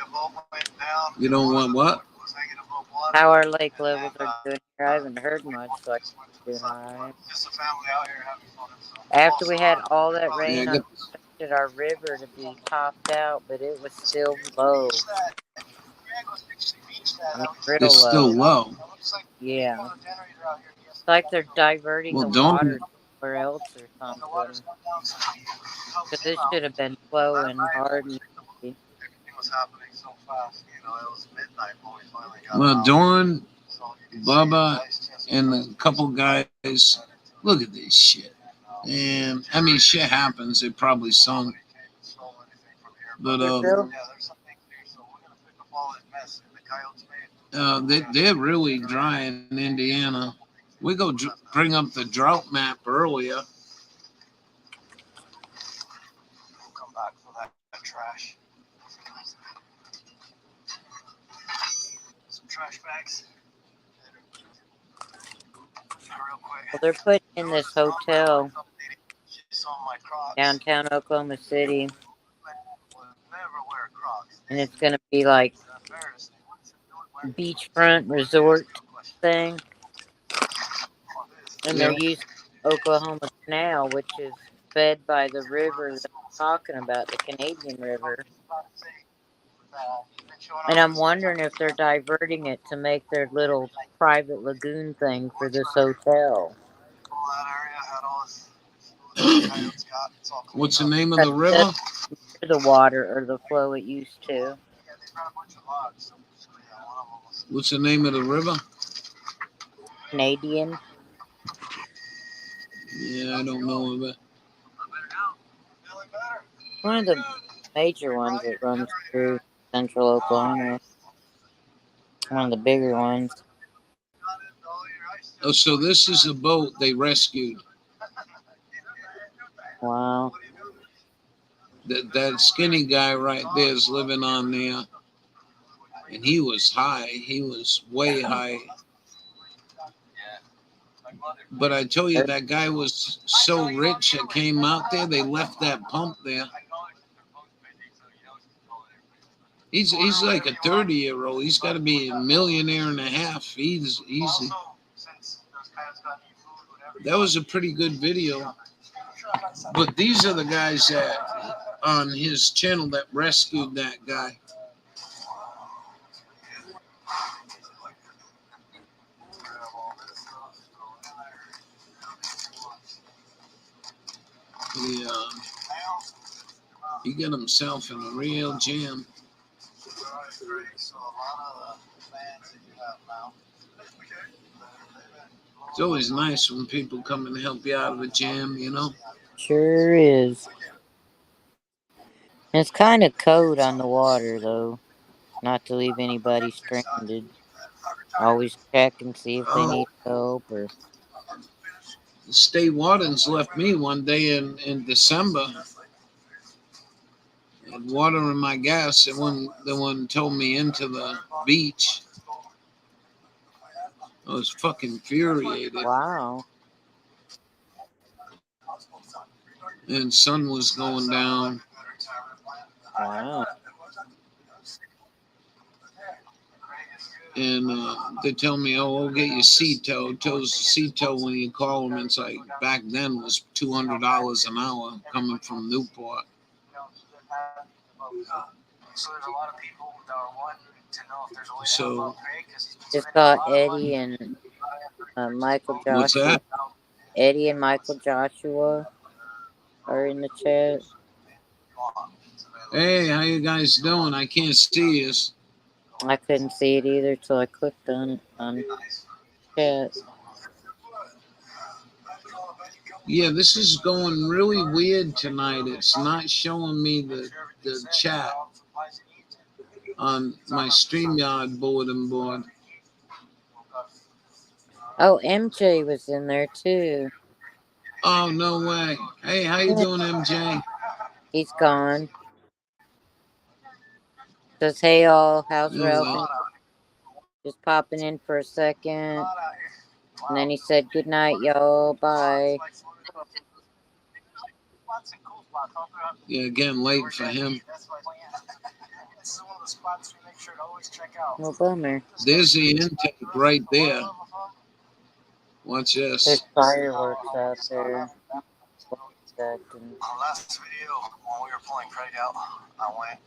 a boat went down. You don't want what? Was hanging above water. How our lake levels are doing here, I haven't heard much, so I can do all right. Just a family out here having fun. After we had all that rain, Yeah, I expected our river to be topped out, but it was still low. I mean, real It's still low. low. Yeah. It's like they're diverting Well, the water somewhere else or something. Because this should have been flowing hard and easy. Everything was happening so fast. You know, it was midnight when we finally got Well, out. Dawn, So you can Bubba, see it's and a couple guys, look at this shit. And I mean, shit happens. It probably sunk. But Yeah, there's some things here, so we're gonna pick up all that mess the coyotes made. they're really dry in Indiana. We go bring up the drought map earlier. We'll come back for that trash. Some trash bags. Real quick. Well, they're putting in this hotel She saw my Crocs. downtown Oklahoma City, Would never wear Crocs. and it's going to be like Embarrassing. beachfront resort thing. And they're using Oklahoma Canal, which is fed by the river that I'm talking about, the Canadian River. And I'm wondering if they're diverting it to make their little private lagoon thing for this hotel. What's the name of the river? The water or the flow it used to. What's the name of the river? Canadian. Yeah, I don't know of it. One of the major ones that runs through central Oklahoma. One of the bigger ones. Oh, so this is a boat they rescued. Wow. That skinny guy right there is living on there. And he was high. He was way high. But I tell you, that guy was so rich that came out there, they left that pump there. He's like a 30-year-old. He's got to be a millionaire and a half. He's easy. That was a pretty good video. But these are the guys that on his channel that rescued that guy. He got himself in a real jam. It's always nice when people come and help you out of a jam, you know? Sure is. It's kind of code on the water, though, not to leave anybody stranded. Always check and see if they Oh, need help or. the state wardens left me one day in December. And water in my gas, and when the one told me into the beach, I was fucking infuriated. Wow. And sun was going down. Wow. And they tell me, oh, we'll get you seat tow. Tow's seat tow when you call them. It's like back then was $200 an hour coming from Newport. So there's a lot of people that are wanting to know if there's a way to So- help out Craig because he's been Just spending a got lot of Eddie money. and Michael What's Joshua. that? Eddie and Michael Joshua are in the chat. Hey, how you guys doing? I can't see you. I couldn't see it either till I clicked on it on chat. Yeah, this is going really weird tonight. It's not showing me the chat on my StreamYard bulletin board. Oh, MJ was in there too. Oh, no way. Hey, how you doing, MJ? He's gone. Says, hey all, how's Oh, Ralph? well. Just popping in for a second. And then he said, good night, y'all. Bye. Yeah, again, late for him. This is one of the spots we make sure to always check out. Well, bummer. There's the intake right there. Watch There's this. fireworks out there. Last video, when we were pulling Craig out, I went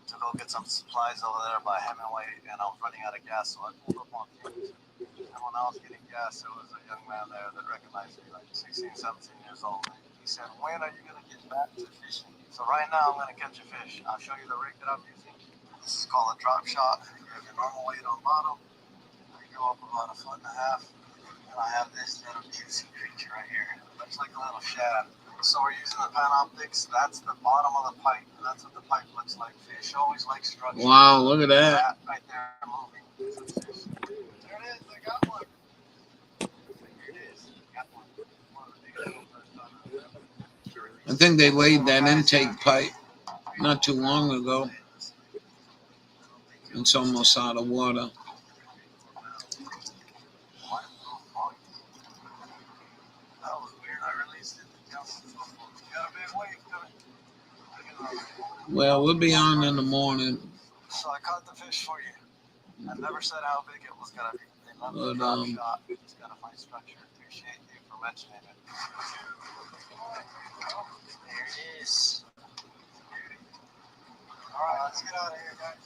to go get some supplies over there by Hemingway, and I was running out of gas, so I pulled up on Kings. And when I was getting gas, there was a young man there that recognized me, like 16, 17 years old. He said, when are you going to get back to fishing? So right now, I'm going to catch a fish. I'll show you the rig that I'm using. This is called a drop shot. You have your normal weight on bottom. I go up about 1.5 feet, and I have this little juicy creature right here. It looks like a little shad. So we're using the Panoptics. That's the bottom of the pipe. And that's what the pipe looks like. Fish always like structure. Wow, look at that. That right there moving. There it is. I got one. There it is. Got one. One of the biggest. I think they laid that intake pipe not too long ago. It's almost out of water. That was weird. I released it. Got a big wave coming. Well, we'll be on in the morning. So I caught the fish for you. I never said how big it was gonna be. They love the But, drop shot. It's got a fine structure. Appreciate you for mentioning it. There it is. All right, let's get out of here, guys.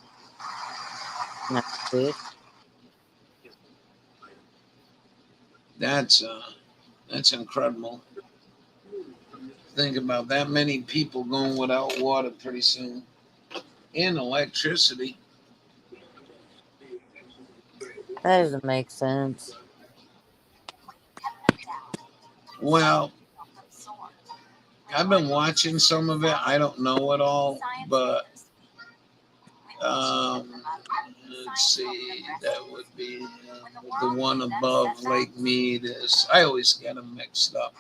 That's good. That's incredible. Think about that many people going without water pretty soon. And electricity. That doesn't make sense. Well, I've been watching some of it. I don't know it all, but let's see. That would be the one above Lake Mead. Is I always get them mixed up.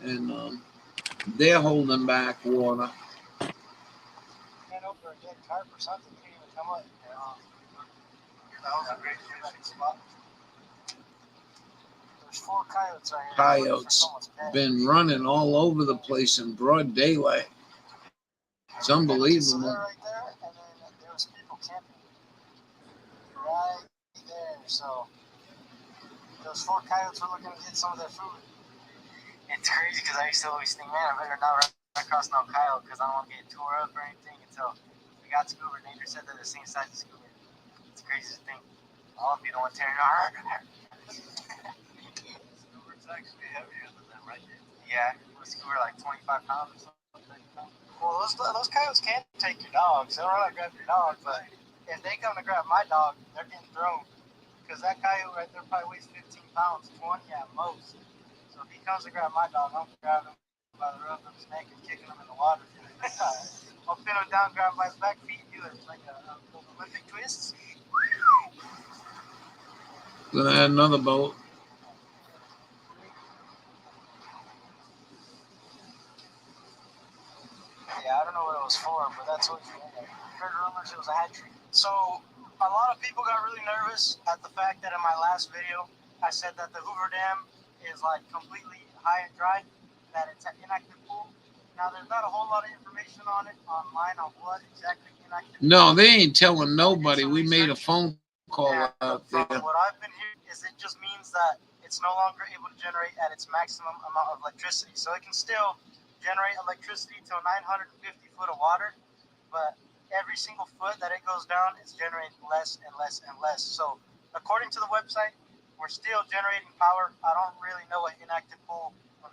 And they're holding back water. Ran over a dead carp or something. Didn't even come up. That was a great fishing spot. There's 4 coyotes right here. Coyotes been running all over the place in broad daylight. It's unbelievable. Right there, and then there was people camping right there. So those 4 coyotes were looking to get some of their food. It's crazy because I used to always think, man, I better not run across no coyote because I don't want to get tore up or anything until we got Scuba. Nature said they're the same size as Scuba. It's the craziest thing. I want to be the one tearing out. Scuba's actually heavier than them, right? Yeah, Scuba like 25 pounds or something. Well, those coyotes can't take your dogs. They'll run and grab your dog, but if they come to grab my dog, they're getting thrown. Because that coyote right there probably weighs 15 pounds, 20 at most. So if he comes to grab my dog, I'm grabbing him by the rope of his neck and kicking him in the water. I'll pin him down, grab by his back feet, do it like a Olympic twist. Gonna add another boat. Yeah, I don't know what it was for, but that's what I heard rumors it was a hatchery. So a lot of people got really nervous at the fact that in my last video, I said that the Hoover Dam is like completely high and dry, that it's an inactive pool. Now there's not a whole lot of information on it online on what exactly inactive. No, they ain't telling nobody. We made a phone call out there. From what I've been hearing is it just means that it's no longer able to generate at its maximum amount of electricity. So it can still generate electricity to 950 foot of water, but every single foot that it goes down is generating less and less and less. So according to the website, we're still generating power. I don't really know what inactive pool 100%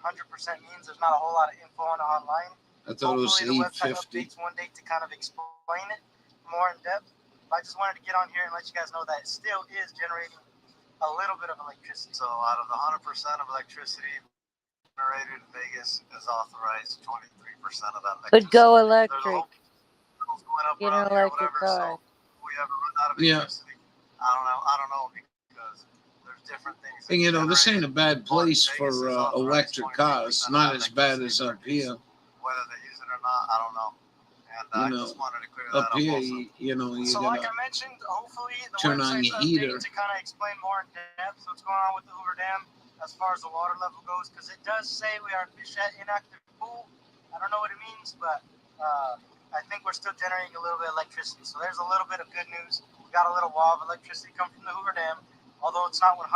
means. There's not a whole lot of info on it online. I thought it was Hopefully the website 850. updates one day to kind of explain it more in depth. But I just wanted to get on here and let you guys know that it still is generating a little bit of electricity. So out of the 100% of electricity generated in Vegas is authorized 23% of that electricity. But go There's a electric. whole going up Get around an here, electric whatever, car. so if we ever run out of Yeah. electricity, I don't know because there's different things. And you know, this ain't a bad place Vegas for is authorized electric 23% cars. of Not that as bad electricity as up here. Whether they use it or not, I don't know. And You I know, just wanted to clear Up that up here, also. you know, you So like gotta I mentioned, hopefully the turn on website's your heater. updated to kind of explain more in depth what's going on with the Hoover Dam as far as the water level goes, because it does say we are fish at inactive pool. I don't know what it means, but I think we're still generating a little bit of electricity. So there's a little bit of good news. We got a little wall of electricity come from the Hoover Dam. Although it's not 100%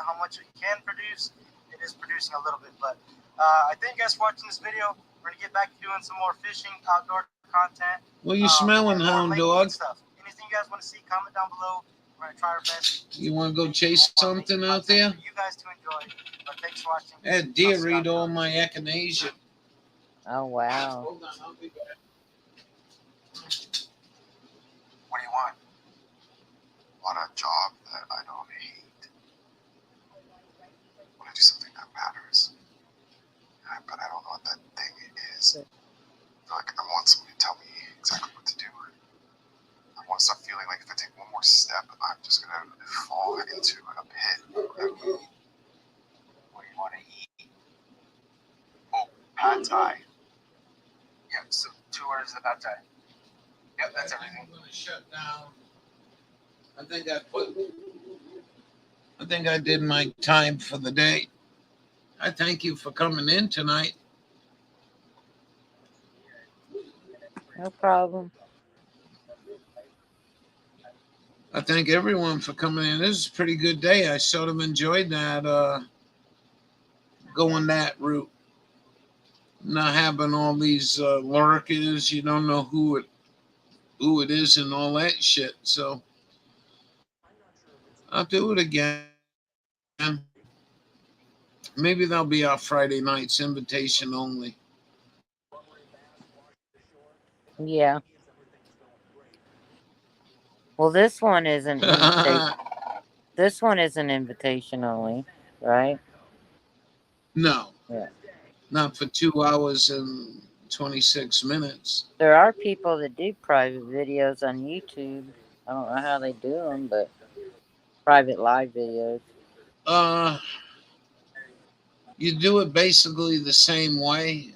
how much it can produce, it is producing a little bit. But I thank you guys for watching this video. We're going to get back to doing some more fishing, outdoor content. What you smelling, and more hound lake dog? stuff. Anything you guys want to see, comment down below. We're going to try our best. You want to go chase something out there? For you guys to enjoy. But thanks for watching. That deer eat all my echinacea. Oh wow. Hold on, I'll be back. What do you want? Want a job that I don't hate. Want to do something that matters. But I don't know what that thing is. I feel like I want someone to tell me exactly what to do. I want to stop feeling like if I take one more step, I'm just going to fall into a pit. What do you want to eat? Oh, pad thai. Yeah, so 2 orders of pad thai. Yep, that's everything. I'm gonna shut down. I think I did my time for the day. I thank you for coming in tonight. No problem. I thank everyone for coming in. This is a pretty good day. I sort of enjoyed that going that route. Not having all these lurkers, you don't know who it is and all that shit. So I'll do it again. Maybe that'll be our Friday nights, invitation only. Yeah. Well, this one isn't. This one is an invitation only, right? No. Yeah. Not for 2 hours and 26 minutes. There are people that do private videos on YouTube. I don't know how they do them, but private live videos. You do it basically the same way.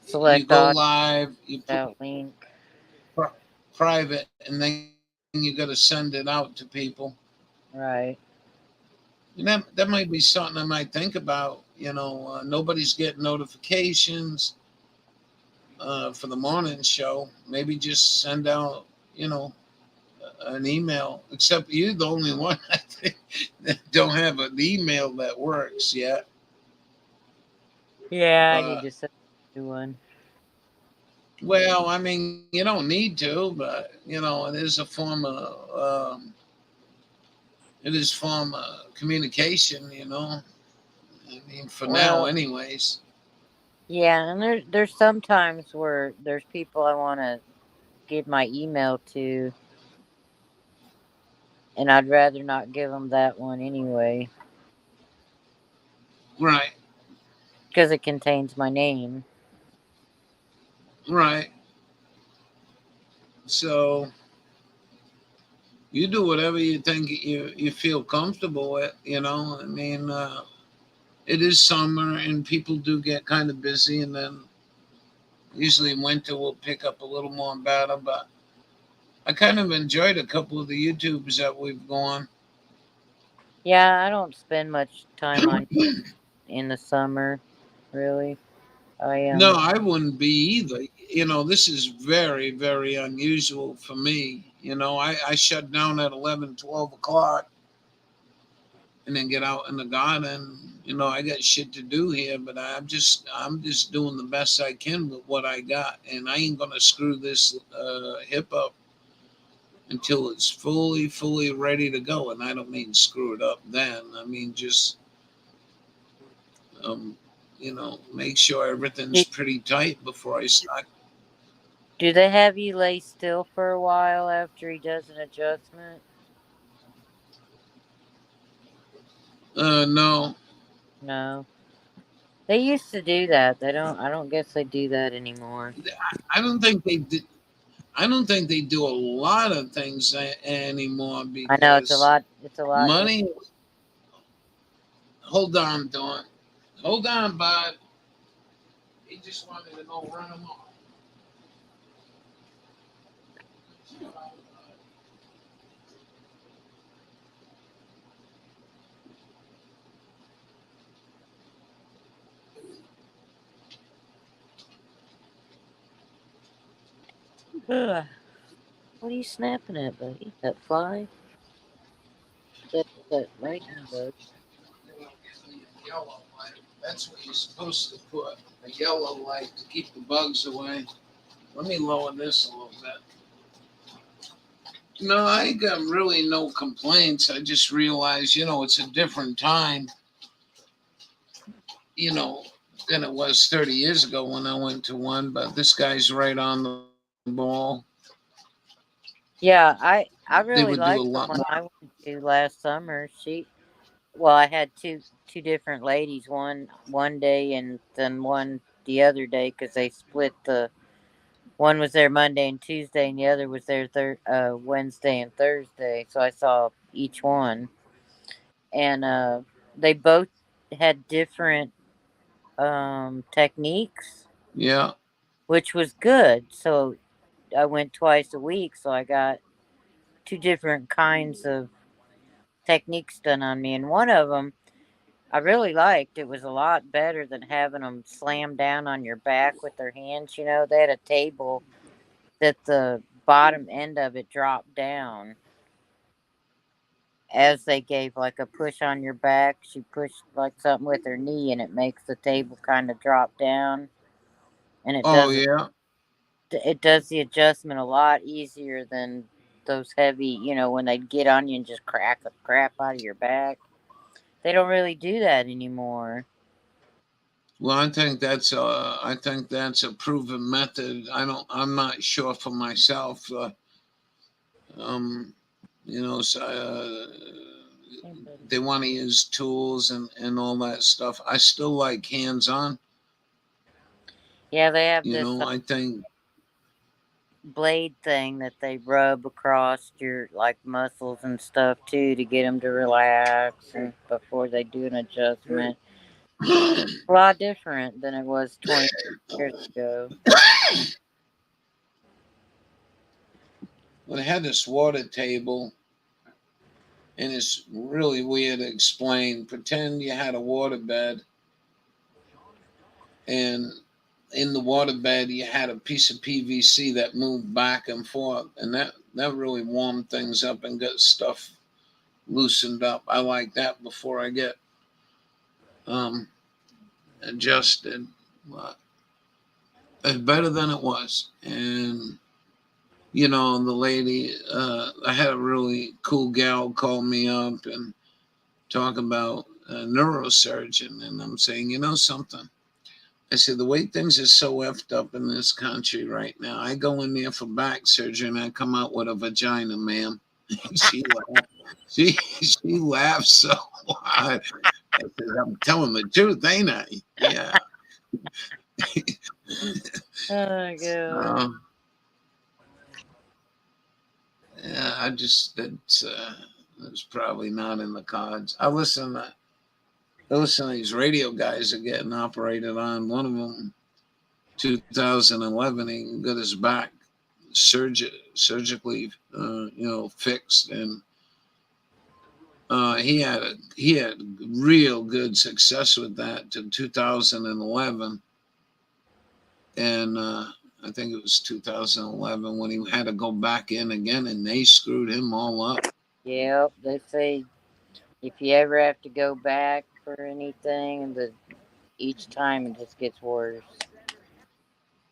Select you go audio, live, you put that link. private, and then you got to send it out to people. Right. And that might be something I might think about. You know, nobody's getting notifications for the morning show. Maybe just send out, you know, an email. Except you're the only one, I think, that don't have an email that works yet. Yeah, I need to send you one. Well, I mean, you don't need to, but you know, it is a form of communication. You know, I mean, for now, anyways. Yeah, and there's some times where there's people I want to give my email to, and I'd rather not give them that one anyway Right, because it contains my name. right. So you do whatever you think you feel comfortable with. I mean, it is summer and people do get kind of busy, and then usually winter will pick up a little more better. But I kind of enjoyed a couple of the YouTubes that we've gone. Yeah, I don't spend much time on in the summer, really. I No, I wouldn't be either. This is very, very unusual for me. I shut down at 11, 12 o'clock and then get out in the garden. I got shit to do here, but I'm just doing the best I can with what I got. And I ain't going to screw this hip up until it's fully, fully ready to go. And I don't mean screw it up then. I mean, just, um, make sure everything's do, pretty tight before I start. do they have you lay still for a while after he does an adjustment? No, No. They used to do that. They don't. I don't guess they do that anymore. I don't think they did. I don't think they do a lot of things anymore I know it's a because lot. It's a lot. money. Hold on, Dawn. Hold on, bud. He just wanted to go run him off. Ugh. What are you snapping at, buddy? That fly? That lightning bug? Yellow light. That's what you're supposed to put. A yellow light to keep the bugs away. Let me lower this a little bit. No, I got really no complaints. I just realized, it's a different time, than it was 30 years ago when I went to one. But this guy's right on the ball. Yeah, I They really would do a liked the lot one more. I went to last summer. Well, I had two different ladies, one day and then one the other day because they split the one was there Monday and Tuesday and the other was there Wednesday and Thursday. So I saw each one, and they both had different techniques, Yeah. which was good. So I went twice a week, so I got two different kinds of techniques done on me, and one of them I really liked. It was a lot better than having them slam down on your back with their hands. They had a table that the bottom end of it dropped down as they gave like a push on your back. She pushed like something with her knee, and it makes the table kind of drop down, and Oh, yeah. it does the adjustment a lot easier than those heavy. When they get on you and just crack the crap out of your back. They don't really do that anymore. Well, I think that's a proven method. I'm not sure for myself. Um, so, they want to use tools and all that stuff. I still like hands on. Yeah, they have this I think. blade thing that they rub across your like muscles and stuff too to get them to relax and before they do an adjustment. A lot different than it was 20 years ago. Well, they had this water table, and it's really weird to explain. Pretend you had a water bed, and in the water bed you had a piece of PVC that moved back and forth, and that really warmed things up and got stuff loosened up. I like that before I get um, adjusted. It's better than it was, and the lady, I had a really cool gal call me up and talk about a neurosurgeon, and I'm saying, something. I said, the way things are so effed up in this country right now, I go in there for back surgery and I come out with a vagina, ma'am. she laughed. She laughed so hard. I said, I'm telling the truth, ain't I? Yeah. Oh, God. Yeah, that's probably not in the cards. I listen to these radio guys are getting operated on. One of them, 2011, he got his back surgically, fixed, and he had real good success with that to 2011, and I think it was 2011 when he had to go back in again, and they screwed him all up. Yep, they say if you ever have to go back for anything, each time it just gets worse.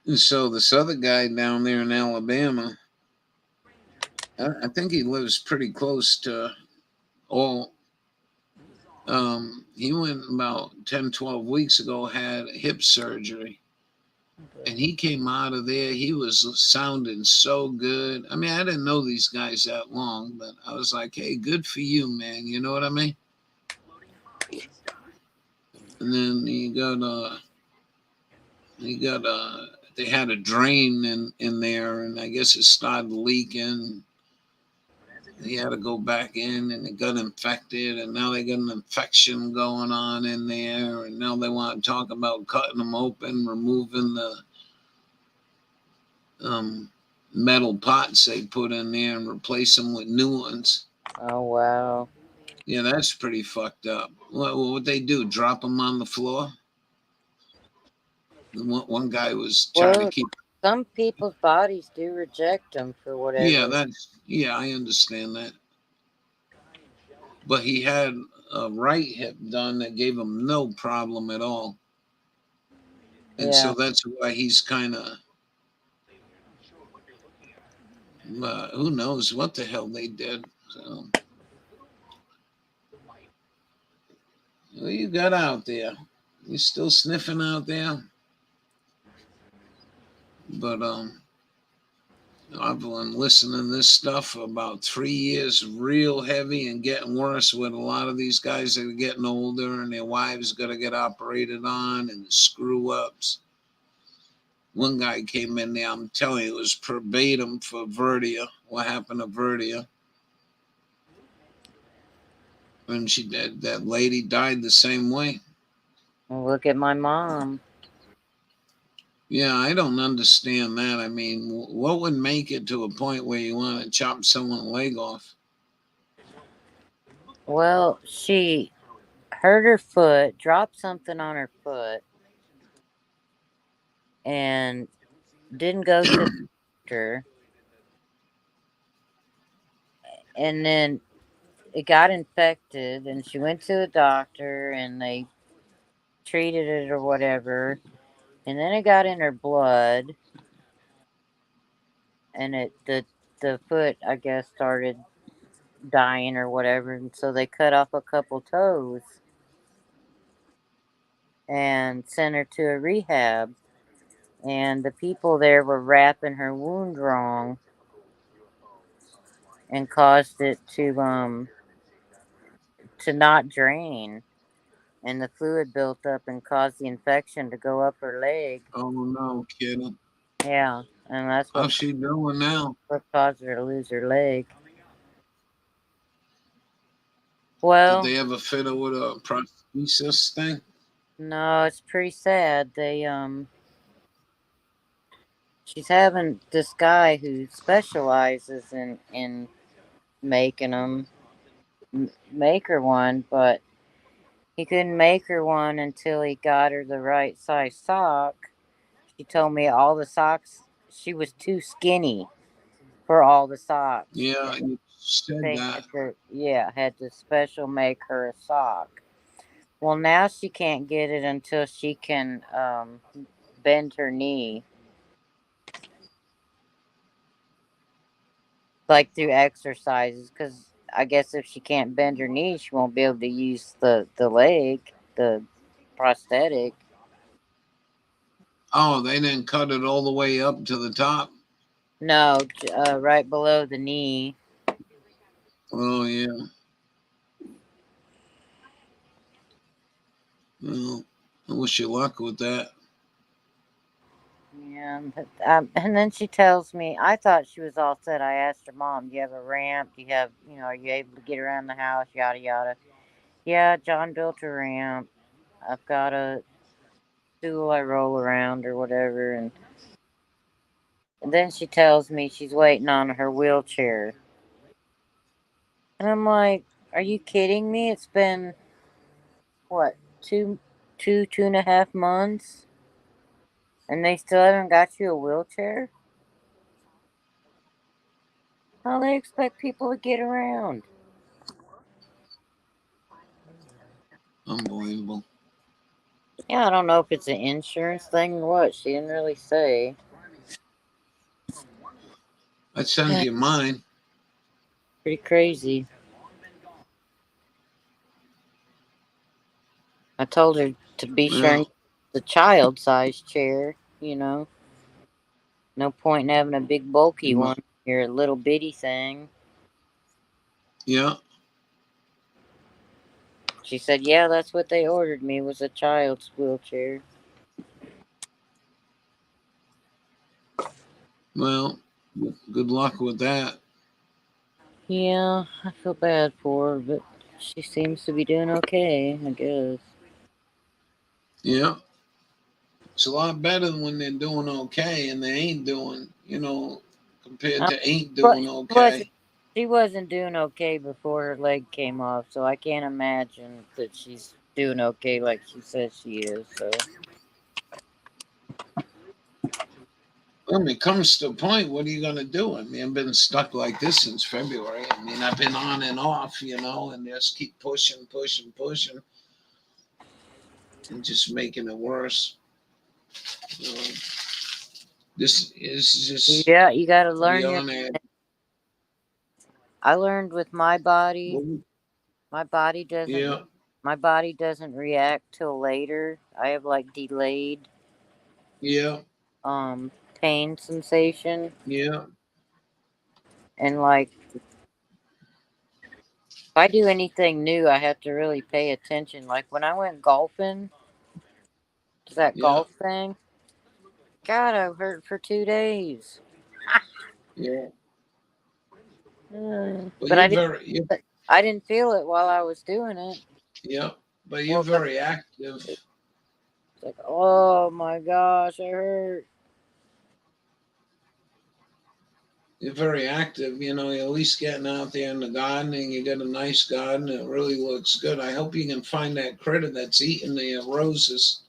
And so this other guy down there in Alabama, I think he lives pretty close to all. He went about 10, 12 weeks ago, had hip surgery. And he came out of there. He was sounding so good. I mean, I didn't know these guys that long, but I was like, hey, good for you, man. You know what I mean? And then they had a drain in there, and I guess it started leaking. He had to go back in, and it got infected, and now they got an infection going on in there, and now they want to talk about cutting them open, removing the metal pots they put in there and replace them with new ones. Oh, wow. Yeah, that's pretty fucked up. What they do? Drop them on the floor? One guy was trying to keep. Some people's bodies do reject them for whatever. Yeah, I understand that. But he had a right hip done that gave him no problem at all. And so that's why he's kind of, who knows what the hell they did. So, what you got out there? You still sniffing out there? But I've been listening to this stuff for about 3 years, real heavy and getting worse with a lot of these guys that are getting older and their wives got to get operated on and the screw ups. One guy came in there, I'm telling you, it was verbatim for Verdia. What happened to Verdia? And that lady died the same way. Well, look at my mom. Yeah, I don't understand that. I mean, what would make it to a point where you want to chop someone's leg off? Well, she hurt her foot, dropped something on her foot, and didn't go to the doctor. And then it got infected, and she went to the doctor, and they treated it or whatever. And then it got in her blood, and the foot, I guess, started dying or whatever, and so they cut off a couple toes and sent her to a rehab. And the people there were wrapping her wound wrong and caused it to not drain, and the fluid built up and caused the infection to go up her leg. Oh no, kidding. Yeah, and that's How's she doing now? what caused her to lose her leg. Well, did they ever fit her with a prosthesis thing? No, it's pretty sad. She's having this guy who specializes in making them make her one, but he couldn't make her one until he got her the right size sock. She told me all the socks, she was too skinny for all the socks. Yeah, you said They that. had to special make her a sock. Well, now she can't get it until she can bend her knee. Like through exercises, because I guess if she can't bend her knee, she won't be able to use the leg, the prosthetic. Oh, they didn't cut it all the way up to the top. No, right below the knee. Oh yeah. Well, I wish you luck with that. Yeah, but, and then she tells me, I thought she was all set. I asked her, Mom, do you have a ramp? Do you have, are you able to get around the house? Yada, yada. Yeah, John built a ramp. I've got a stool I roll around or whatever. And then she tells me she's waiting on her wheelchair. And I'm like, are you kidding me? It's been, what, two and a half months? And they still haven't got you a wheelchair? How they expect people to get around? Unbelievable. Yeah, I don't know if it's an insurance thing or what. She didn't really say. I'd send you mine. Pretty crazy. I told her to be sure and Well, get the child size chair, No point in having a big bulky one. You're a little bitty thing. yeah. She said, yeah, that's what they ordered me, was a child's wheelchair. Well, good luck with that. Yeah, I feel bad for her, but she seems to be doing okay, I guess. Yeah. It's a lot better than when they're doing okay and they ain't doing, compared to ain't But doing okay. she wasn't doing okay before her leg came off, so I can't imagine that she's doing okay like she says she is. So When it comes to a point, what are you going to do? I mean, I've been stuck like this since February. I mean, I've been on and off, and just keep pushing, and just making it worse. This is just yeah, you got to learn your. beyond it. I learned with my body. My body doesn't. Yeah, My body doesn't react till later. I have like delayed yeah, pain sensation, yeah, and like if I do anything new, I have to really pay attention. Like when I went golfing, to that yeah, golf thing, God, I hurt for 2 days. yeah. Well, But you're I didn't feel it while I was doing it. yeah, but you're Woke up, very active. it's like, oh my gosh, I hurt. You're very active. You're at least getting out there in the garden, and you got a nice garden. It really looks good. I hope you can find that critter that's eating the roses.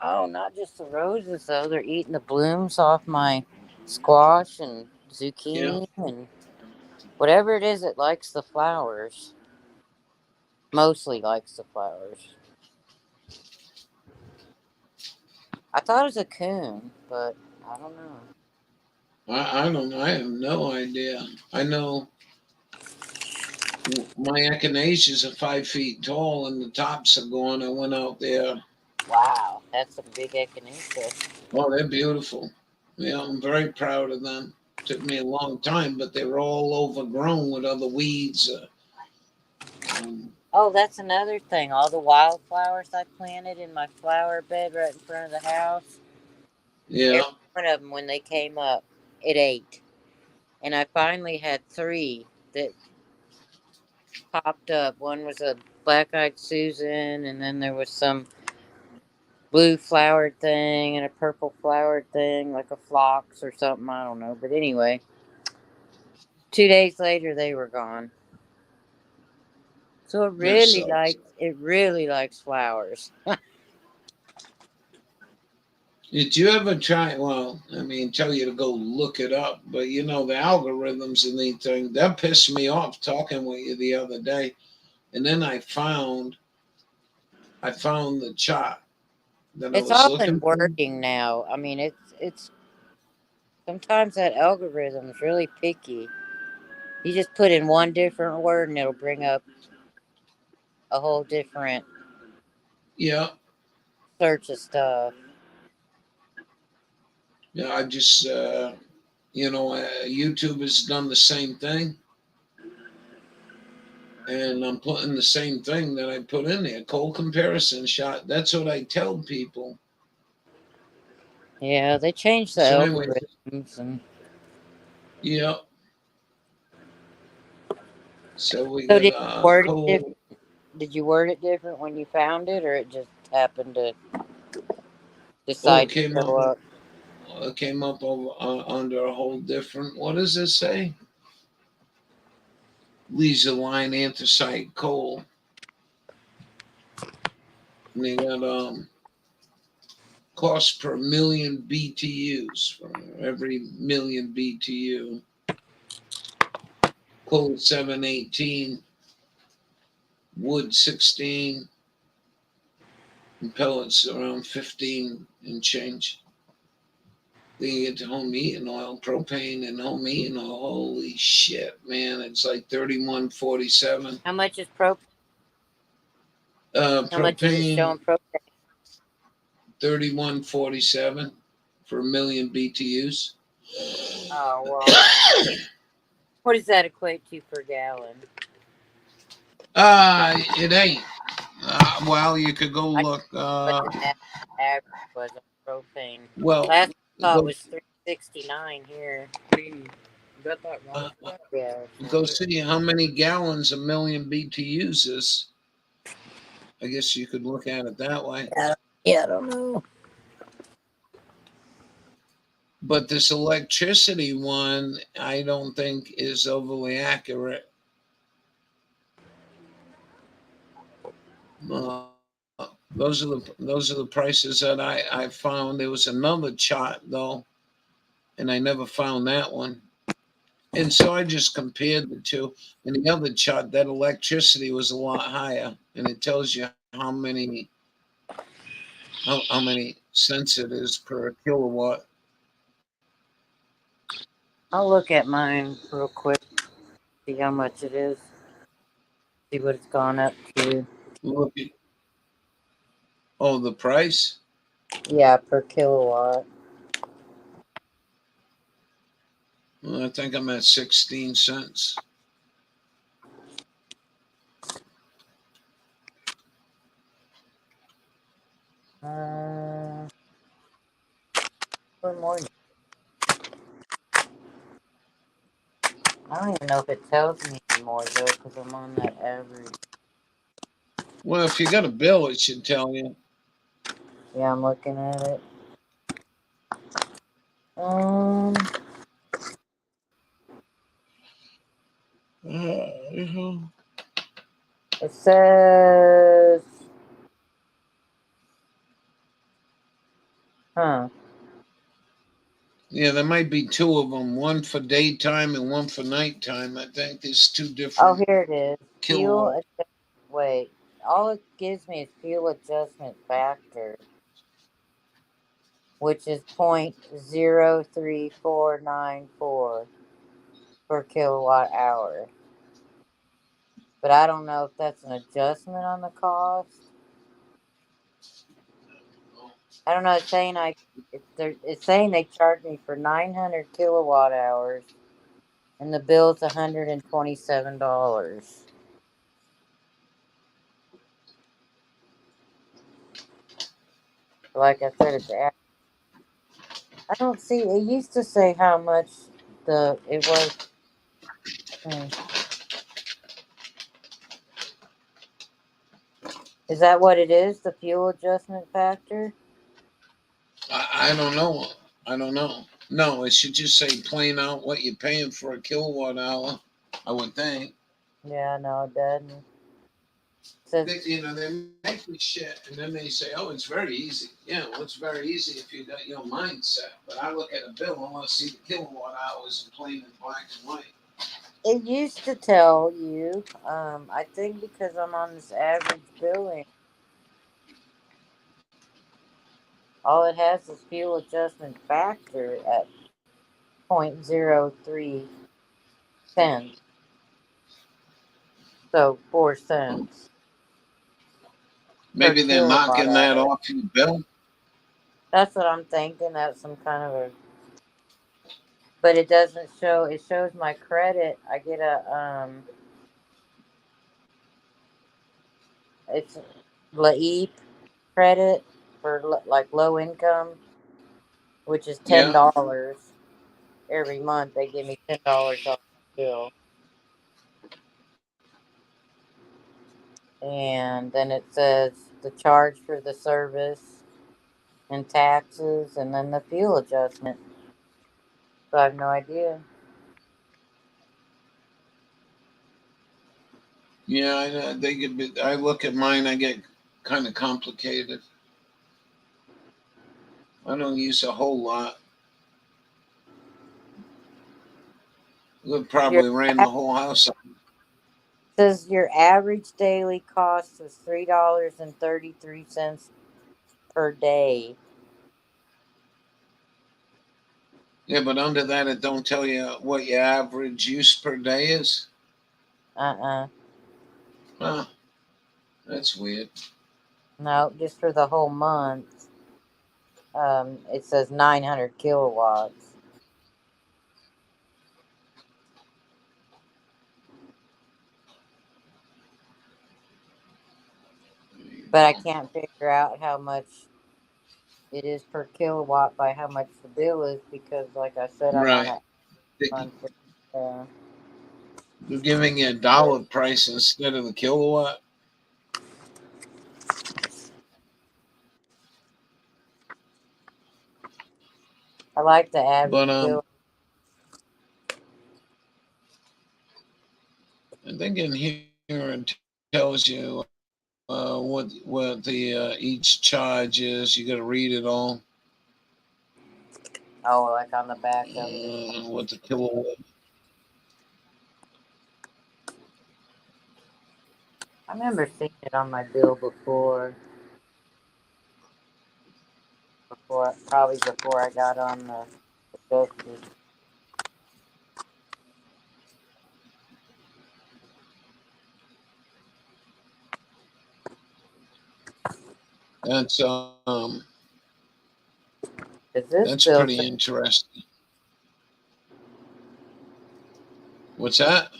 Oh, not just the roses though. They're eating the blooms off my squash and Yeah, zucchini and whatever it is that likes the flowers. Mostly likes the flowers. I thought it was a coon, but I don't know. I don't know. I have no idea. I know my echinaceas are 5 feet tall, and the tops are gone. I went out there. Wow, that's a big echinacea. Oh, they're beautiful. Yeah, I'm very proud of them. Took me a long time, but they were all overgrown with other weeds. Oh, that's another thing. All the wildflowers I planted in my flower bed right in front of the house. Yeah, Every one of them, when they came up, it ate. And I finally had 3 that popped up. One was a black-eyed Susan, and then there was some blue flowered thing and a purple flowered thing, like a phlox or something. I don't know. But anyway, 2 days later, they were gone. So that sucks. it really likes flowers. Did you ever try? Well, I mean, tell you to go look it up, but the algorithms and the thing that pissed me off talking with you the other day, and then I found the chart that I It's was all in looking for. wording now. I mean, it's sometimes that algorithm is really picky. You just put in one different word and it'll bring up a whole different Yeah, search of stuff. Yeah, I just, YouTube has done the same thing. And I'm putting the same thing that I put in there, cold comparison shot. That's what I tell people. Yeah, they changed the So anyway, algorithms and yeah. So we so got did you word it cold. different? Did you word it different when you found it, or it just happened to Oh, decide to show up? it came up over, under a whole different. What does it say? Leisure line anthracite coal. And they got cost per million BTUs for every million BTU. Coal 718, wood 16, and pellets around 15 and change. Then you get to home heating oil, propane and home heating oil. Holy shit, man! It's like 31.47. How much is pro? How much is it Propane showing propane? 31.47 for a million BTUs. Oh well, what does that equate to per gallon? It ain't. Well, you could go I look. what the average was on propane. Well, Last I saw it go was 369 here. You got that wrong. Yeah. go see how many gallons a million BTUs is. I guess you could look at it that way. Yeah, I don't know. But this electricity one, I don't think is overly accurate. Uh, those are the prices that I found. There was another chart though, and I never found that one. And so I just compared the two. And the other chart, that electricity was a lot higher, and it tells you how many cents it is per kilowatt. I'll look at mine real quick, see how much it is, see what it's gone up to. Look at the price. Yeah, per kilowatt. Well, I think I'm at 16 cents. For more. I don't even know if it tells me anymore though, because I'm on that average. Well, if you got a bill, it should tell you. Yeah, I'm looking at it. Um, it says, huh? Yeah, there might be two of them, one for daytime and one for nighttime. I think there's two Oh, different here it is. kilowatt. Wait, all it gives me is fuel adjustment factor, which is 0.03494 per kilowatt hour. But I don't know if that's an adjustment on the cost. I don't know. It's saying it's saying they charge me for 900 kilowatt hours, and the bill's $127. Like I said, I don't see. It used to say how much it was. Is that what it is? The fuel adjustment factor? I don't know. I don't know. No, it should just say plain out what you're paying for a kilowatt hour. I would think. Yeah, no, it doesn't. It says, They make me shit, and then they say, "Oh, it's very easy." Yeah, well, it's very easy if you got your mindset. But I look at a bill, I want to see the kilowatt hours in plain and black and white. it used to tell you. I think because I'm on this average billing, all it has is fuel adjustment factor at 0.03 cents. So 4 cents Maybe per they're kilowatt knocking that hour. off your bill. That's what I'm thinking. That's some kind of a but it doesn't show. It shows my credit. I get a it's LAEP credit for like low income, which is Yeah. $10 every month. They give me $10 off the bill, and then it says the charge for the service and taxes, and then the fuel adjustment. So I have no idea. Yeah, I know. They get. I look at mine. I get kind of complicated. I don't use a whole lot. We Your probably ran the whole house. says your average daily cost was $3.33 per day. Yeah, but under that, it don't tell you what your average use per day is. Uh-uh. Huh, that's weird. No, just for the whole month. It says 900 kilowatts. But I can't figure out how much it is per kilowatt by how much the bill is because, like I said, I'm on Right. a month. They're giving you a dollar price instead of the kilowatt. I like the average But bill. I think in here it tells you what the each charge is. You got to read it all. Oh, like on the back of it. What the kilowatt. I remember seeing it on my bill before. Probably before I got on the justice. That's Cause this that's bill pretty says, interesting. What's that?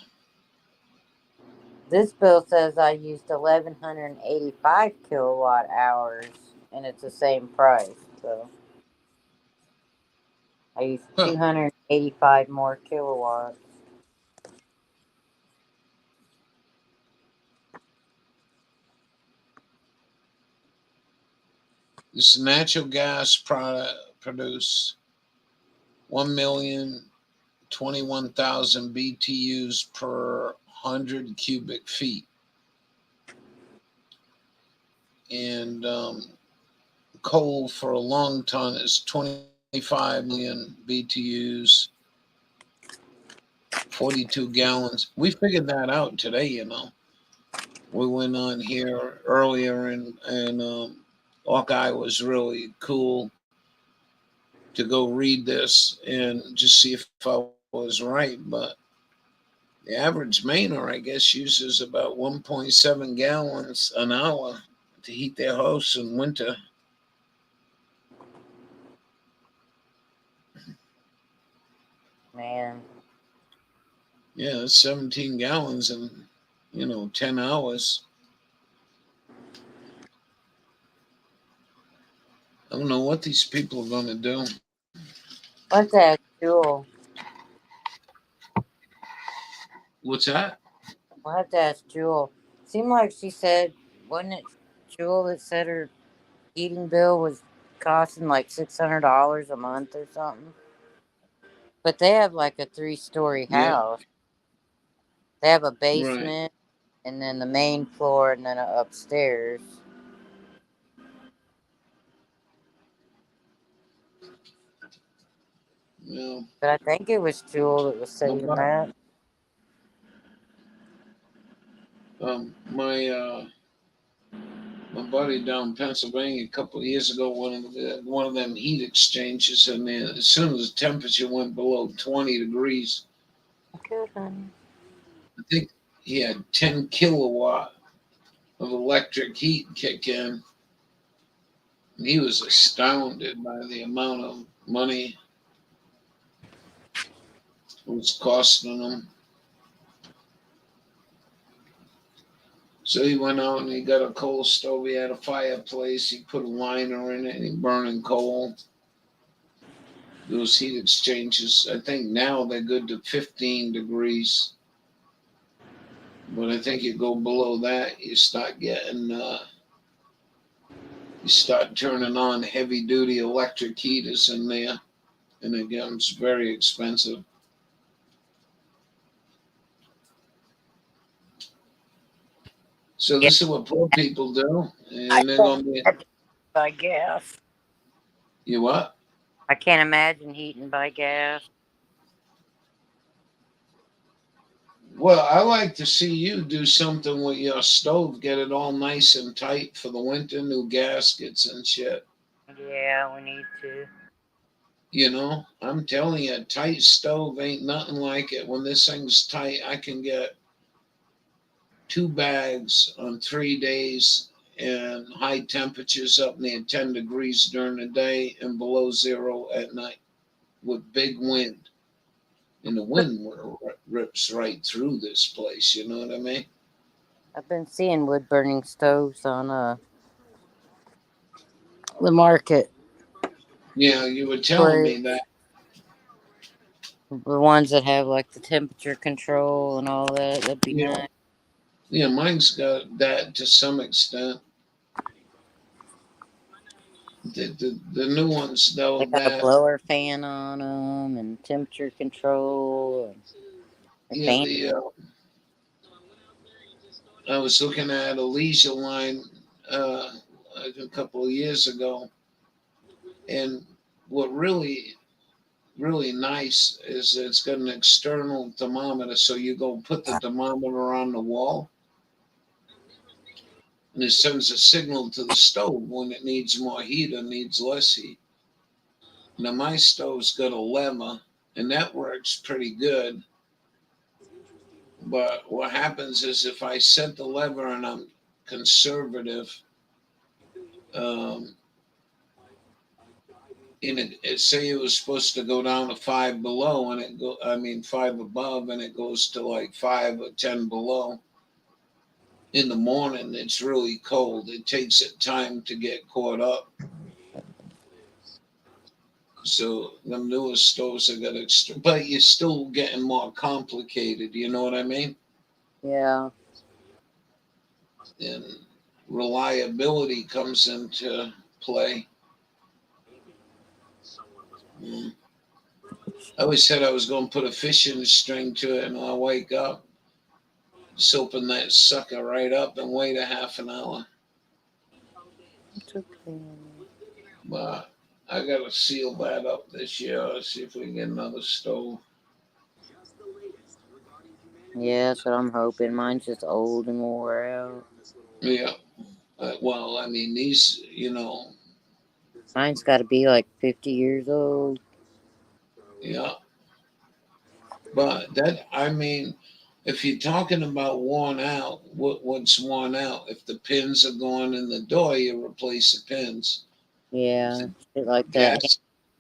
I used 1,185 kilowatt hours, and it's the same price. So I used Huh. 285 more kilowatts. This natural gas product produce 1,021,000 BTUs per 100 cubic feet, and coal for a long ton is 25 million BTUs, 42 gallons. We figured that out today, you know. We went on here earlier, and Hawkeye was really cool to go read this and just see if I was right. But the average Mainer, I guess, uses about 1.7 gallons an hour to heat their house in winter. Man, Yeah, that's 17 gallons in 10 hours. I don't know what these people are going to do. let's ask Jewel. What's that? We'll have to ask Jewel. Seemed like she said, wasn't it Jewel that said her heating bill was costing like $600 a month or something? But they have like a 3-story Yeah, house. They have a right. basement and then the main floor and then upstairs. Yeah. But I think it was Jewel that was My, saying that. my my buddy down in Pennsylvania a couple of years ago, one of them heat exchangers, and then as soon as the temperature went below 20 degrees, Good, honey. I think he had 10 kilowatt of electric heat kick in. And he was astounded by the amount of money was costing him. So he went out and he got a coal stove. He had a fireplace. He put a liner in it and he burning coal. Those heat exchangers, I think now they're good to 15 degrees. But I think you go below that, you start getting, you start turning on heavy duty electric heaters in there. And it becomes very expensive. So Yeah, this is what poor people do. I And they're can't going to be, imagine by gas. you what? I can't imagine heating by gas. Well, I like to see you do something with your stove, get it all nice and tight for the winter, new gaskets and shit. Yeah, we need to. You know, I'm telling you, a tight stove ain't nothing like it. When this thing's tight, I can get 2 bags on 3 days and high temperatures up near 10 degrees during the day and below zero at night with big wind. And the wind rips right through this place, you know what I mean? I've been seeing wood burning stoves on the market. Yeah, you were telling But me that. the ones that have like the temperature control and all that, that'd be Yeah, nice. yeah, mine's got that to some extent. The new ones They though, got a that blower fan on them and temperature control and the yeah, fan. I was looking at a leisure line uh, like a couple of years ago, and what really nice is it's got an external thermometer, so you go put the thermometer on the wall, and it sends a signal to the stove when it needs more heat or needs less heat. Now my stove's got a lever, and that works pretty good. But what happens is if I set the lever and I'm conservative, um, in it say it was supposed to go down to 5 below, and I mean 5 above, and it goes to like 5 or 10 below. In the morning, it's really cold. It takes it time to get caught up. So the newest stoves have got extra, but you're still getting more complicated. You know what I mean? Yeah. And reliability comes into play. Mm. I always said I was going to put a fishing string to it, and I'll wake up, just open that sucker right up and wait a half an hour. It's okay. But I got to seal that up this year. See if we can get another stove. Yeah, that's what I'm hoping. Mine's just old and wore out. Yeah. Well, I mean, these, Mine's got to be like 50 years old. yeah. But that, I mean, if you're talking about worn out, what's worn out? If the pins are gone in the door, you replace the pins. If Yeah, the shit like that. gas,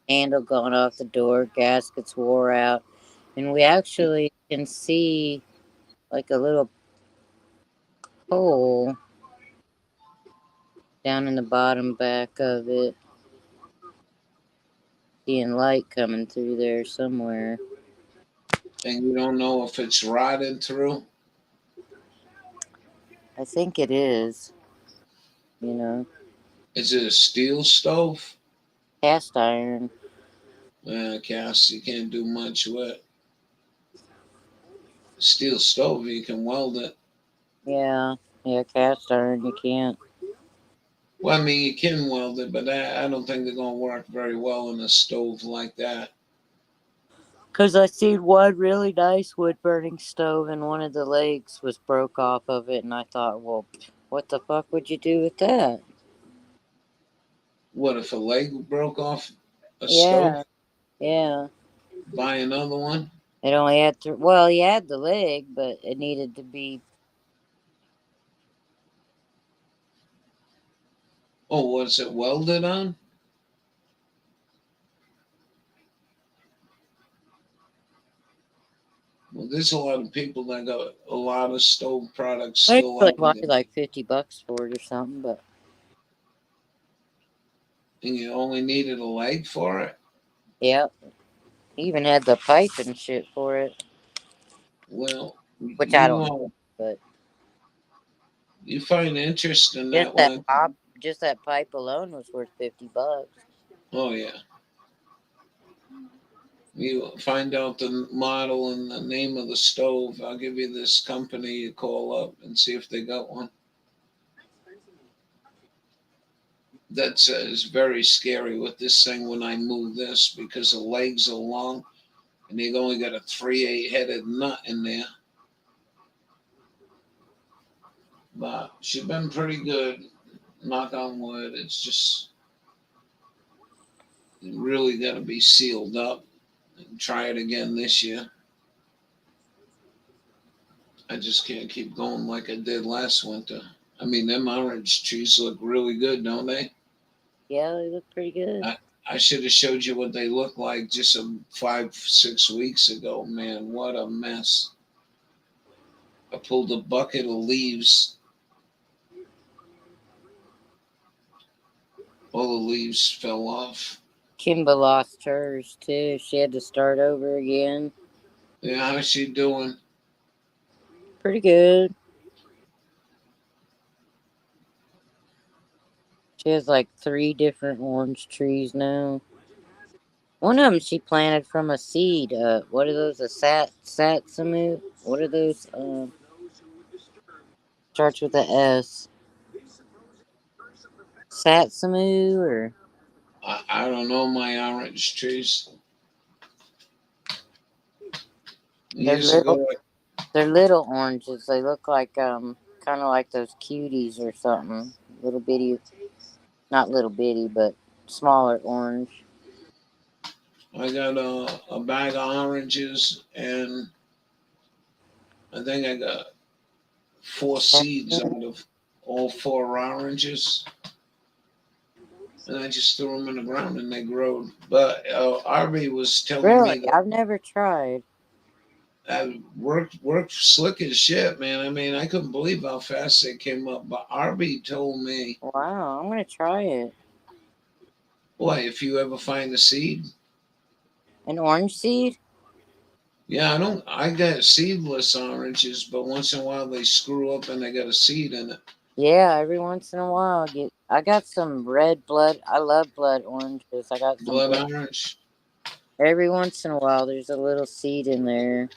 Handle gone off the door, gaskets wore out. And we actually can see like a little hole down in the bottom back of it. Seeing light coming through there somewhere. and you don't know if it's rotted through. I think it is, you know, Is it a steel stove? cast iron. Cast, you can't do much with. Steel stove, you can weld it. Yeah, yeah, cast iron. You can't. Well, I mean, you can weld it, but I don't think they're going to work very well in a stove like that. Because I seen one really nice wood burning stove and one of the legs was broke off of it. And I thought, well, what the fuck would you do with that? What if a leg broke off a stove? Yeah, yeah. Buy another one? It only had well, he had the leg, but it needed to be. Oh, was it welded on? Well, there's a lot of people that got a lot of stove products I still probably out bought there, you like $50 for it or something, but and you only needed a leg for it. yeah, he even had the pipe and shit for it, Well, which I don't know, you but you find interest in just that that one. pop, just that pipe alone was worth $50. Oh yeah. You find out the model and the name of the stove. I'll give you this company. You call up and see if they got one. That's is very scary with this thing when I move this because the legs are long and they've only got a 3/8 headed nut in there. But she's been pretty good. Knock on wood. It's just really got to be sealed up and try it again this year. I just can't keep going like I did last winter. I mean, them orange trees look really good, don't they? Yeah, they look pretty good. I should have showed you what they look like just 5, 6 weeks ago. Man, what a mess. I pulled a bucket of leaves. All the leaves fell off. Kimba lost hers too. She had to start over again. Yeah, how's she doing? Pretty good. She has like 3 different orange trees now. One of them she planted from a seed. What are those? A satsumu? What are those? Starts with a S. Satsumu or I don't know my orange trees. they're Years little. ago, They're little oranges. They look like kind of like those cuties or something. Little bitty, not little bitty, but smaller orange. I got a bag of oranges and I think I got 4 seeds out of all 4 oranges. And I just threw them in the ground and they growed. But Arby was telling Really, me that I've never tried. I worked slick as shit, man. I mean, I couldn't believe how fast they came up. But Arby told me, Wow, I'm gonna try it. boy, if you ever find a seed, An orange seed? yeah, I got seedless oranges, but once in a while they screw up and they got a seed in it. Yeah, every once in a while I got some red blood. I love blood oranges. I got some Blood blood. orange. Every once in a while there's a little seed in there.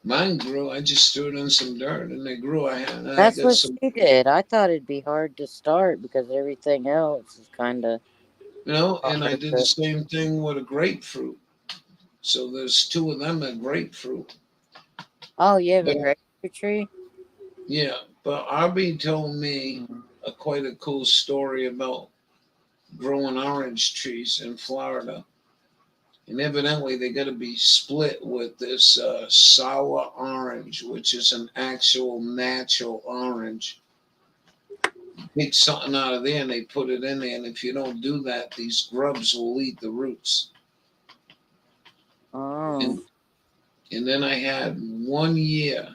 Mine grew. I just threw it in some dirt and they grew. I That's got what some, she did. I thought it'd be hard to start because everything else is kind of and I hard did the to. same thing with a grapefruit. So there's 2 of them at grapefruit. Oh, you have a But grapefruit tree? yeah, but Arby told me Mm. quite a cool story about growing orange trees in Florida. And evidently, they got to be split with this sour orange, which is an actual natural orange. Take something out of there and they put it in there. And if you don't do that, these grubs will eat the roots. Oh, And and then I had 1 year.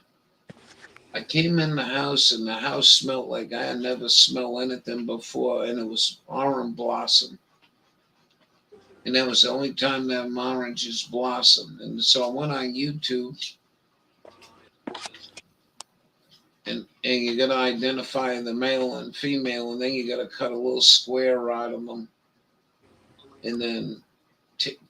I came in the house and the house smelled like I had never smelled anything before, and it was orange blossom. And that was the only time that oranges blossomed. And so I went on YouTube, and you got to identify the male and female, and then you got to cut a little square out of them, and then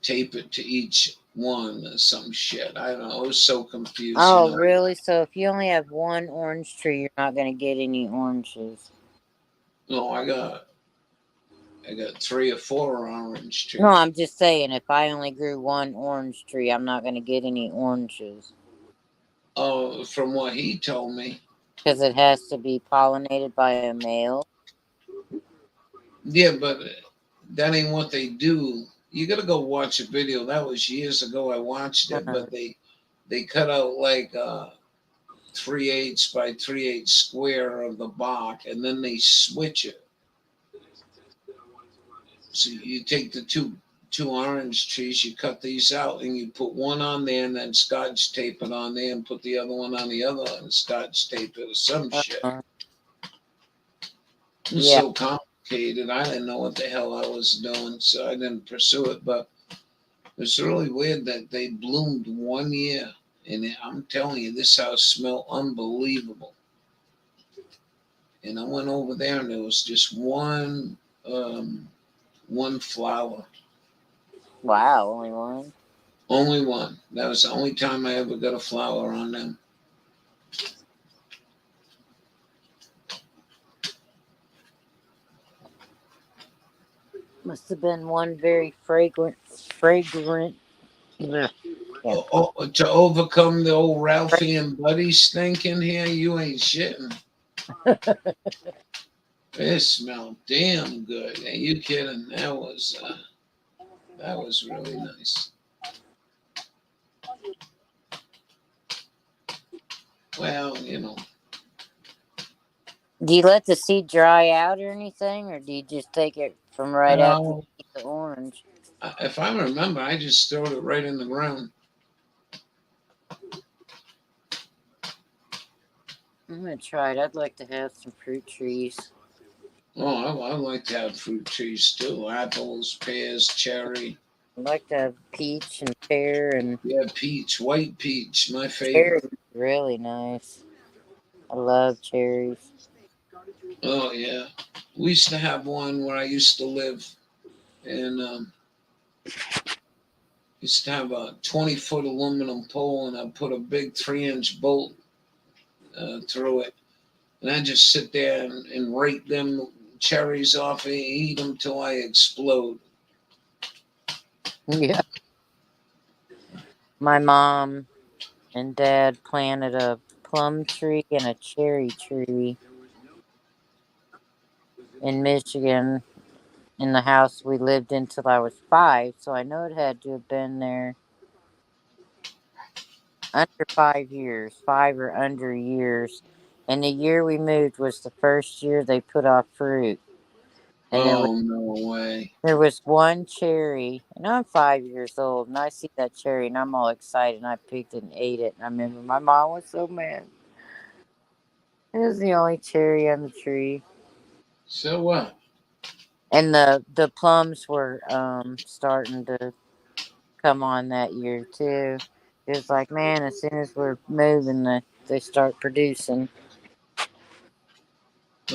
tape it to each one or some shit. I don't know. It was so confusing. oh, really? So if you only have one orange tree, you're not gonna get any oranges. No, I got 3 or 4 orange trees. No, I'm just saying, if I only grew one orange tree, I'm not gonna get any oranges Oh, from what he told me. because it has to be pollinated by a male. Yeah, but that ain't what they do. You got to go watch a video. That was years ago. I watched it, but they cut out like 3/8 by 3/8 square of the bark, and then they switch it. So you take the 2 2 orange trees. You cut these out and you put one on there and then scotch tape it on there and put the other one on the other and scotch tape it or some shit. Uh, It was yeah. so complicated. I didn't know what the hell I was doing, so I didn't pursue it. But it's really weird that they bloomed 1 year. And I'm telling you, this house smelled unbelievable. And I went over there and there was just one flower. Wow, only one. Only one. That was the only time I ever got a flower on them. Must have been one very fragrant. Yeah. To overcome the old Ralphie and Buddy stink in here, you ain't shitting. It smelled damn good. Are you kidding? That was really nice. Well, you know. Do you let the seed dry out or anything, or do you just take it from right after you No, eat the orange? if I remember, I just throwed it right in the ground. I'm gonna try it. I'd like to have some fruit trees. Oh, I like to have fruit trees too. Apples, pears, cherry. I'd like to have peach and pear and Yeah, peach, white peach, my cherry. favorite. Really nice. I love cherries. Oh yeah, we used to have one where I used to live, and used to have a 20-foot aluminum pole, and I put a big 3-inch bolt through it, and I just sit there and rake them cherries off and eat them till I explode. Yeah. My mom and dad planted a plum tree and a cherry tree in Michigan in the house we lived in till I was 5, so I know it had to have been there under 5 years, 5 or under years. And the year we moved was the first year they put off fruit. And Oh no way! there was one cherry, and I'm 5 years old, and I see that cherry, and I'm all excited, and I picked it and ate it. And I remember my mom was so mad. It was the only cherry on the tree. So what? And the plums were starting to come on that year too. It was like, man, as soon as we're moving, they start producing.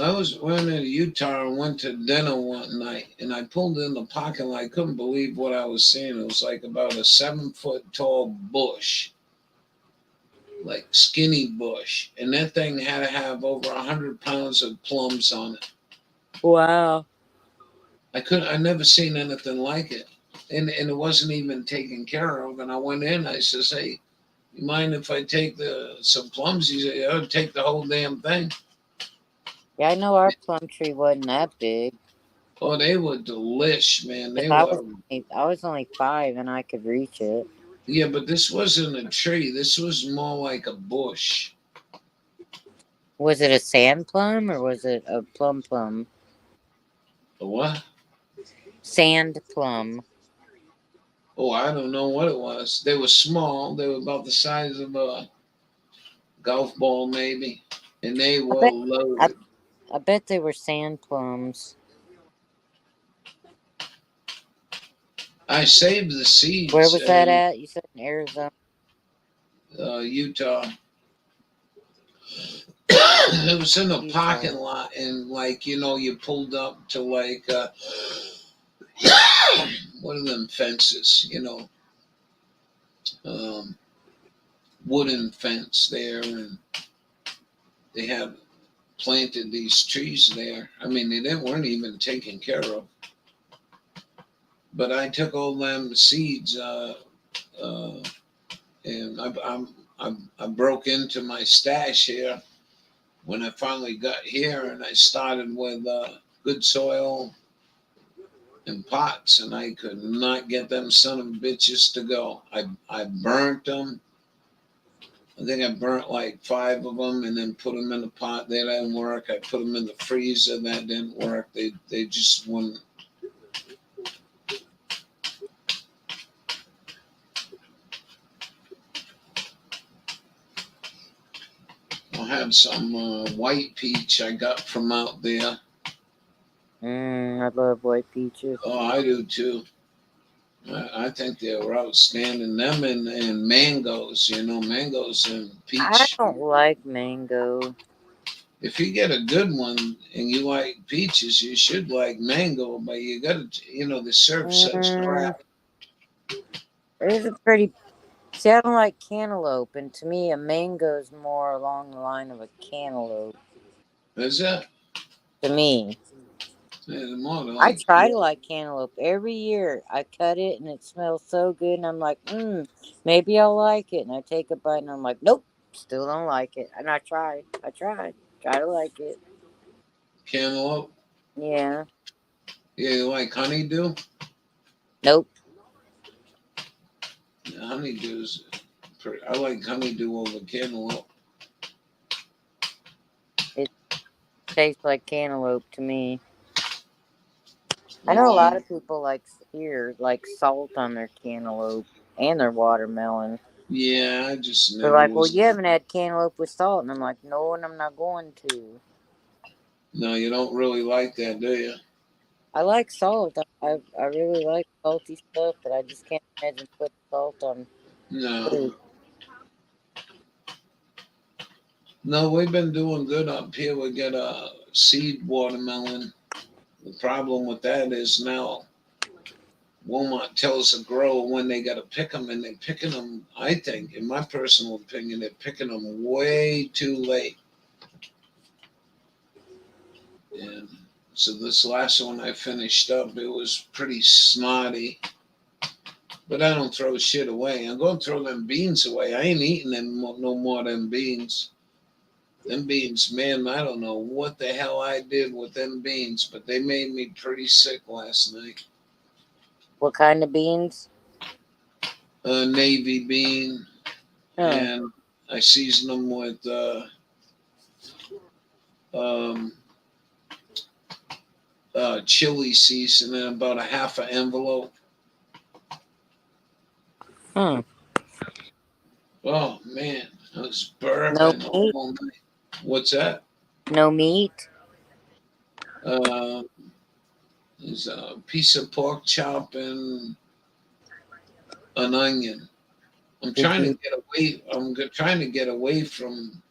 I was went to Utah and went to dinner one night, and I pulled in the parking lot. I couldn't believe what I was seeing. It was like about a 7-foot tall bush, like skinny bush, and that thing had to have over 100 pounds of plums on it. Wow. I never seen anything like it, and it wasn't even taken care of. And I went in. I says, "Hey, you mind if I take some plums?" He said, "Yeah, take the whole damn thing." Yeah, I know our plum tree wasn't that big. Oh, they were delish, man. They I were. was only 5 and I could reach it. Yeah, but this wasn't a tree. This was more like a bush. Was it a sand plum or was it a plum? A what? Sand plum. Oh, I don't know what it was. They were small. They were about the size of a golf ball, maybe. And they were loaded. I bet they were sand plums. I saved the seeds. Where was that at? You said in Arizona. Utah. It was in a parking lot, and you pulled up to what are them fences? Wooden fence there, and they had planted these trees there. I mean, weren't even taken care of. But I took all them seeds, and I broke into my stash here when I finally got here, and I started with good soil and pots, and I could not get them son of bitches to go. I burnt them. I think I burnt like 5 of them, and then put them in the pot. They didn't work. I put them in the freezer. That didn't work. They just wouldn't. I had some white peach I got from out there. I love white peaches. Oh, I do too. I think they were outstanding. Them and mangoes, mangoes and I peach. don't like mango. If you get a good one and you like peaches, you should like mango, but you gotta, the syrup's such Mm, crap. there's a pretty. See, I don't like cantaloupe, and to me, a mango is more along the line of a cantaloupe. Is that? To me, More I like, try to like cantaloupe every year. I cut it, and it smells so good, and I'm like, maybe I'll like it. And I take a bite, and I'm like, nope, still don't like it. And I try to like it. cantaloupe. Yeah, Yeah, you like honeydew? nope. Yeah, honeydew's pretty. I like honeydew over cantaloupe. It tastes like cantaloupe to me. I know a Oh, lot of people like salt on their cantaloupe and their watermelon. yeah, I just They're never like, well, was. you haven't had cantaloupe with salt. And I'm like, no, and I'm not going to. No, you don't really like that, do you? I like salt. I really like salty stuff, but I just can't imagine putting salt on No. food. No, we've been doing good up here. We get a seed watermelon. The problem with that is now Walmart tells the grower when they got to pick them, and they're picking them, I think, in my personal opinion, they're picking them way too late. And so this last one I finished up, it was pretty snotty. But I don't throw shit away. I'm going to throw them beans away. I ain't eating them no more than beans. Them beans, man, I don't know what the hell I did with them beans, but they made me pretty sick last night. What kind of beans? Navy bean, Huh. and I season them with um, chili seasoning, about a half an envelope. Hmm. Oh man, I was No burping meat. all night. What's that? No meat. Uh, there's a piece of pork chop and an onion. I'm Did trying to you? get away. Trying to get away from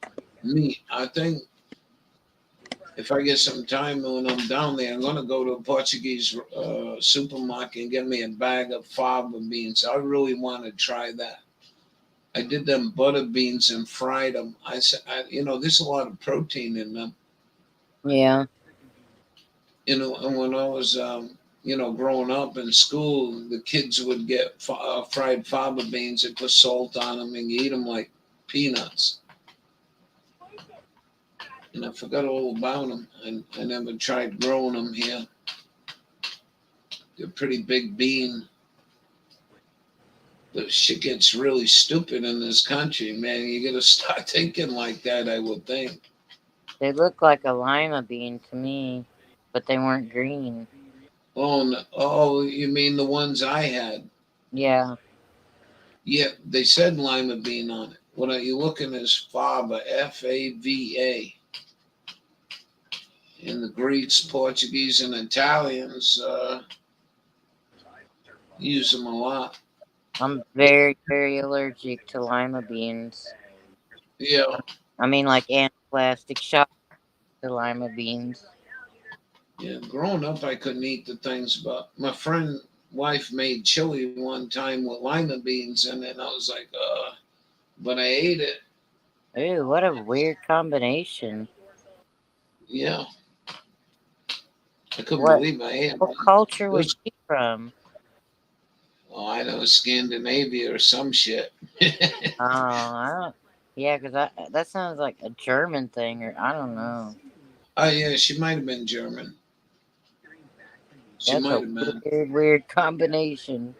meat. I think if I get some time when I'm down there, I'm gonna go to a Portuguese supermarket and get me a bag of fava beans. I really want to try that. I did them butter beans and fried them. I said, there's a lot of protein in them. Yeah. And when I was, growing up in school, the kids would get fried fava beans and put salt on them and you eat them like peanuts. And I forgot all about them. I never tried growing them here. They're a pretty big bean. The shit gets really stupid in this country, man. You got to start thinking like that, I would think. They look like a lima bean to me, but they weren't green. Oh, no. Oh, you mean the ones I had? Yeah. Yeah, they said lima bean on it. What are you looking as fava, Fava? And the Greeks, Portuguese, and Italians use them a lot. I'm very, very allergic to lima beans. Yeah, I mean, like anaphylactic shock to lima beans. yeah. Growing up, I couldn't eat the things, but my friend wife made chili one time with lima beans in it, and I was like, but I ate it. Ooh, what a weird combination. Yeah, I couldn't What believe I ate what it. culture It was was, she from? oh, I know, Scandinavia or some shit. Oh, I don't. Yeah, because that sounds like a German thing, or I don't know. Oh yeah, she might have been German. She That's might a have been. weird, weird combination.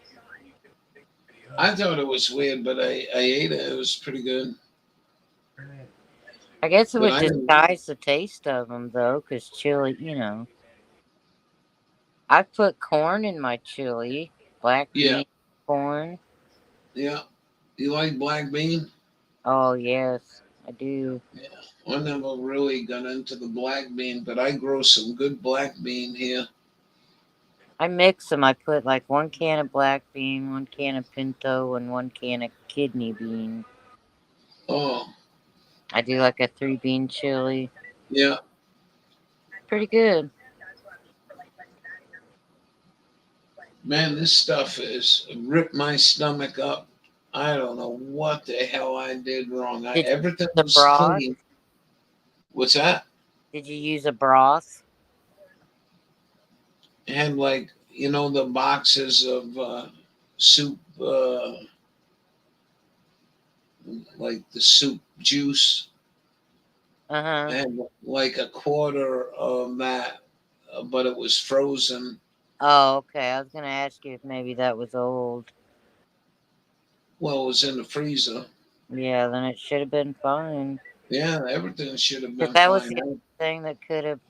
I thought it was weird, but I ate it. It was pretty good. I guess it But would I didn't. disguise the taste of them, though, because chili. I put corn in my chili, black Yeah, bean corn. yeah. You like black bean? Oh, yes, I do. I never really got into the black bean, but I grow some good black bean here. I mix them. I put like 1 can of black bean, 1 can of pinto, and 1 can of kidney bean. Oh, I do like a 3-bean chili. yeah. Pretty good. Man, this stuff has ripped my stomach up. I don't know what the hell I did wrong. Did you Everything the was broth? clean. What's that? Did you use a broth? It had like, the boxes of soup, like the soup juice. I Uh-huh. had like a quarter of that, but it was frozen. Oh, okay. I was going to ask you if maybe that was old. Well, it was in the freezer. Yeah, then it should have been fine. Yeah, everything should have But been that was fine. the only thing that could have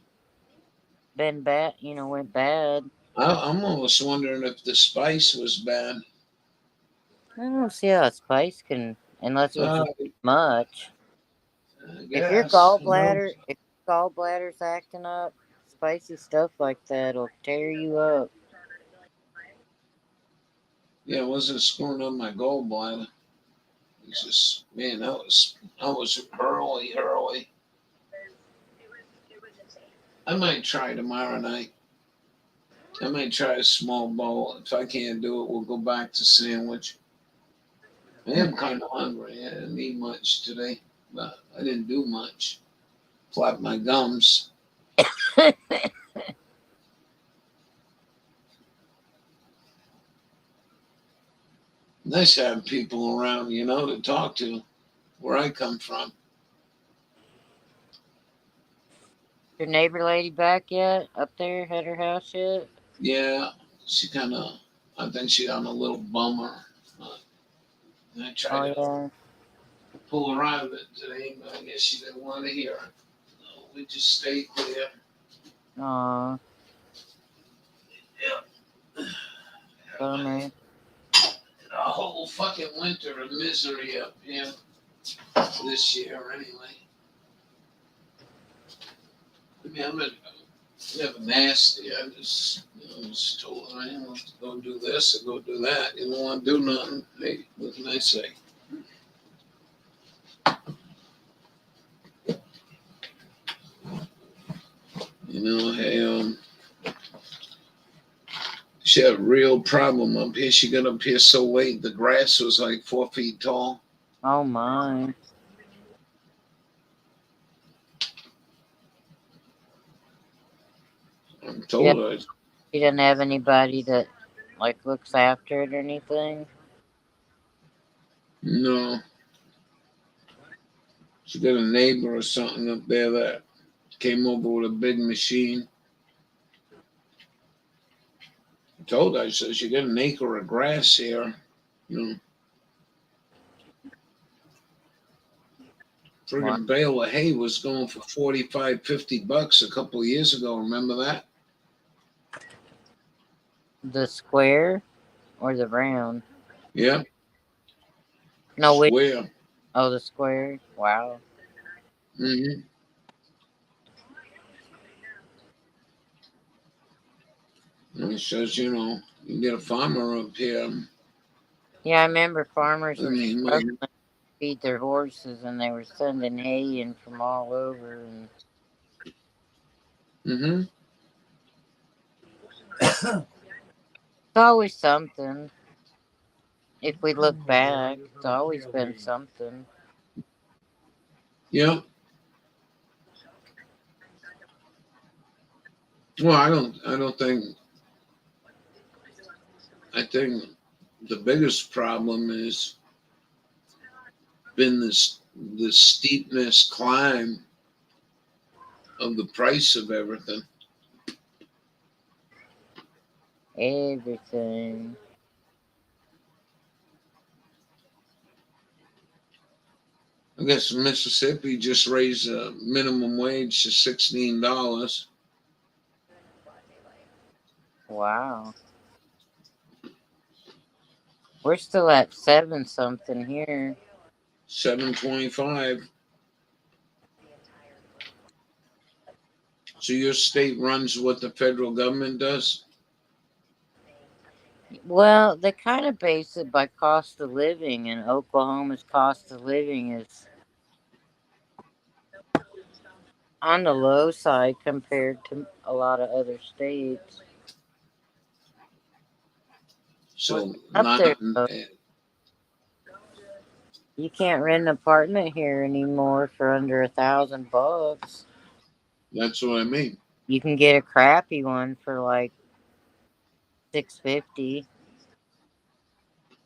been bad, went bad. I'm almost wondering if the spice was bad. I don't see how a spice can, unless it was Uh, just much. I If your guess. Who knows? gallbladder's acting up, spicy stuff like that will tear you up. Yeah, it wasn't screwing up my gallbladder. It's just, man, I was hurly. I might try tomorrow night. I might try a small bowl. If I can't do it, we'll go back to sandwich. I am kind of hungry. I didn't eat much today, but I didn't do much. Flap my gums. Nice to have people around, to talk to where I come from. Your neighbor lady back yet? Up there at her house yet? Yeah, I think she's on a little bummer. I tried to Oh, pull her out of it today, but I guess she didn't want to hear it. So we just stayed clear. yeah. Aw, Yeah. bummer. A whole fucking winter of misery up here this year, anyway. I mean, I'm never nasty. I just told her I didn't want to go do this or go do that. You don't want to do nothing. Hey, what can I say? Hey, she had a real problem up here. She got up here so late, the grass was like 4 feet tall. Oh, my. I told her, She doesn't have anybody that, looks after it or anything? no. She got a neighbor or something up there that came over with a big machine. I told her, I said, she got an acre of grass here. Friggin' bale of hay was going for $45-50 a couple of years ago. Remember that? The square or the round? Yeah. No, wait. Square. Oh, the square? Wow. Mm-hmm. And he says, you get a farmer up here. Yeah, I remember farmers were He might. struggling to feed their horses, and they were sending hay in from all over. And Mm-hmm. it's always something. If we look back, it's always been something. Yeah. Well, I think the biggest problem has been the steepness climb of the price of everything. Everything. I guess Mississippi just raised the minimum wage to $16. Wow. We're still at 7 something here. $7.25. So your state runs what the federal government does? Well, they kind of base it by cost of living, and Oklahoma's cost of living is on the low side compared to a lot of other states. So Up not there, though. You can't rent an apartment here anymore for under $1,000. that's what I mean. You can get a crappy one for like $650.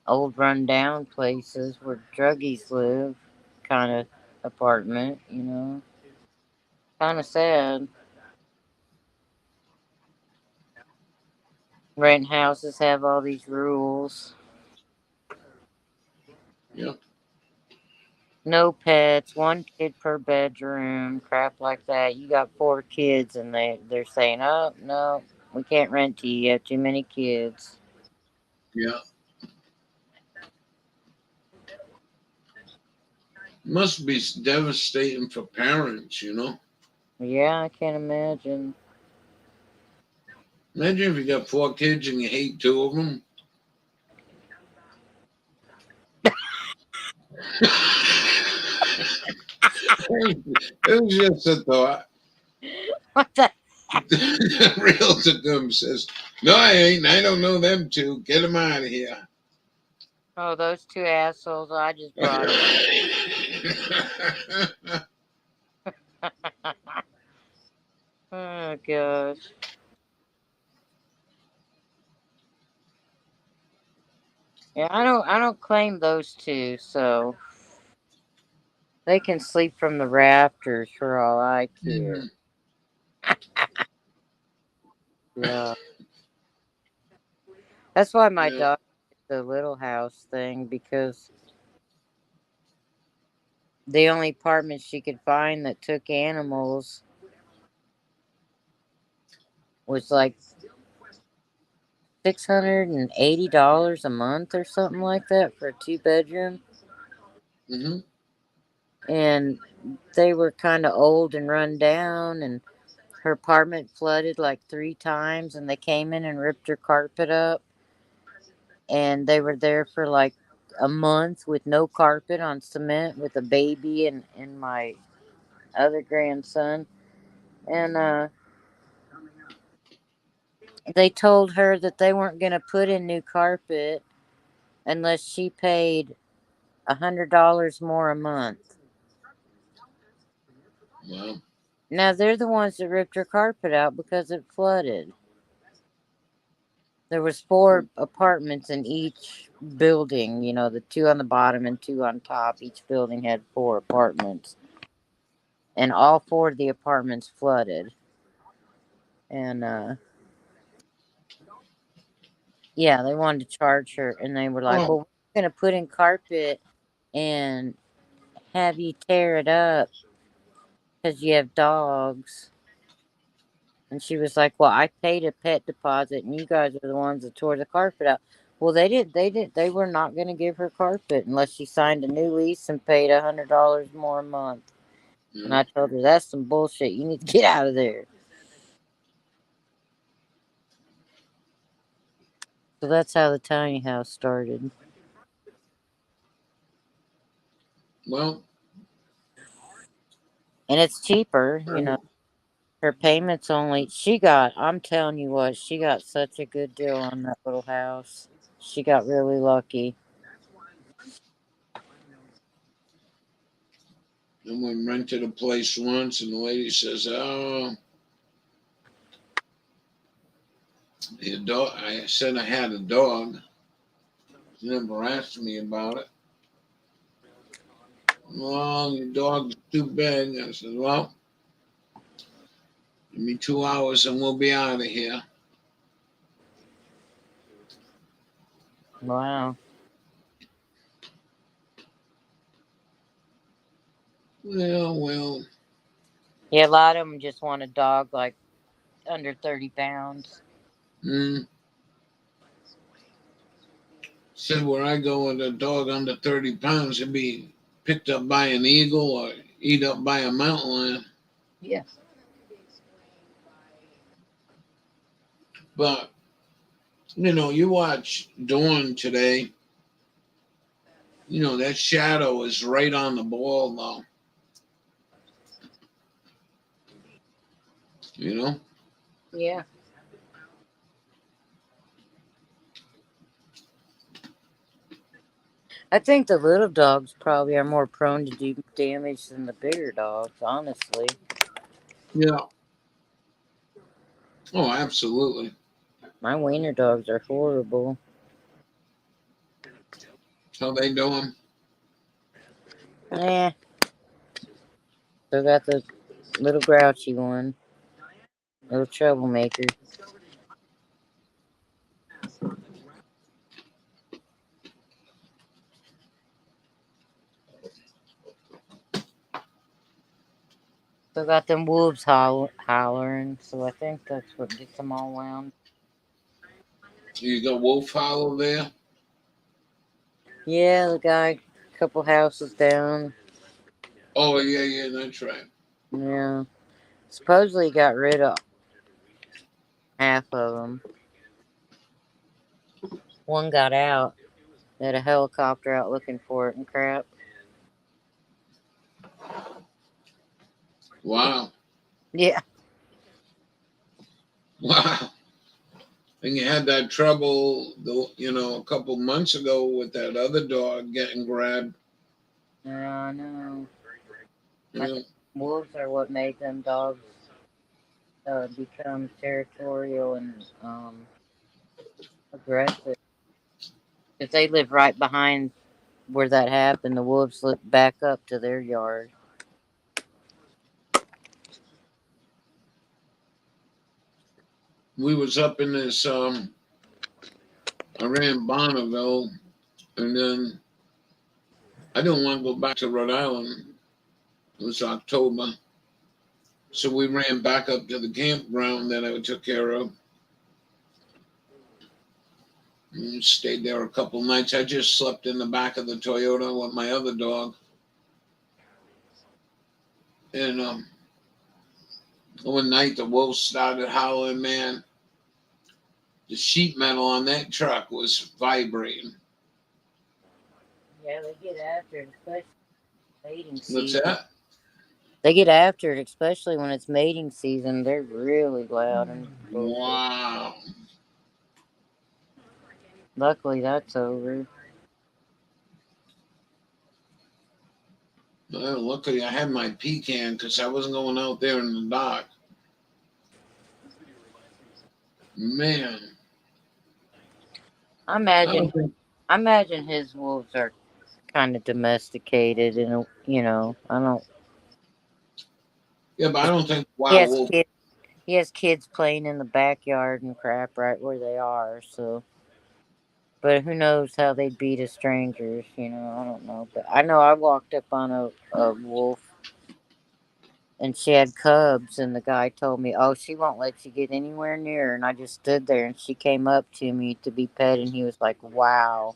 Old rundown places where druggies live, kind of apartment, you know. Kind of sad. Rent houses have all these rules. Yep. No pets, one kid per bedroom, crap like that. You got 4 kids and they're saying, oh, no, we can't rent to you. You have too many kids. Yeah. Must be devastating for parents, you know. Yeah, I can't imagine. Imagine if you got 4 kids and you hate 2 of them. It was just a thought. What the? Realtor comes says, "No, I ain't. I don't know them 2. Get them out of here." Oh, those 2 assholes I just brought up. Oh, gosh. Yeah, I don't claim those 2, so they can sleep from the rafters for all I care. Yeah. That's why my Yeah. dog did the little house thing, because the only apartment she could find that took animals was like $680 a month or something like that for a 2-bedroom. Mm-hmm. And they were kind of old and run down, and her apartment flooded like 3 times, and they came in and ripped her carpet up. And they were there for like a month with no carpet on cement with a baby and my other grandson. And they told her that they weren't going to put in new carpet unless she paid $100 more a month. Wow. Now they're the ones that ripped her carpet out because it flooded. There was 4 apartments in each building, you know, the 2 on the bottom and 2 on top. Each building had 4 apartments. And all 4 of the apartments flooded. And yeah, they wanted to charge her, and they were like, Oh, well, we're going to put in carpet and have you tear it up because you have dogs. And she was like, well, I paid a pet deposit, and you guys are the ones that tore the carpet out. Well, they were not going to give her carpet unless she signed a new lease and paid $100 more a month. yeah. And I told her, that's some bullshit. You need to get out of there. So that's how the tiny house started. Well, And it's cheaper, you know. Her payments only, I'm telling you what, she got such a good deal on that little house. She got really lucky. someone rented a place once, and the lady says, "Oh, the dog." I said I had a dog. She never asked me about it. Well, your dog's too big. I said, "Well, give me 2 hours and we'll be out of here." Wow. Well. Yeah, a lot of them just want a dog like under 30 pounds. Said where I go with a dog under 30 pounds, it'd be picked up by an eagle or eat up by a mountain lion. Yeah. But you watch Dawn today. That shadow is right on the ball though. You know. Yeah. I think the little dogs probably are more prone to do damage than the bigger dogs, honestly. Yeah. Oh, absolutely. My wiener dogs are horrible. How they doing? Eh, still got the little grouchy one. Little troublemaker. Still got them wolves hollering, so I think that's what gets them all wound. You got Wolf Hollow there? Yeah, the guy a couple houses down. Oh, yeah, that's right. Yeah. Supposedly he got rid of half of them. One got out. They had a helicopter out looking for it and crap. Wow. Yeah. Wow. And you had that trouble, a couple months ago with that other dog getting grabbed. Yeah, I know. You know? Wolves are what made them dogs become territorial and aggressive. If they live right behind where that happened, the wolves look back up to their yard. We was up in this, I ran Bonneville, and then I didn't want to go back to Rhode Island. It was October. So we ran back up to the campground that I took care of. And stayed there a couple nights. I just slept in the back of the Toyota with my other dog. And one night the wolves started howling, man. The sheet metal on that truck was vibrating. Yeah, they get after it, especially mating What's season. that? They get after it, especially when it's mating season. They're really loud and Wow. luckily that's over. Well, luckily I had my pecan because I wasn't going out there in the dark. Man. I imagine his wolves are kind of domesticated, and I don't. Yeah, but I don't think He wild has wolf. kids. He has kids playing in the backyard and crap right where they are. So, but who knows how they be to strangers? I don't know. But I know I walked up on a wolf, and she had cubs, and the guy told me, "Oh, she won't let you get anywhere near her." And I just stood there, and she came up to me to be pet, and he was like, "Wow.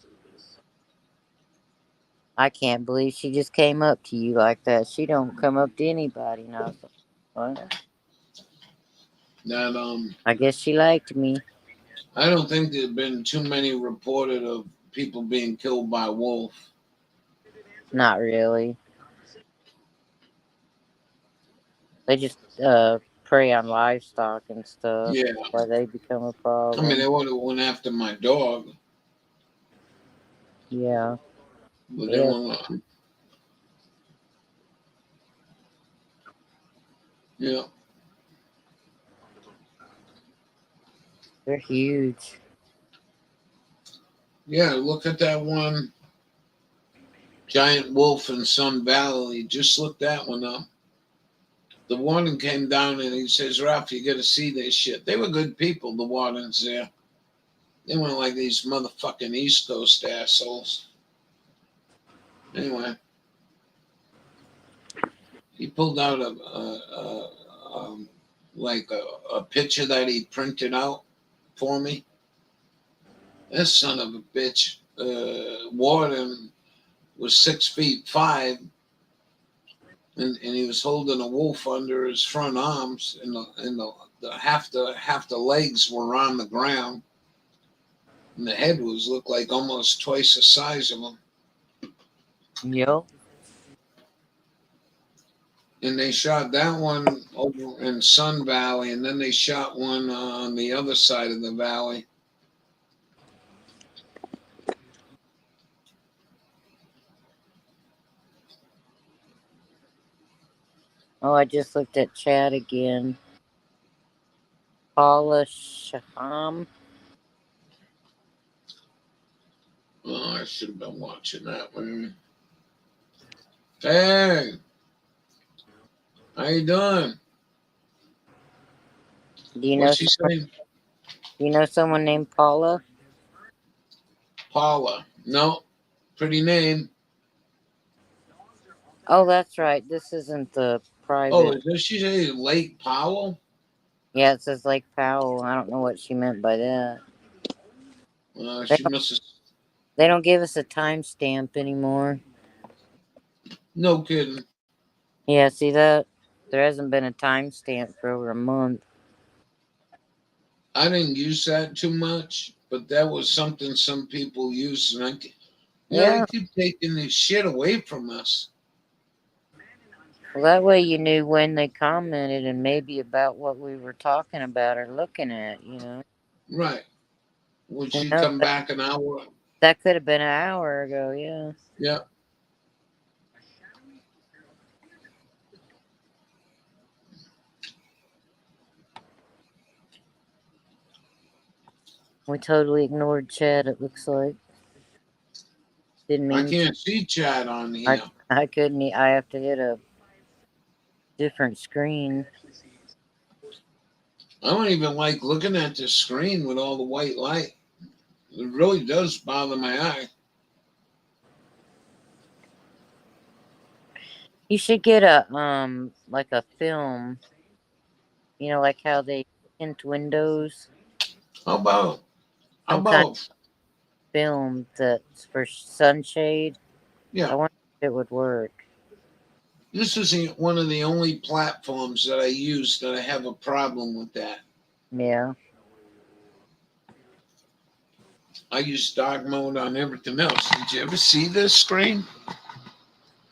I can't believe she just came up to you like that. She don't come up to anybody." And I was like, "What?" That I guess she liked me. I don't think there've been too many reported of people being killed by wolf. Not really. They just prey on livestock and stuff. Yeah. That's why they become a I problem. mean, they would have went after my dog, Yeah. but they won't. Yeah. They're huge. Yeah, look at that one giant wolf in Sun Valley. Just look that one up. The warden came down and he says, Ralph, you got to see this shit. They were good people, the wardens there. They weren't like these motherfucking East Coast assholes. Anyway, he pulled out a picture that he printed out for me. That son of a bitch, warden, was 6'5", and he was holding a wolf under his front arms in the half the legs were on the ground, and the head looked like almost twice the size of him. Yep. And they shot that one over in Sun Valley, and then they shot one on the other side of the valley. Oh, I just looked at chat again. Paula Shaham. Oh, I should have been watching that one. Hey, how you doing? Do you What's she saying? Do you know someone named Paula? Paula. No, pretty name. Oh, that's right. This isn't the private. Oh, does she say Lake Powell? Yeah, it says Lake Powell. I don't know what she meant by that. She must have. They don't give us a timestamp anymore. No kidding. Yeah, see that? There hasn't been a timestamp for over a month. I didn't use that too much, but that was something some people use, and they keep taking this shit away from us. Well, that way you knew when they commented and maybe about what we were talking about or looking at, you know. Right. Would she come back an hour? That could have been an hour ago, yeah. Yeah. We totally ignored Chad, it looks like. Didn't mean I can't see Chad on here. I couldn't. I have to hit a different screen. I don't even like looking at the screen with all the white light. It really does bother my eye. You should get a like a film. You know, like how they tint windows. How about film that's for sunshade? Yeah. I wonder if it would work. This is one of the only platforms that I use that I have a problem with that. Yeah. I use dark mode on everything else. Did you ever see this screen?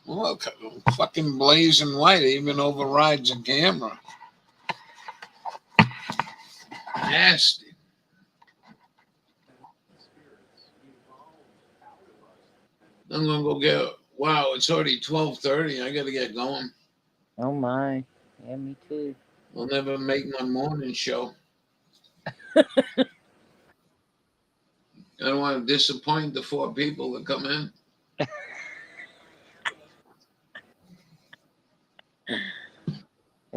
Look, fucking blazing light even overrides a camera. Nasty. I'm gonna go get. Wow, it's already 12:30. I gotta get going. Oh my. Yeah, me too. I'll never make my morning show. I don't want to disappoint the 4 people that come in.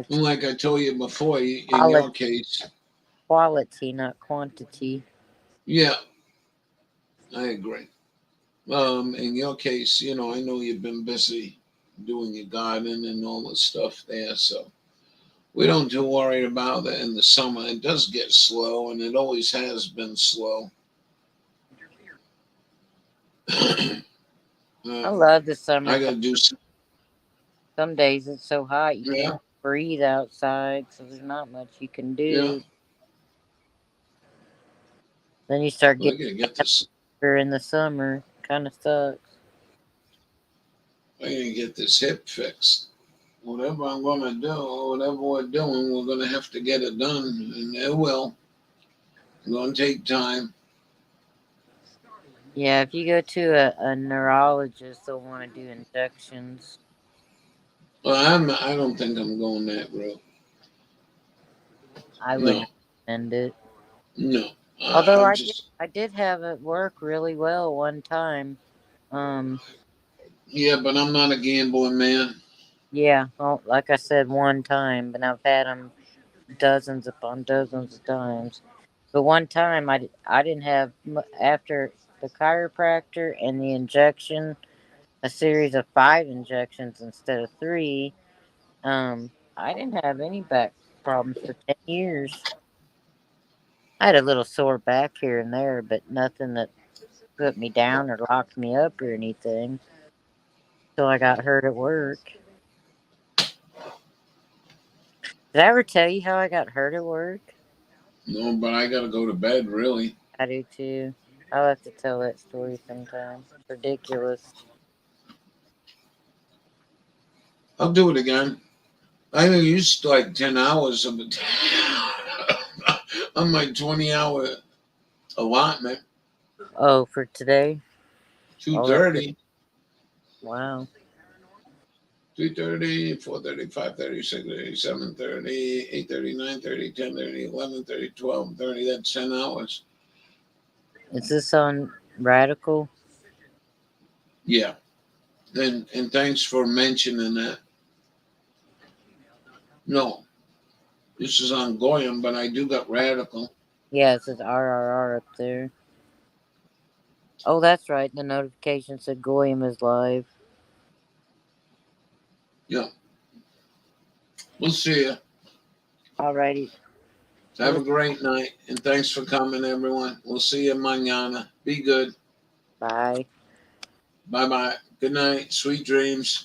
Like I told you before, in your case. Quality, not quantity. Yeah, I agree. In your case, I know you've been busy doing your garden and all the stuff there, so we don't too worried about it in the summer. It does get slow, and it always has been slow. I love the summer. I gotta do some days it's so hot you Yeah. can't breathe outside, so there's not much you can do. Yeah. Then you start I gotta get this. in the summer. Kind of sucks. I gotta get this hip fixed. Whatever I'm gonna do, whatever we're doing, we're gonna have to get it done, and it will. It's gonna take time. Yeah, if you go to a neurologist, they'll want to do injections. Well, I don't think I'm going that route. I wouldn't recommend it. No. Although I did have it work really well one time. Yeah, but I'm not a gambling man. Yeah, well, like I said, one time, but I've had them dozens upon dozens of times. But one time I didn't have, after the chiropractor and the injection, a series of 5 injections instead of 3. I didn't have any back problems for 10 years. I had a little sore back here and there, but nothing that put me down or locked me up or anything. So I got hurt at work. Did I ever tell you how I got hurt at work? No, but I gotta go to bed, really. I do too. I'll have to tell that story sometime. It's ridiculous. I'll do it again. I used like 10 hours of it on my 20-hour allotment. Oh, for today? 2:30, Wow. 3:30, 4:30, 5:30, 6:30, 7:30, 8:30, 9:30, 10:30, 11:30, 12:30. That's 10 hours. Is this on Radical? Yeah. And thanks for mentioning that. No, this is on Goyam, but I do got Radical. Yeah, it says RRR up there. Oh, that's right. The notification said Goyam is live. Yeah. We'll see you. Alrighty. Have a great night, and thanks for coming, everyone. We'll see you mañana. Be good. Bye. Bye-bye. Good night. Sweet dreams.